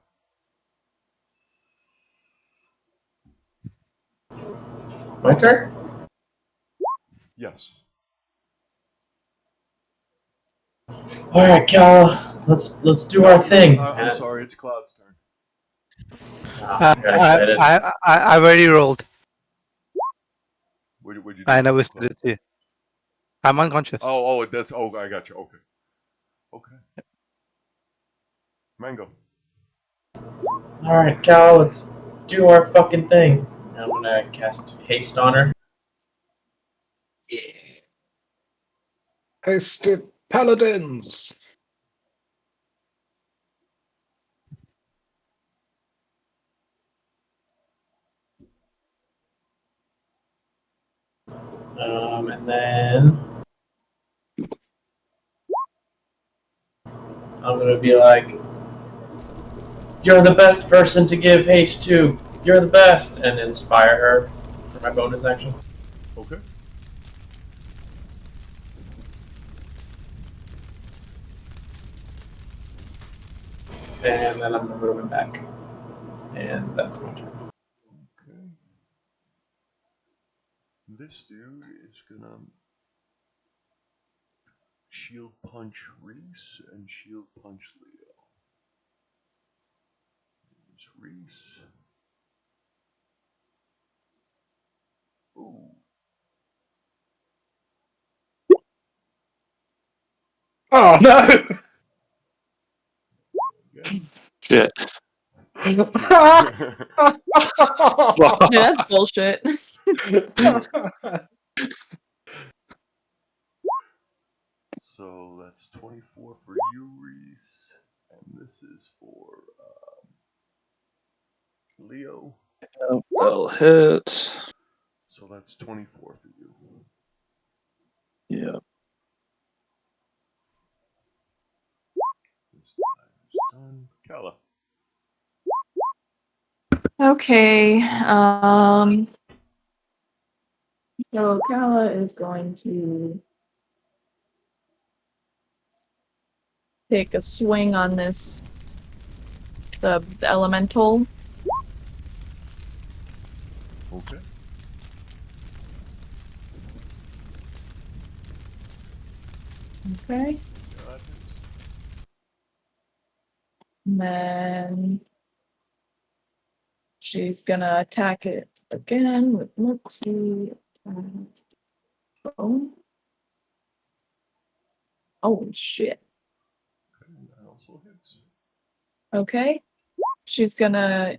My turn? Yes. Alright, Calla, let's do our thing. I'm sorry, it's Cloud's turn. I got excited. I've already rolled. What'd you do? I never split it to you. I'm unconscious. Oh, that's. Oh, I got you. Okay. Mango. Alright, Calla, let's do our fucking thing. I'm gonna cast haste on her. Hasted Paladins. And then I'm gonna be like, "You're the best person to give haste to. You're the best," and inspire her for my bonus action. Okay. And then I'm gonna move him back. And that's my turn. Okay. This dude is gonna shield punch Rhyis and shield punch Leo. Here's Rhyis. Ooh. Oh no! Again. Shit. Yeah, that's bullshit. So that's 24 for you, Rhyis, and this is for Leo. That'll hit. So that's 24 for you. Yeah. This time is done. Calla. Okay. So Calla is going to take a swing on this the elemental. Okay. Okay. Got it. And then she's gonna attack it again with multi. Oh shit. Okay, that also hits. Okay. She's gonna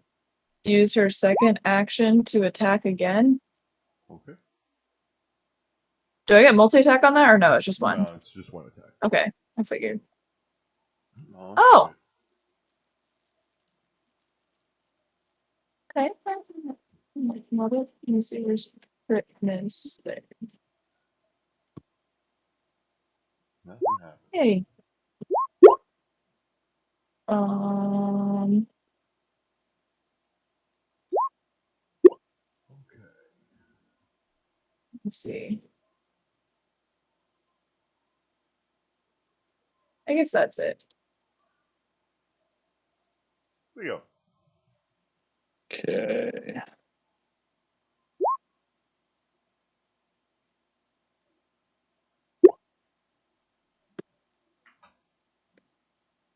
use her second action to attack again. Okay. Do I get multi-attack on that or no? It's just one. No, it's just one attack. Okay, I figured. Oh. Oh! Shit. Okay. Let me see where's fitness there. Nothing happened. Hey. Okay. Let's see. I guess that's it. Leo. Okay.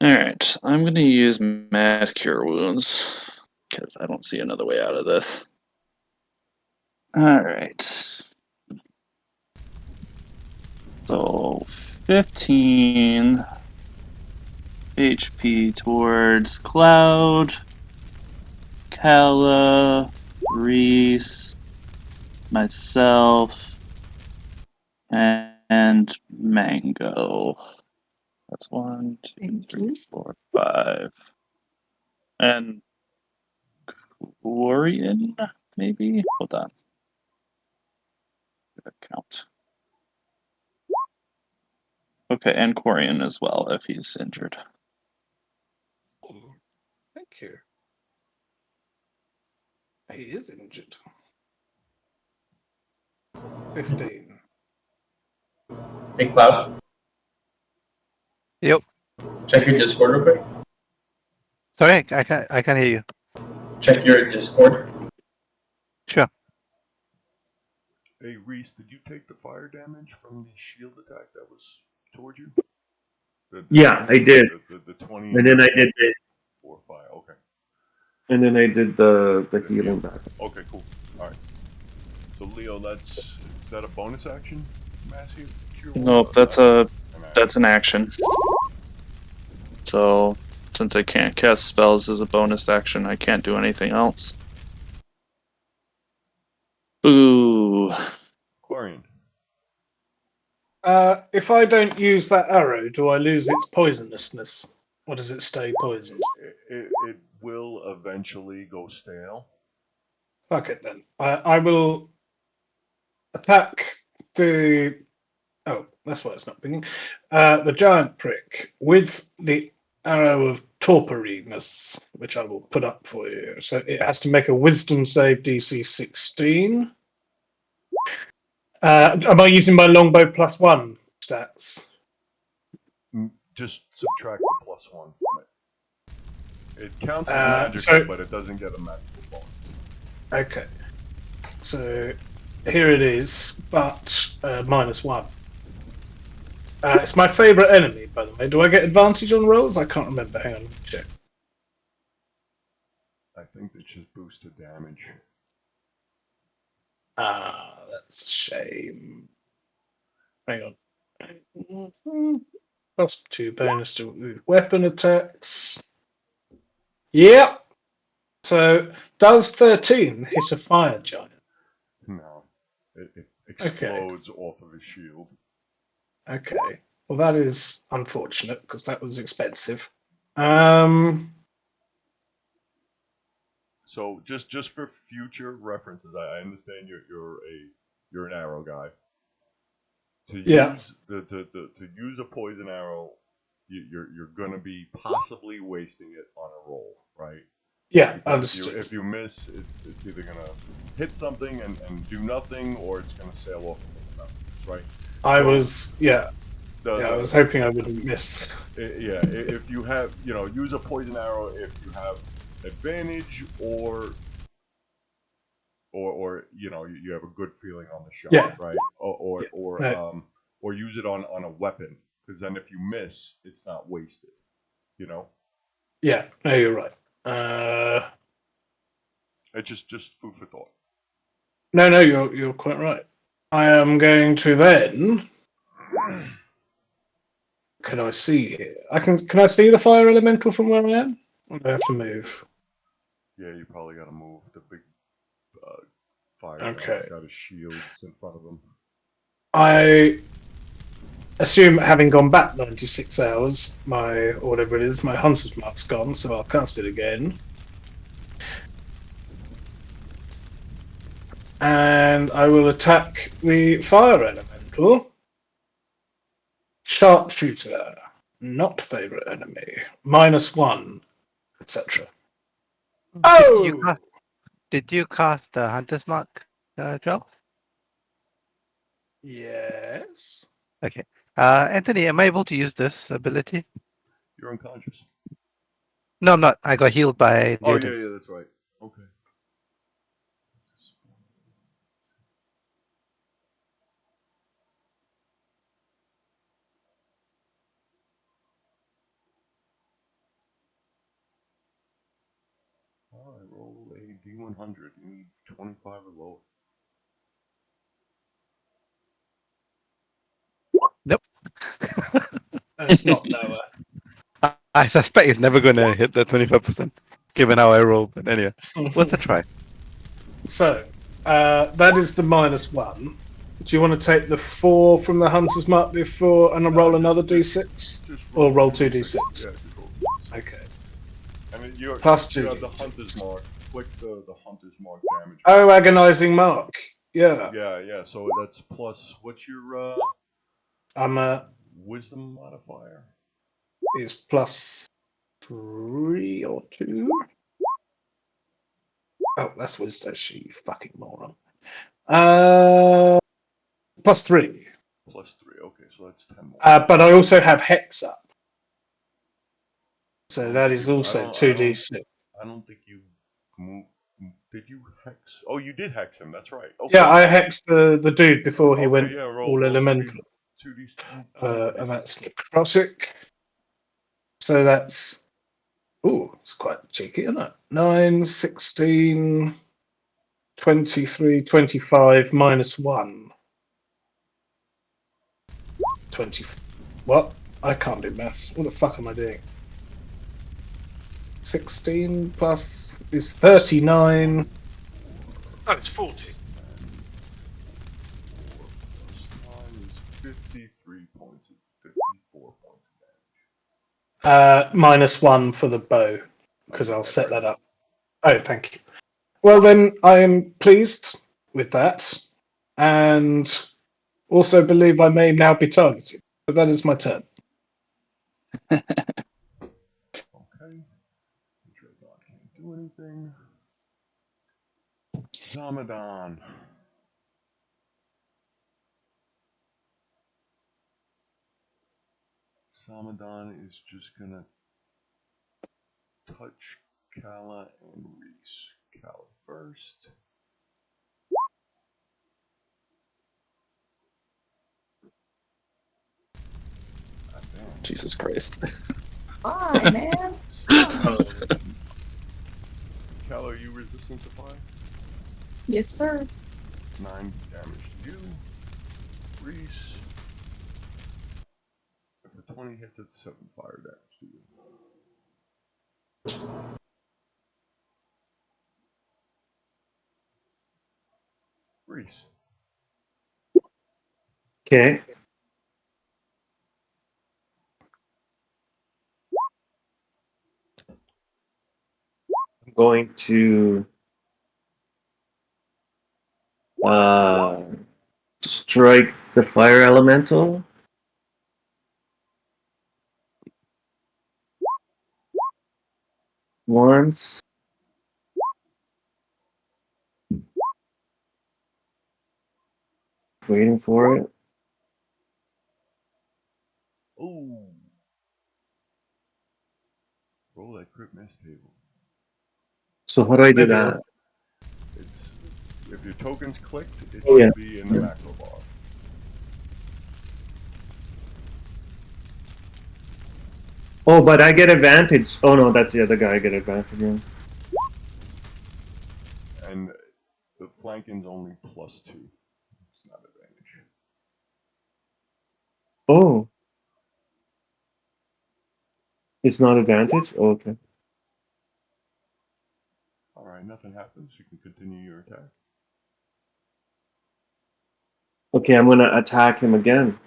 Alright, I'm gonna use Mass Cure Wounds, because I don't see another way out of this. Alright. So, 15 HP towards Cloud, Calla, Rhyis, myself, and Mango. That's 1, 2, Thank 3, you. 4, 5. And Quarion, maybe? Hold on. Count. Okay, and Quarion as well if he's injured. Thank you. He is injured. 15. Hey, Cloud. Yep. Check your Discord real quick. Sorry, I can't hear you. Check your Discord. Sure. Hey, Rhyis, did you take the fire damage from the shield attack that was toward you? Yeah, I did. The 20 And then I did the 4 fire. Okay. And then I did the healing back. Okay, cool. All right. So Leo, is that a bonus action? Massive cure. Nope, that's an action. So, since I can't cast spells as a bonus action, I can't do anything else. Boo. Quarion. If I don't use that arrow, do I lose its poisonousness? Or does it stay poisoned? It will eventually go stale. Fuck it then. I will attack the. Oh, that's why it's not pinging. The giant prick with the arrow of torporiness, which I will put up for you. So it has to make a wisdom save DC 16. Am I using my longbow +1 stats? Just subtract the +1 from it. It counts as magical, but it doesn't get a magical bonus. Okay. So here it is, but -1. It's my favourite enemy, by the way. Do I get advantage on rolls? I can't remember. Hang on, let me check. I think it's just boosted damage. Ah, that's a shame. Hang on. +2 bonus to weapon attacks. Yep. So, does 13 hit a fire giant? No. It explodes off of his shield. Okay. Well, that is unfortunate because that was expensive. So just for future references, I understand you're an arrow guy. To Yeah. use to use a poison arrow, you're gonna be possibly wasting it on a roll, right? Yeah, Because understood. if you miss, it's either gonna hit something and do nothing, or it's gonna sail off into nothingness, right? I So was, I was hoping I wouldn't miss. Yeah, if you have, use a poison arrow if you have advantage or you have a good feeling on the shot, Yeah. right? No. Or use it on a weapon, because then if you miss, it's not wasted, Yeah, no, you're right. It's just food for thought. No, you're quite right. I am going to then. Can I see here? Can I see the fire elemental from where I am? Or do I have to move? Yeah, you probably got to move. The big fire Okay. giant's got his shields in front of him. I assume, having gone back 96 hours, my whatever it is, my hunter's mark's gone, so I'll cast it again. And I will attack the fire elemental. Sharpshooter, not favorite enemy. -1, etc. Oh! Did you cast the Hunter's Mark, Joel? Yes. Okay. Anthony, am I able to use this ability? You're unconscious. No, I'm not. I got healed by Oh, Leodin. yeah, that's right. Okay. All right, roll a D100. You need 25 or lower. Nope. It's not lower. I suspect it's never going to hit the 25%, given how I roll. But anyway, worth a try. So, that is the -1. Do you want to take the 4 from the hunter's mark before and roll another d6? Just Or roll 2d6? Yeah, just roll 2d6. Okay. And then you Plus have the 2d6. hunter's mark. Click the hunter's mark damage. Oh, agonizing mark. Yeah. Yeah. So that's plus. What's your I'm wisdom modifier? is +3 or 2. Oh, that's what it says. You fucking moron. +3. +3. Okay, so that's 10 more. But I also have hex up, so I that don't is think also 2d6. I don't think you moved. Did you hex? Oh, you did hex him. That's right. Okay. Yeah, I hexed the dude before he went roll all elemental. 2d. And that's necrotic. So that's. Ooh, it's quite cheeky, isn't it? 9, 16, 23, 25, -1. 20. What? I can't do maths. What the fuck am I doing? 16 plus is 39. Oh, it's 40. 4 plus 9 is 53 points. 54 points of damage. -1 for the bow, because I'll set that up. Oh, thank you. Well, then I am pleased with that, and also believe I may now be targeted. But that is my turn. Okay. Dreadnought can't do anything. Zamadan. Zamadan is just gonna touch Calla and Rhyis. Calla first. Jesus Christ. Fine, man. Calla, are you resistant to fire? Yes, sir. 9 damage to you. Rhyis. If a 20 hits, it's 7 fire damage to you. Rhyis. Okay. I'm going to strike the fire elemental. Once. Waiting for it. Ooh. Roll that crit miss table. So how do I do Maybe that? It's if your token's clicked, it Oh, should yeah. be in the macro bar. Oh, but I get advantage. Oh no, that's the other guy I get advantage on. And the flanking's only +2. It's not advantage. Oh. It's not advantage? Oh, okay. Alright, nothing happens. You can continue your attack. Okay, I'm gonna attack him again.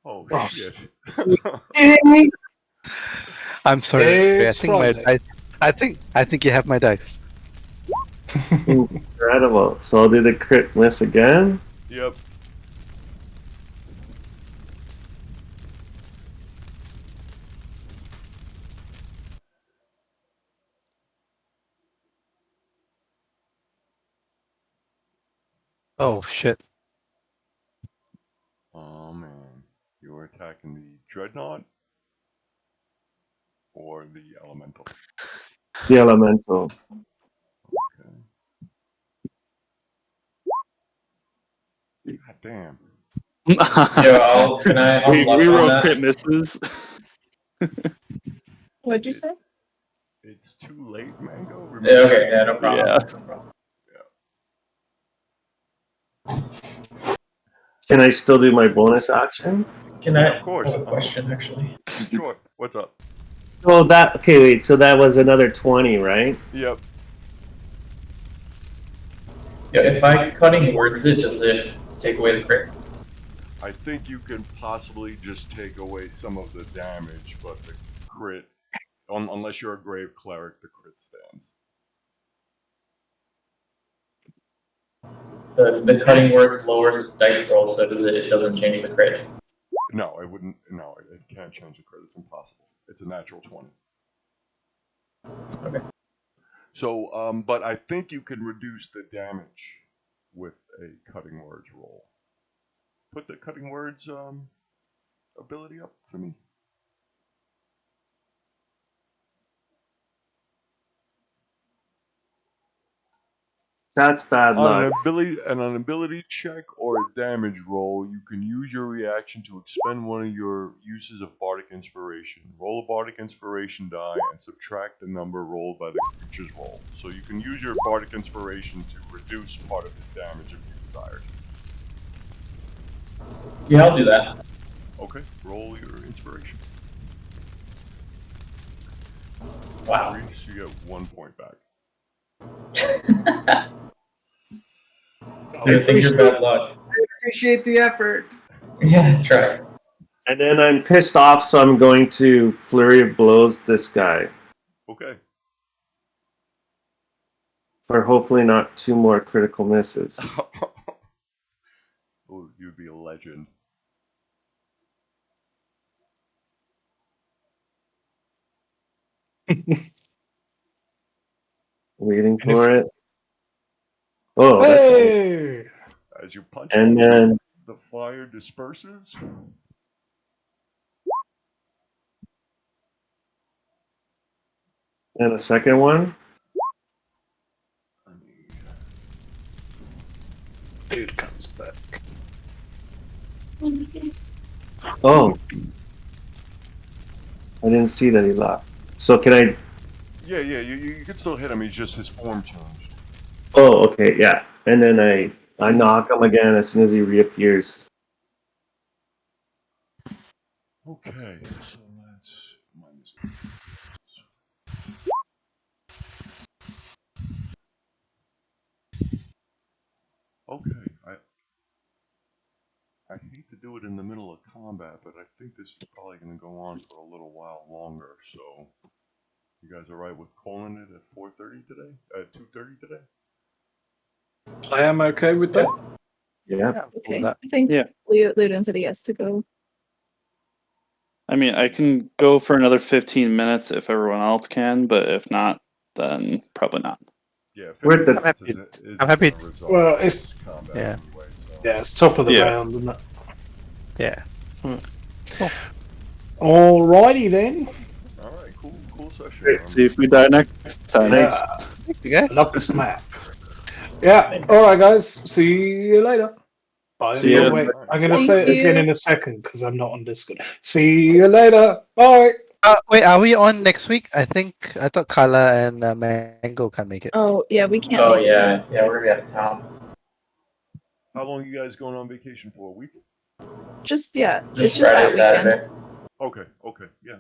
Oh, Oh. shit. I'm sorry. I It's think my Friday. dice. I think you have my dice. Incredible. So I'll do the crit miss again. Yep. Oh shit. Oh man. You're attacking the Dreadnought or the Elemental? The elemental. Okay. God damn. I'll we luck on roll that. crit misses. What'd you say? It's too late, Mango. Yeah, Remember, okay, it's yeah, no too problem. Yeah. No problem. Can I still do my bonus action? Can Yeah, I of course. have a question, actually? Sure. What's up? Oh, that. Okay, wait. So that was another 20, right? Yep. Yeah, if I cutting words it, does it take away the crit? I think you can possibly just take away some of the damage, but the crit, unless you're a grave cleric, the crit stands. The cutting words lowers its dice roll, so it doesn't change the crit. No, it wouldn't. No, it can't change the crit. It's impossible. It's a natural 20. Okay. So, but I think you can reduce the damage with a cutting words roll. Put the cutting words ability up for me. That's bad On luck. an ability check or a damage roll, you can use your reaction to expend one of your uses of Bardic Inspiration. Roll a Bardic Inspiration die and subtract the number rolled by the creature's roll. So you can use your Bardic Inspiration to reduce part of his damage if you desired. Yeah, I'll do that. Okay, roll your inspiration. Wow. Rhyis, you get 1 point back. Dude, things are bad luck. I appreciate the effort. Yeah, try. And then I'm pissed off, so I'm going to flurry of blows this guy Okay. for hopefully not 2 more critical misses. Oh, you'd be a legend. Waiting for it. Oh, that's Hey! As you punch And him, then the fire disperses. and a second one. Dude comes back. Oh, I didn't see that he left. So can I? Yeah, you can still hit him. He's just his form changed. Oh, okay, yeah. And then I knock him again as soon as he reappears. Okay, so that's minus. Okay, I hate to do it in the middle of combat, but I think this is probably going to go on for a little while longer. So, you guys all right with calling it at 4:30 today? At 2:30 today? I am okay with that. Yeah. Okay. that. I think Yeah. Leodin said he has to go. I mean, I can go for another 15 minutes if everyone else can, but if not, then probably not. Yeah, We're at 15 the- minutes I'm happy- isn't I'm happy- gonna resolve Well, this combat yeah. anyway. So. Yeah, it's top of the Yeah. round, isn't it? Yeah. Alrighty then. All right, cool session. Great. See if we die next time. Yeah, Thank you guys. I love this map. Yeah. Thanks. Alright, guys. See you later. By See the ya. way, I'm going to Thank say it again you. in a second because I'm not on Discord. See you later. Bye. Wait, are we on next week? I thought Calla and Mango can make it. Oh yeah, we can't. Oh make it yeah, next yeah, we're gonna be out of town. How long are you guys going on vacation for? A week? Just yeah, Just it's just Friday, that weekend. Saturday. Okay, yeah,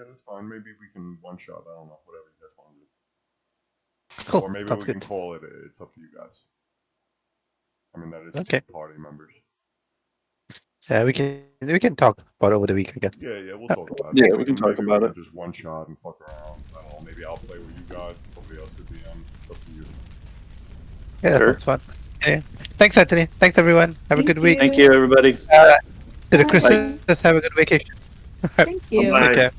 that's fine. Maybe we can one shot. I don't know, whatever you guys want to do. Cool. Or maybe Sounds we can good. call it. It's up to you guys. I mean, that is Okay. 2 party members. Yeah, we can talk about it over the week, I guess. Yeah, we'll talk about it. Yeah, we can talk Maybe about we it. can just one shot and fuck around. I don't know. Maybe I'll play with you guys. And somebody else could DM. It's up to you. Yeah, Sure. that's fun. Yeah. Thanks, Anthony. Thanks, everyone. Have a Thank good week. Thank you, everybody. To the Christmas, have a good vacation. Thank you. Bye. Take care.